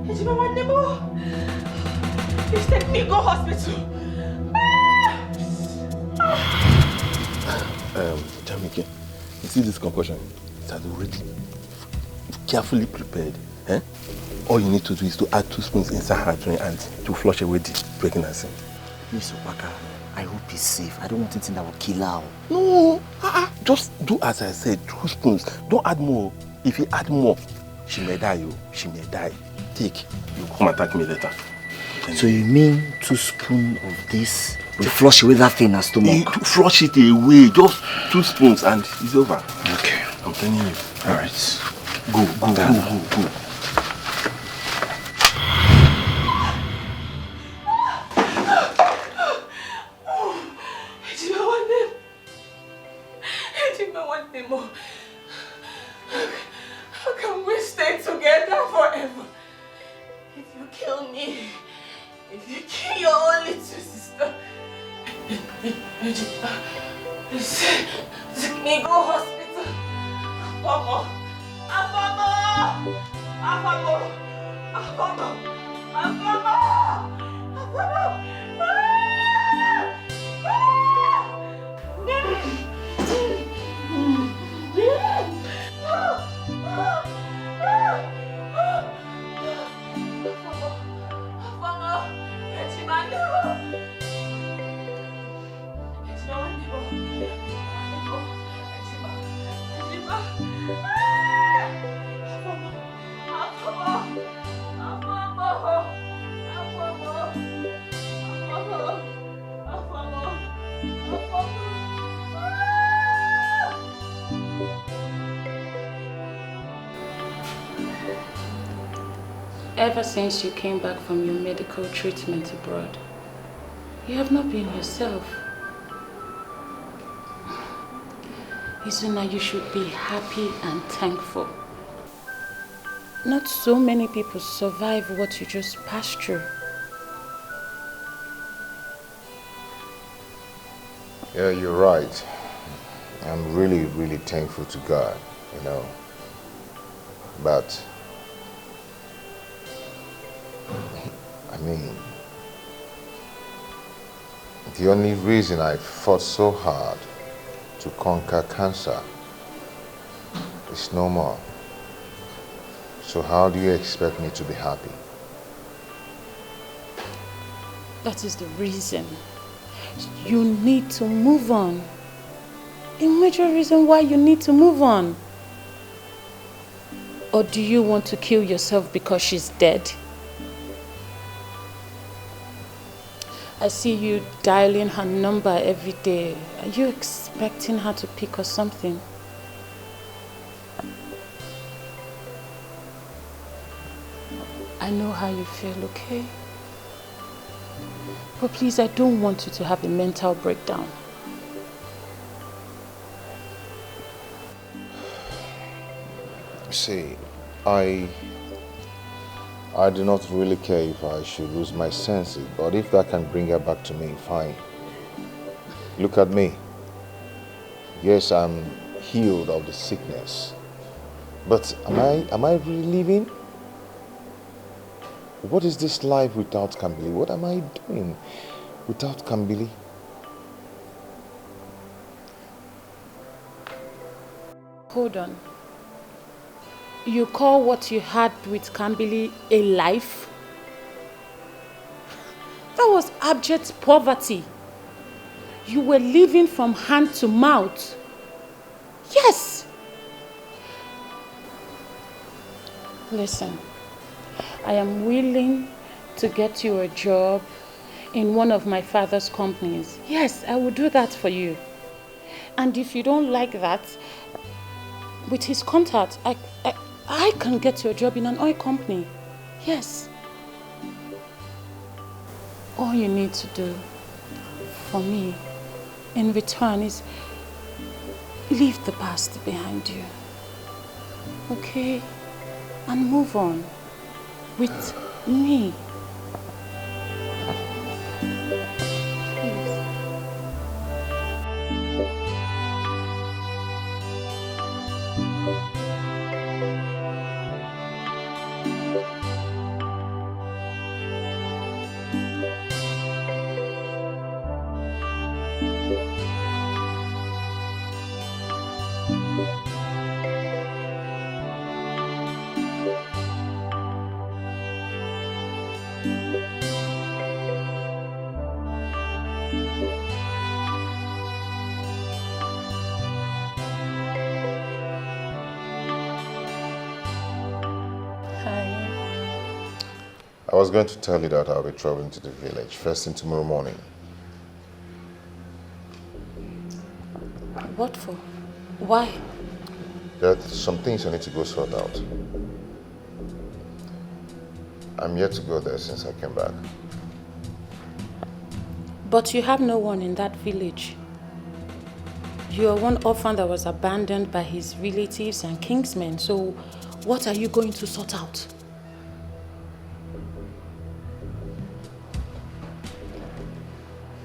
It's my one neighbor. Please take me, go hospital.
Jamike, you see this concussion? It has already carefully prepared. Eh? All you need to do is to add 2 spoons inside her drink and to flush away the pregnancy.
Miss Opaka, I hope he's safe. I don't want anything that will kill her.
No, just do as I said, 2 spoons. Don't add more. If you add more, she may die. She may die. Take. You come and thank me later.
So you mean 2 spoons of this will flush away that thing in her stomach?
Flush it away. Just 2 spoons and it's over.
Okay.
I'm telling you.
Alright.
Go.
How can we stay together forever? If you kill me, if you kill your only 2 sisters, please take me go hospital.
Ever since you came back from your medical treatment abroad, you have not been yourself. Izuna, you should be happy and thankful. Not so many people survive what you just passed through.
Yeah, you're right. I'm really, really thankful to God, you know. But, I mean, the only reason I fought so hard to conquer cancer is no more. So how do you expect me to be happy?
That is the reason. You need to move on. A major reason why you need to move on. Or do you want to kill yourself because she's dead? I see you dialing her number every day. Are you expecting her to pick or something? I know how you feel, okay? But please, I don't want you to have a mental breakdown.
See, I do not really care if I should lose my senses, but if that can bring her back to me, fine. Look at me. Yes, I'm healed of the sickness. But am I really living? What is this life without Kambili? What am I doing without Kambili?
Hold on. You call what you had with Kambili a life? That was abject poverty. You were living from hand to mouth. Yes. Listen, I am willing to get you a job in one of my father's companies. Yes, I will do that for you. And if you don't like that, with his contact, I can get you a job in an oil company. Yes. All you need to do for me in return is leave the past behind you. Okay? And move on with me.
I was going to tell you that I'll be traveling to the village first thing tomorrow morning.
What for? Why?
There are some things I need to go sort out. I'm yet to go there since I came back.
But you have no one in that village. You are one orphan that was abandoned by his relatives and kinsmen, so what are you going to sort out?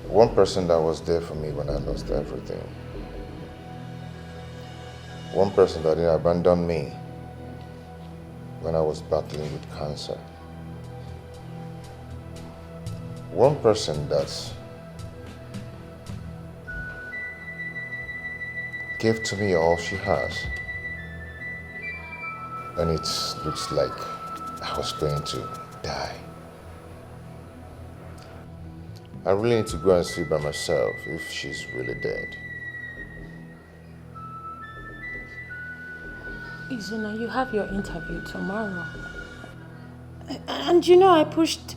One person that was there for me when I lost everything. One person that didn't abandon me when I was battling with cancer. One person that gave to me all she has. And it looks like I was going to die. I really need to go and see by myself if she's really dead.
Izuna, you have your interview tomorrow. And you know I pushed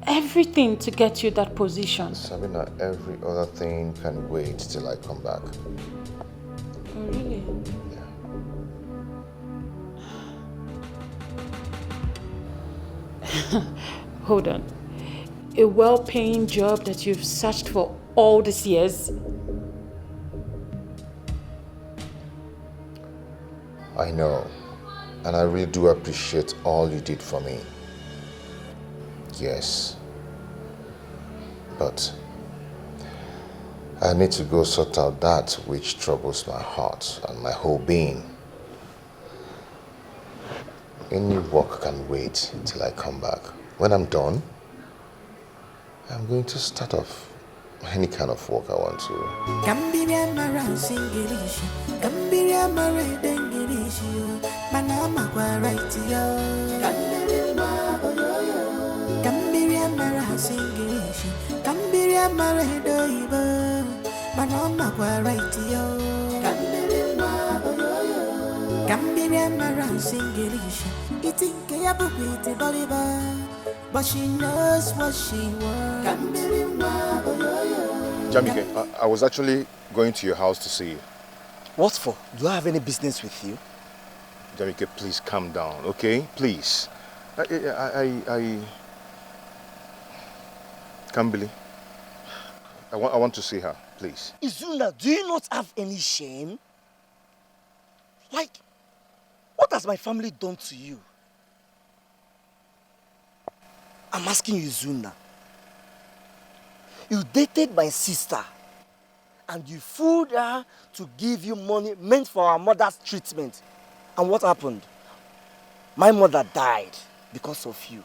everything to get you that position.
Sabina, every other thing can wait till I come back.
Oh, really?
Yeah.
Hold on. A well-paying job that you've searched for all these years?
I know, and I really do appreciate all you did for me. Yes. But I need to go sort out that which troubles my heart and my whole being. Any work can wait till I come back. When I'm done, I'm going to start off any kind of work I want to.
But she knows what she wants.
Jamike, I was actually going to your house to see you.
What for? Do I have any business with you?
Jamike, please calm down, okay? Please. I Kambili, I want to see her, please.
Izuna, do you not have any shame? Like, what has my family done to you? I'm asking you, Izuna. You dated my sister and you fooled her to give you money meant for our mother's treatment. And what happened? My mother died because of you.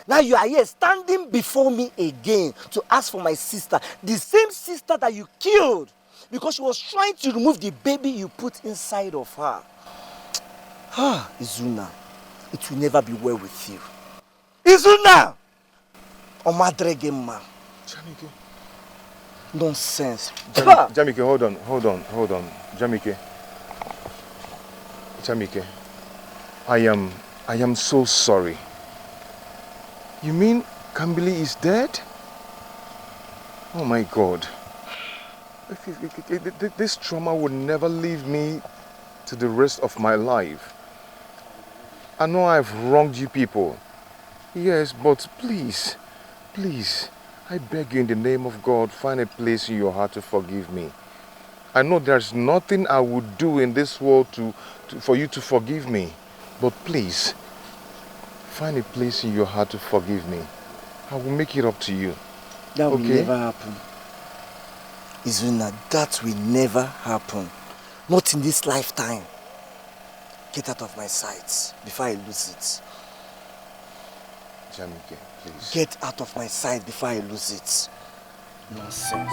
Now you are here standing before me again to ask for my sister, the same sister that you killed because she was trying to remove the baby you put inside of her. Ah, Izuna, it will never be well with you. Izuna! Omadregema.
Jamike.
Nonsense.
Jamike, hold on. Jamike, I am so sorry. You mean Kambili is dead? Oh my God. This trauma would never leave me to the rest of my life. I know I've wronged you people. Yes, but please, I beg you in the name of God, find a place in your heart to forgive me. I know there's nothing I would do in this world for you to forgive me. But please, find a place in your heart to forgive me. I will make it up to you.
That will never happen. Izuna, that will never happen. Not in this lifetime. Get out of my sight before I lose it.
Jamike, please.
Get out of my sight before I lose it. Nonsense.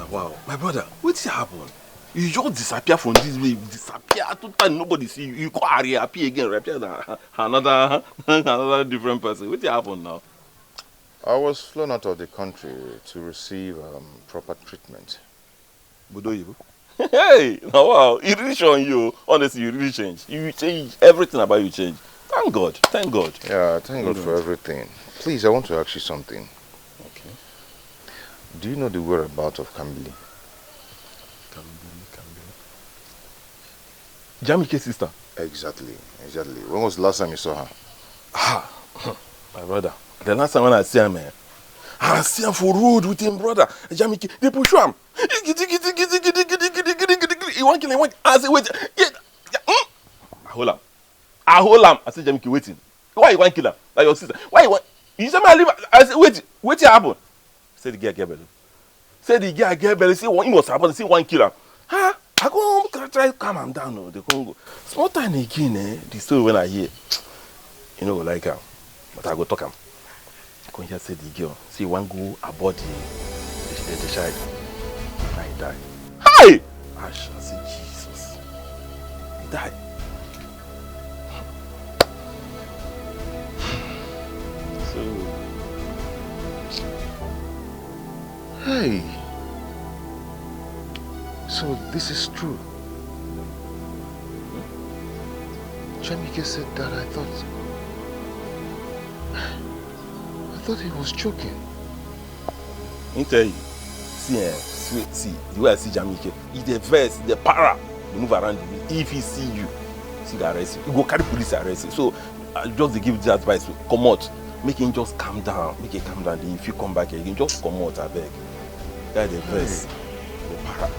Wow, my brother, what's happened? You just disappear from this way, disappear totally, nobody see you. You go appear again, appear another different person. What happened now?
I was flown out of the country to receive proper treatment.
Budoyibo? Hey, wow, it really showing you. Honestly, you really changed. You changed, everything about you changed. Thank God, thank God.
Yeah, thank God for everything. Please, I want to ask you something.
Okay.
Do you know the whereabouts of Kambili?
Jamike's sister?
Exactly. When was the last time you saw her?
My brother, the last time when I see him, I see him for road with him, brother. Jamike, they push him. He won't kill him. I say, wait. I hold him. I say, Jamike, waiting. Why you want to kill him? Like your sister. Why you want? You say, man, leave. I say, wait. What happened? Say the girl get belly. Say he was supposed to say one killer. Huh? I go home, try to calm him down. No, they can't go. Small time again, the story when I hear, you know, like but I go talk him. I go hear say the girl, see one go aboard the child, and he die. Hi! I shall say Jesus. He died.
Hey. So this is true. Jamike said that, I thought he was joking.
I tell you, see, the way I see Jamike, he's the verse, the para, he move around you. If he see you, he go arrest you. He go carry police arrest you. So I just give this advice, come out, make him just calm down, make him calm down. Then if you come back again, just come out, I beg. That's the verse, the para.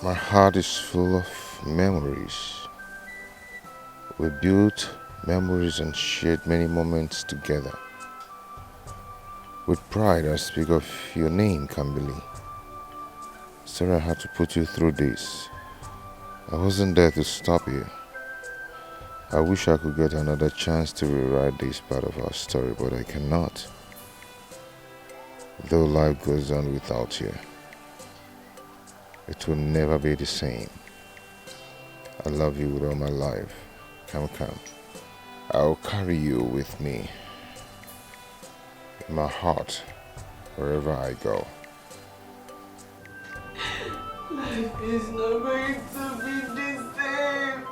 My heart is full of memories. We built memories and shared many moments together. With pride, I speak of your name, Kambili. Sorry I had to put you through this. I wasn't there to stop you. I wish I could get another chance to rewrite this part of our story, but I cannot. Though life goes on without you, it will never be the same. I love you with all my life. Come. I'll carry you with me in my heart wherever I go.
Life is not going to be the same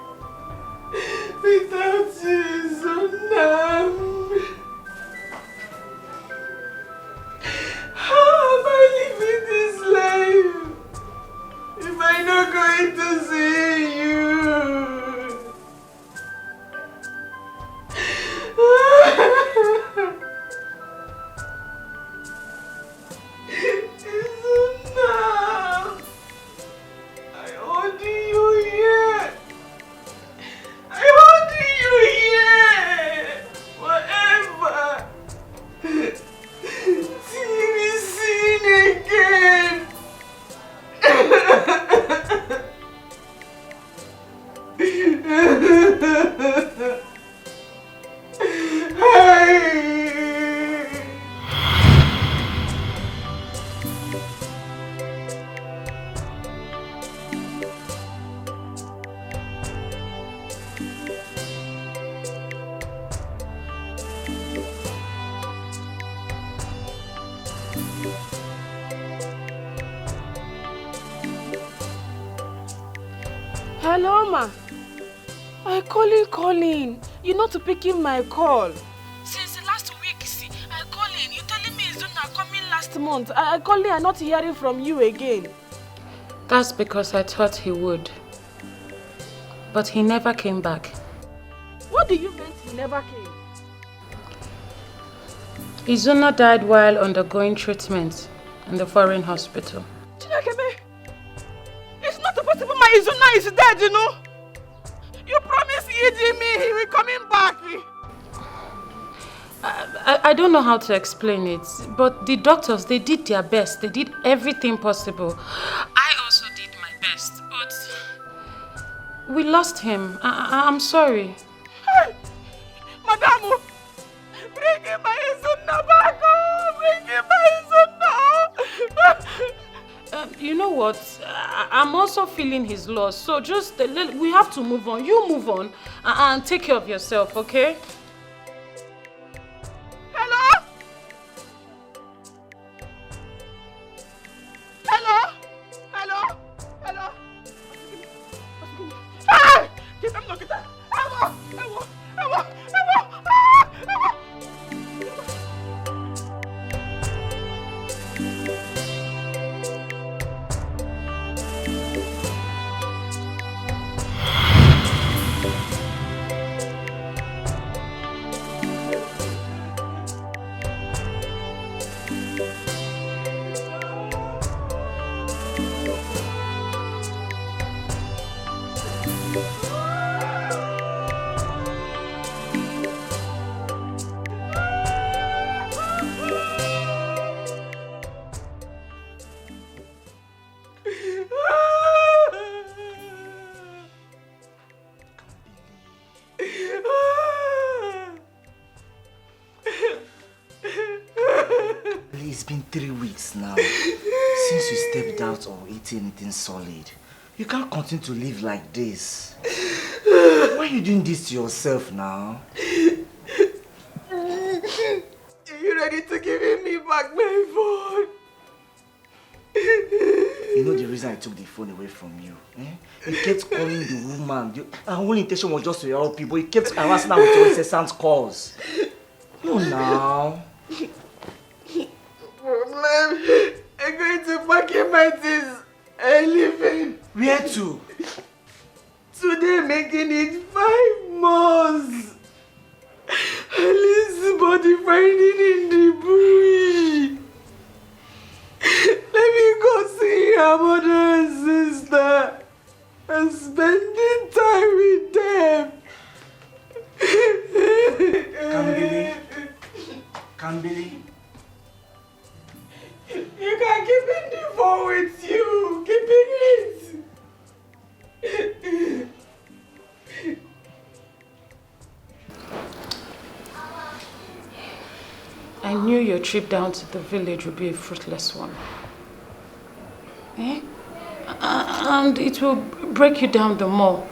without you, Zonam. How am I living this life if I'm not going to see you?
Hello, Ma. I calling. You're not picking my call. Since last week, I calling. You telling me Zuna coming last month. I calling and not hearing from you again.
That's because I thought he would. But he never came back.
What do you mean he never came?
Izuna died while undergoing treatment in the foreign hospital.
Chinekeme, it's not possible my Izuna is dead, you know. You promised me he will coming back.
I don't know how to explain it, but the doctors, they did their best. They did everything possible. I also did my best, but we lost him. I'm sorry.
Hey, Madam, bring him my Izuna back. Bring him my Izuna.
You know what? I'm also feeling his loss. So just, we have to move on. You move on and take care of yourself, okay?
Hello? Hello? Hello? Hello? Hey! Get them, look at that. Ewo!
It's been 3 weeks now since you stepped out or eating anything solid. You can't continue to live like this. Why are you doing this to yourself now?
Are you ready to give me back my phone?
know the reason I took the phone away from you. Eh? You kept calling the woman. Our whole intention was just to help you, but you kept harassing her with your incessant calls. No, now.
Problem. I'm going to pack in my things and leaving.
Where to?
Today making it 5 months. Alice's body finding in the bush. Let me go see her mother and sister and spending time with them.
Kambili.
You can keep in the phone with you. Keeping it.
I knew your trip down to the village would be a fruitless one. Eh? And it will break you down the more.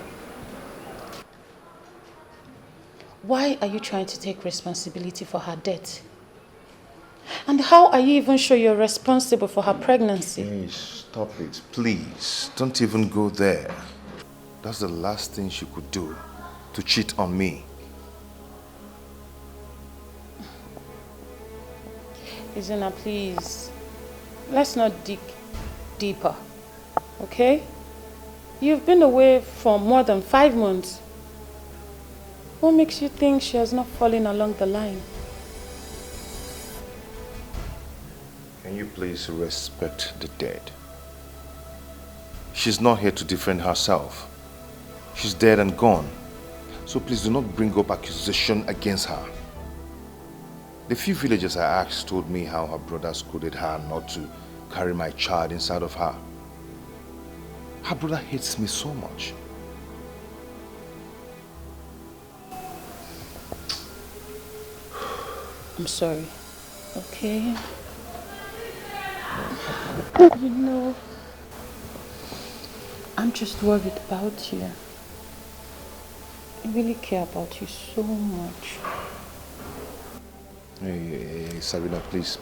Why are you trying to take responsibility for her death? And how are you even sure you're responsible for her pregnancy?
Hey, stop it, please. Don't even go there. That's the last thing she could do, to cheat on me.
Izuna, please. Let's not dig deeper, okay? You've been away for more than 5 months. What makes you think she has not fallen along the line?
Can you please respect the dead? She's not here to defend herself. She's dead and gone. So please do not bring up accusation against her. The few villagers I asked told me how her brother scolded her not to carry my child inside of her. Her brother hates me so much.
I'm sorry, okay? You know, I'm just worried about you. I really care about you so much.
Hey, Sabina, please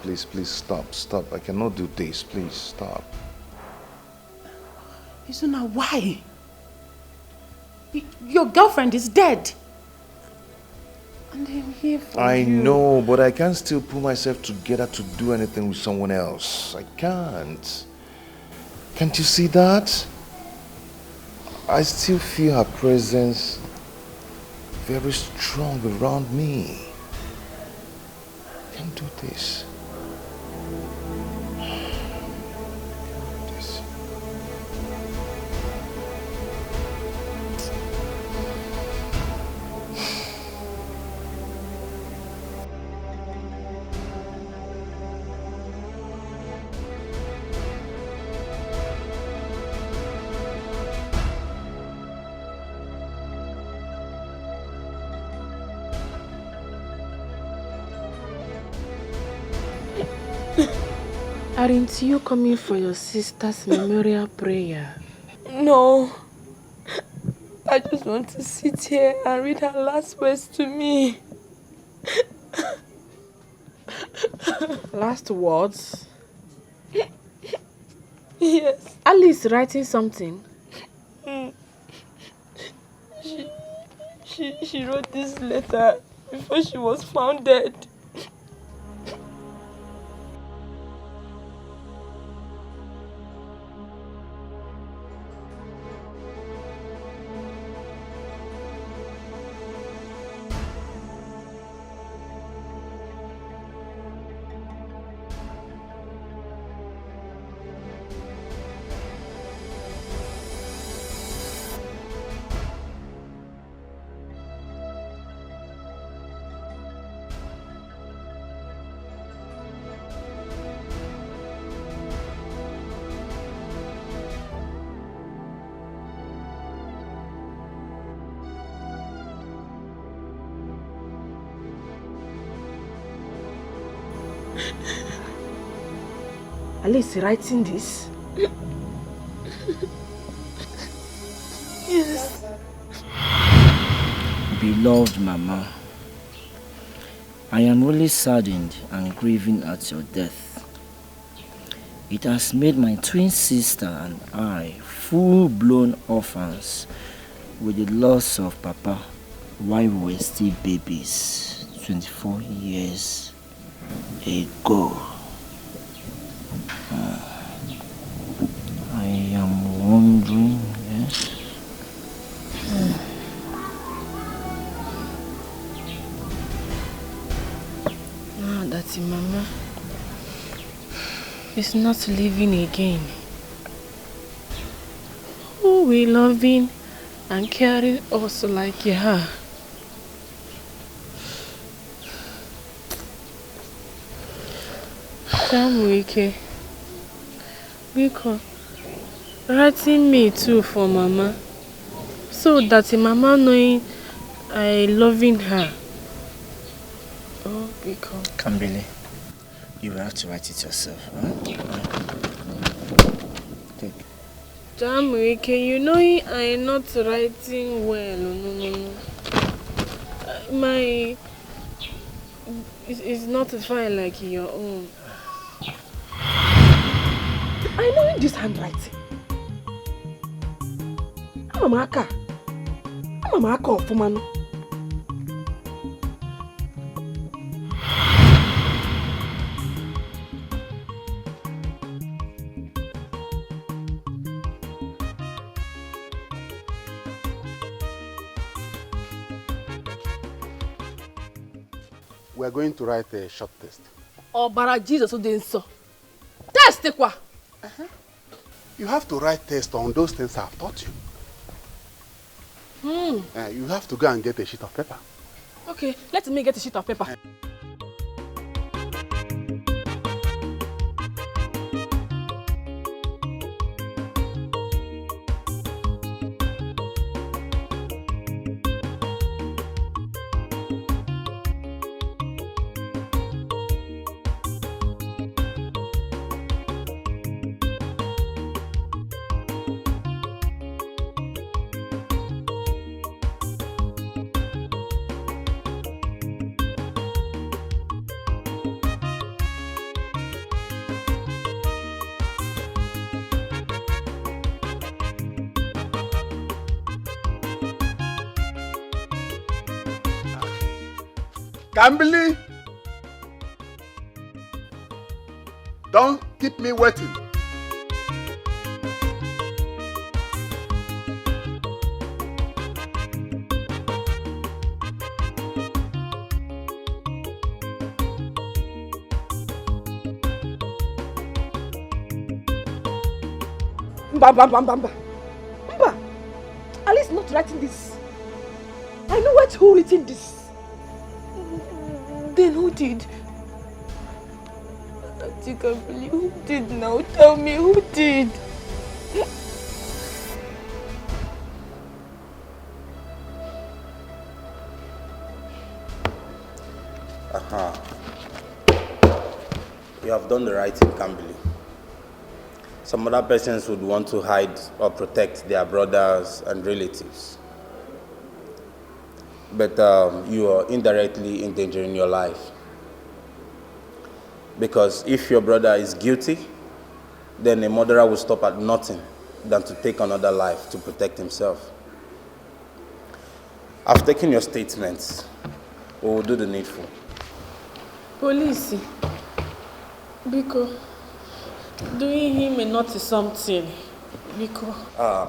stop. I cannot do this. Please, stop.
Izuna, why? Your girlfriend is dead. And I'm here for you.
I know, but I can't still pull myself together to do anything with someone else. I can't. Can't you see that? I still feel her presence very strong around me. I can't do this.
Aren't you coming for your sister's memorial prayer?
No. I just want to sit here and read her last words to me.
Last words?
Yes.
Alice writing something?
She wrote this letter before she was found dead.
Alice writing this?
Yes.
Beloved Mama, I am really saddened and grieving at your death. It has made my twin sister and I full-blown orphans with the loss of Papa while we were still babies 24 years ago. I am wondering, yes?
Now that your mama is not living again, who will loving and caring us like her? Wike, because writing me too for mama, so that mama knowing I loving her. Oh, because
Kambili, you will have to write it yourself, huh? Take.
Wike, you know I not writing well. No. My it's not fine like your own.
I know this handwriting. I'm a aka of Philmond.
We are going to write a short test.
Oh, Bara Jesus, so then so. Test quoi?
You have to write tests on those things I've taught you. You have to go and get a sheet of paper.
Okay, let me get a sheet of paper.
Kambili! Don't keep me waiting.
Mba. Alice not writing this. I know who written this. Then who did?
I can't believe who did now. Tell me who did.
You have done the right thing, Kambili. Some other persons would want to hide or protect their brothers and relatives. But you are indirectly endangering your life. Because if your brother is guilty, then a murderer will stop at nothing than to take another life to protect himself. I've taken your statements. We will do the needful.
Police, because doing him a naughty something. Because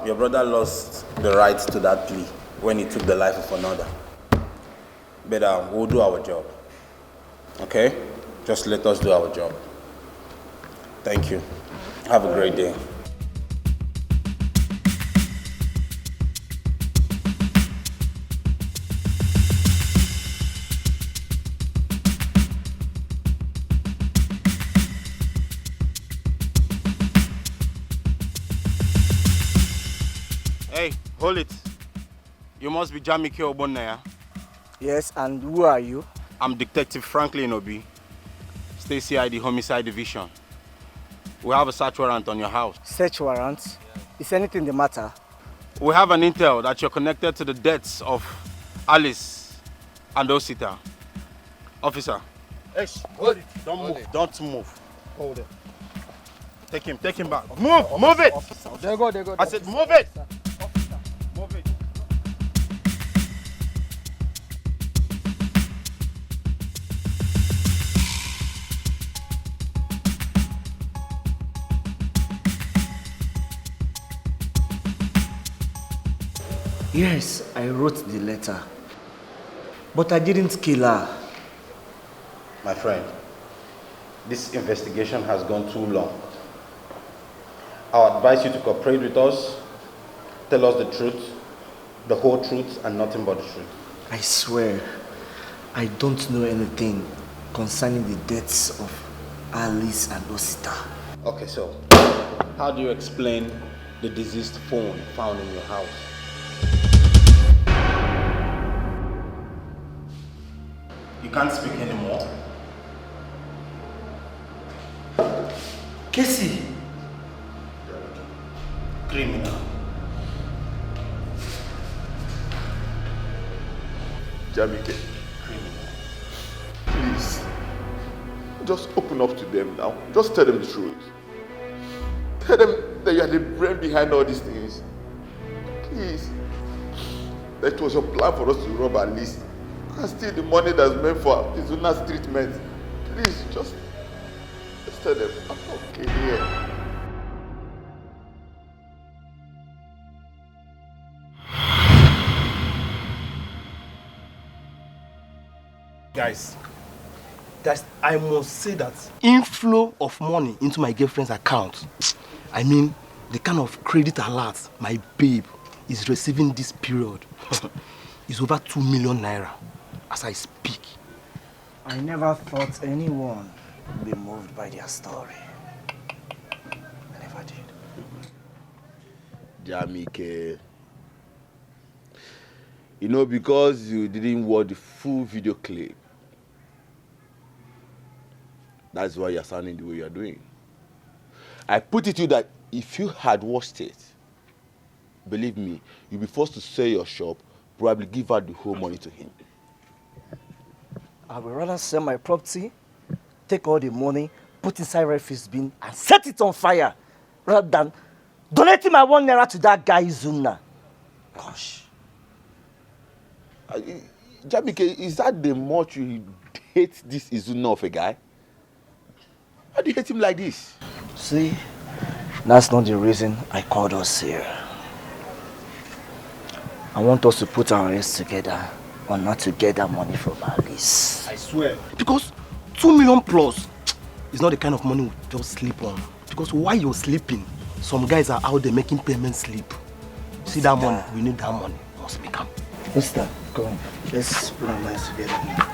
your brother lost the right to that plea when he took the life of another. But we'll do our job. Okay? Just let us do our job. Thank you. Have a great day.
Hey, hold it. You must be Jamike Obonaya.
Yes, and who are you?
I'm Detective Franklin Obi, State CID Homicide Division. We have a search warrant on your house.
Search warrant? Is anything the matter?
We have an intel that you're connected to the deaths of Alice and Osita. Officer.
Hey, hold it.
Don't move. Don't move.
Hold it.
Take him back. Move it!
Officer, there go.
I said move it! Move it.
Yes, I wrote the letter. But I didn't kill her.
My friend, this investigation has gone too long. I advise you to cooperate with us, tell us the truth, the whole truth, and nothing but the truth.
I swear, I don't know anything concerning the deaths of Alice and Osita.
Okay, so how do you explain the deceased phone found in your house? You can't speak anymore.
Casey!
Criminal.
Jamike, please, just open up to them now. Just tell them the truth. Tell them that you are the brain behind all these things. Please. That it was your plan for us to rob Alice and steal the money that's meant for Izuna's treatment. Please, just tell them I'm okay here.
Guys, I must say that inflow of money into my girlfriend's account, I mean, the kind of credit alert my babe is receiving this period is over 2 million naira as I speak.
I never thought anyone would be moved by their story. I never did.
Jamike, you know, because you didn't watch the full video clip, that's why you're sounding the way you're doing. I put it to you that if you had watched it, believe me, you'll be forced to sell your shop, probably give out the whole money to him.
I would rather sell my property, take all the money, put inside refuse bin, and set it on fire, rather than donating my 1 naira to that guy Izuna. Gosh.
Jamike, is that the much you hate this Izuna of a guy? Why do you hate him like this?
See, that's not the reason I called us here. I want us to put our heads together on not to get that money from Alice.
I swear. Because 2 million plus is not the kind of money we just sleep on. Because while you're sleeping, some guys are out there making payments slip. See that money? We need that money. We must make them.
Mister, come on. Let's put our minds together.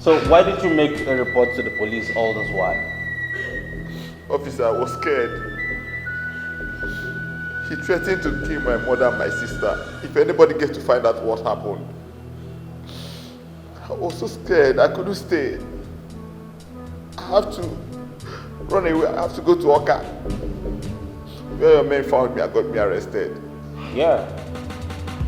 So why did you make a report to the police all this while?
Officer, I was scared. He threatened to kill my mother and my sister if anybody gets to find out what happened. I was so scared, I couldn't stay. I have to run away, I have to go to Oka. Where your men found me and got me arrested.
Yeah.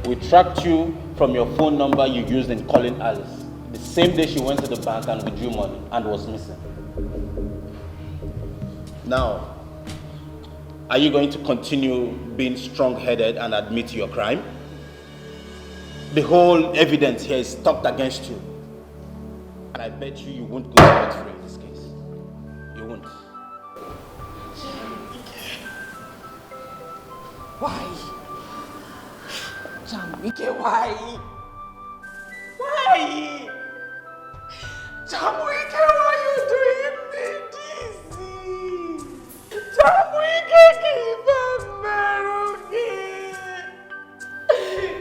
We tracked you from your phone number you used in calling Alice. The same day she went to the bank and withdrew money and was missing. Now, are you going to continue being strong-headed and admit to your crime? The whole evidence here is stocked against you. And I bet you won't go scot-free in this case. You won't.
Why? Jamike, why? Why? Jamike, why are you doing me this? Jamike, give him Merugi.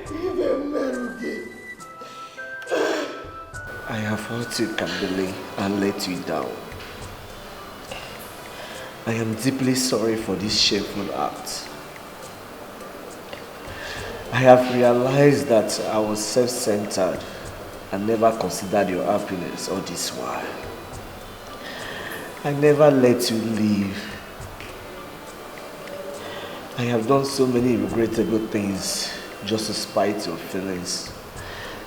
Give him Merugi.
I have hurt you, Kambili, and let you down. I am deeply sorry for this shameful act. I have realized that I was self-centered and never considered your happiness all this while. I never let you leave. I have done so many regrettable things just to spite your feelings,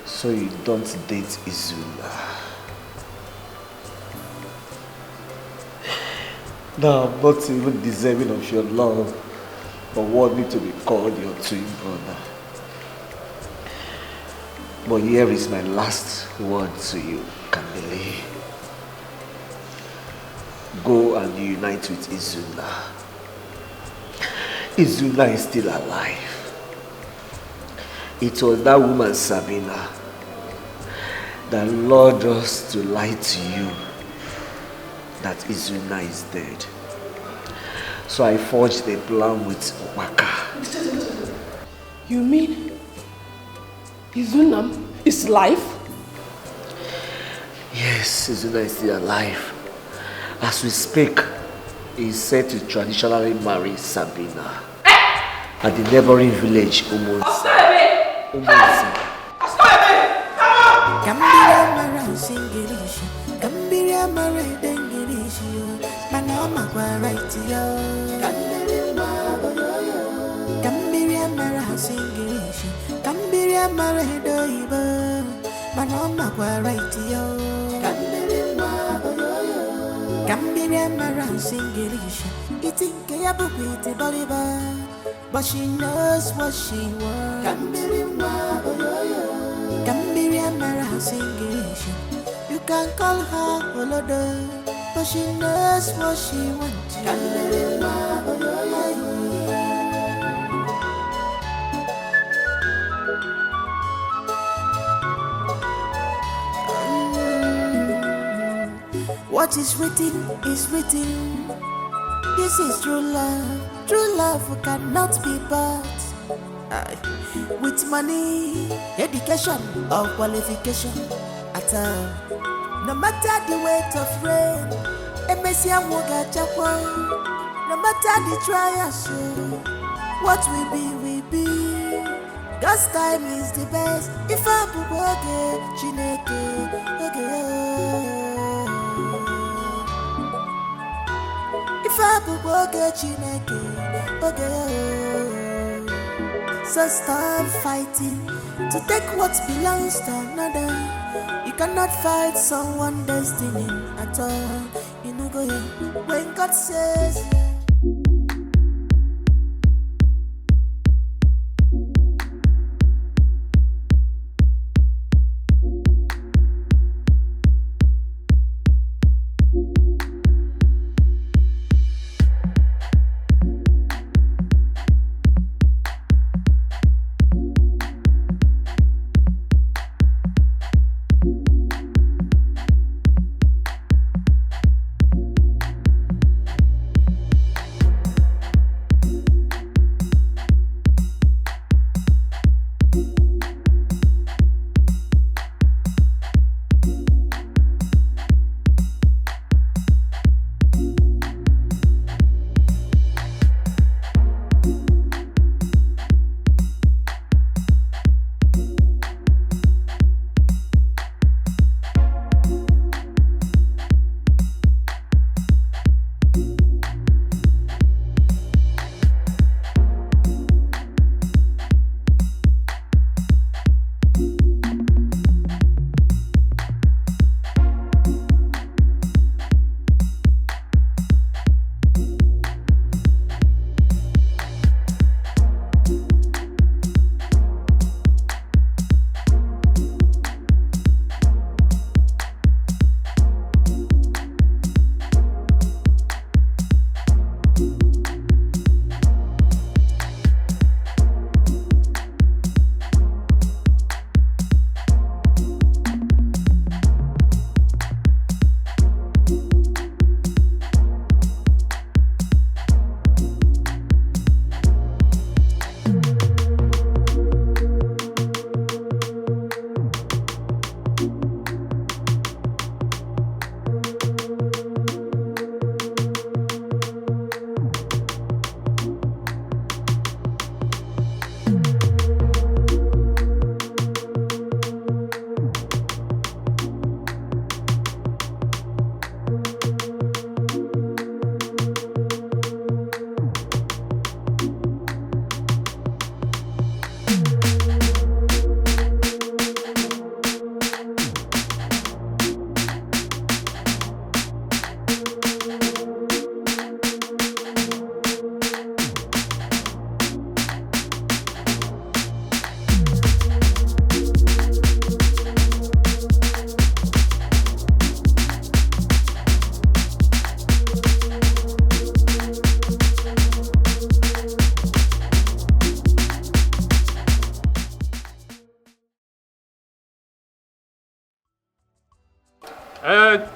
so you don't date Izuna. Now I'm not even deserving of your love, but want me to be called your twin brother. But here is my last word to you, Kamili. Go and unite with Izuna. Izuna is still alive. It was that woman, Sabina, that lured us to lie to you that Izuna is dead. So I forged a plan with Waka.
You mean Izuna is alive?
Yes, Izuna is still alive. As we speak, he is set to traditionally marry Sabina at the neighboring village, Umunsi.
singilishi. Kambiria mare dengilishi yo. Manoma kwa right yo. Kambiria mare singilishi. Kambiria mare doiba. Manoma kwa right yo. Kambiria mare singilishi. Itinke ya bubiti boliba. But she knows what she wants. Kambiria Mara English. You can call her Olodo, but she knows what she wants. What is written is written. This is true love. True love cannot be bought with money, education, or qualification at all. No matter the weight of rain, no matter the trials, what will be. God's time is the best. If I okay, Chineke, okay. If I okay, Chineke, okay. So stop fighting to take what belongs to another. You cannot fight someone's destiny at all. You know, go when God says.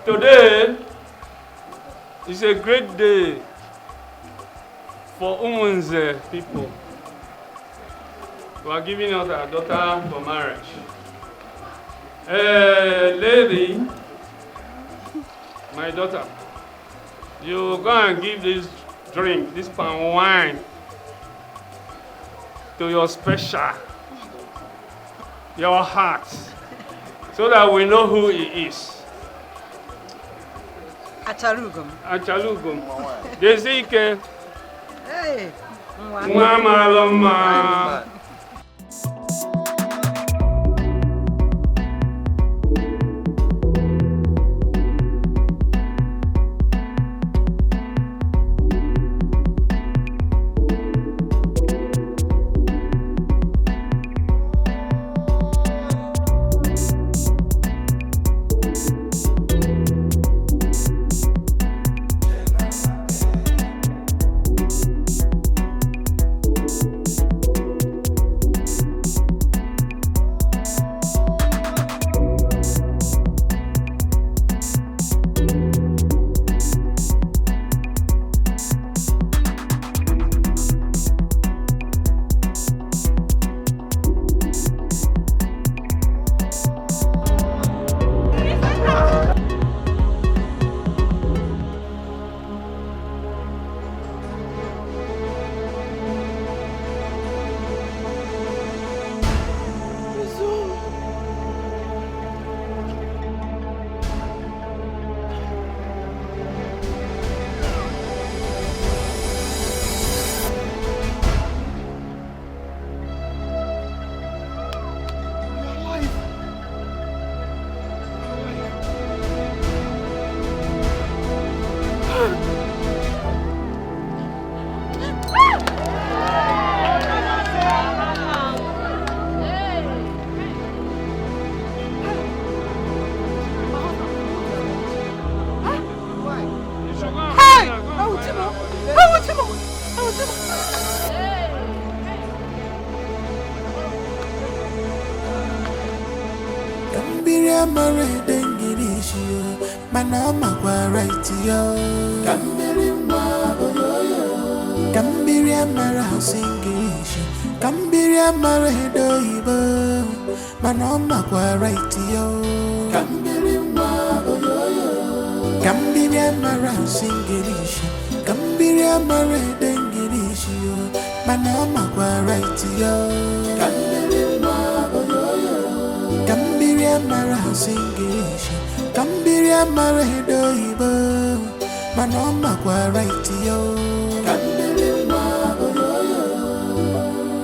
Today is a great day for women's people. We are giving out our daughter for marriage. Lady, my daughter, you go and give this drink, this palm wine, to your special, your heart. so that we know who he is.
Achalugum.
Achalugum. Dikeh.
Hey.
Mama.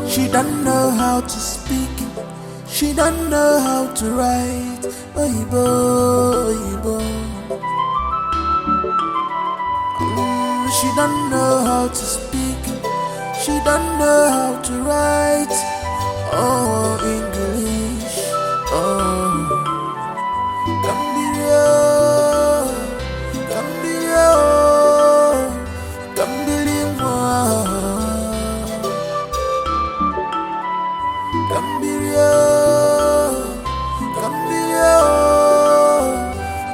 She don't know how to speak, she don't know how to write. Oyibo, oyibo. She don't know how to speak, she don't know how to write. Oh, English, oh. Cambio, cambio, cambio. Cambio, cambio,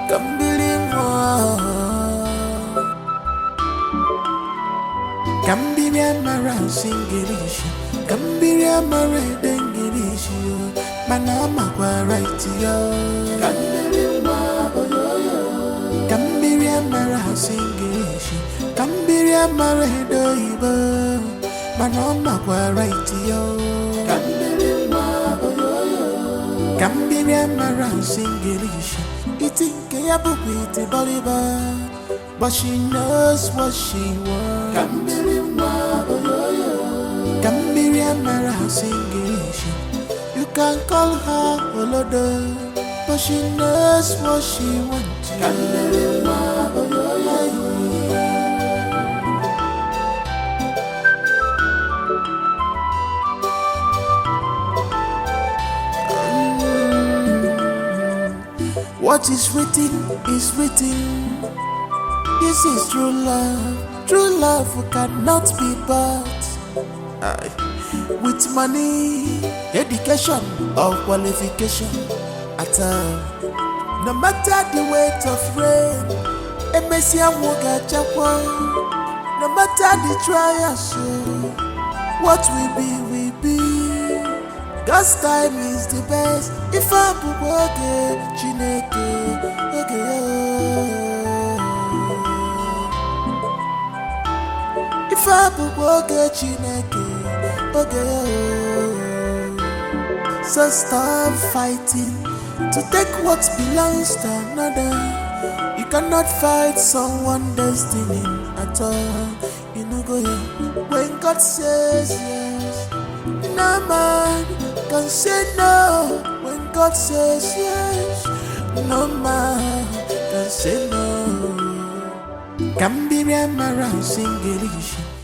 cambio. Cambia mara English, cambia mara English. Manama kwa right yo. Cambia mara English, cambia mara doibo. Manama kwa right yo. Cambia mara English, itinke ya buku iti boliba. But she knows what she wants. Cambia mara English. You can call her Olodo, but she knows what she wants. What is written is written. This is true love. True love cannot be bought. With money, education, or qualification. At all. No matter the weight of rain, a messiah will get a no matter the trials, what will be, will be. God's time is the best. If I put okay, Chineke, okay. If I put okay, Chineke, okay. So stop fighting to take what belongs to another. You cannot fight someone's destiny at all. You know, go when God says yes, no man can say no. When God says yes, no man can say no. Cambiria Mara Singelish.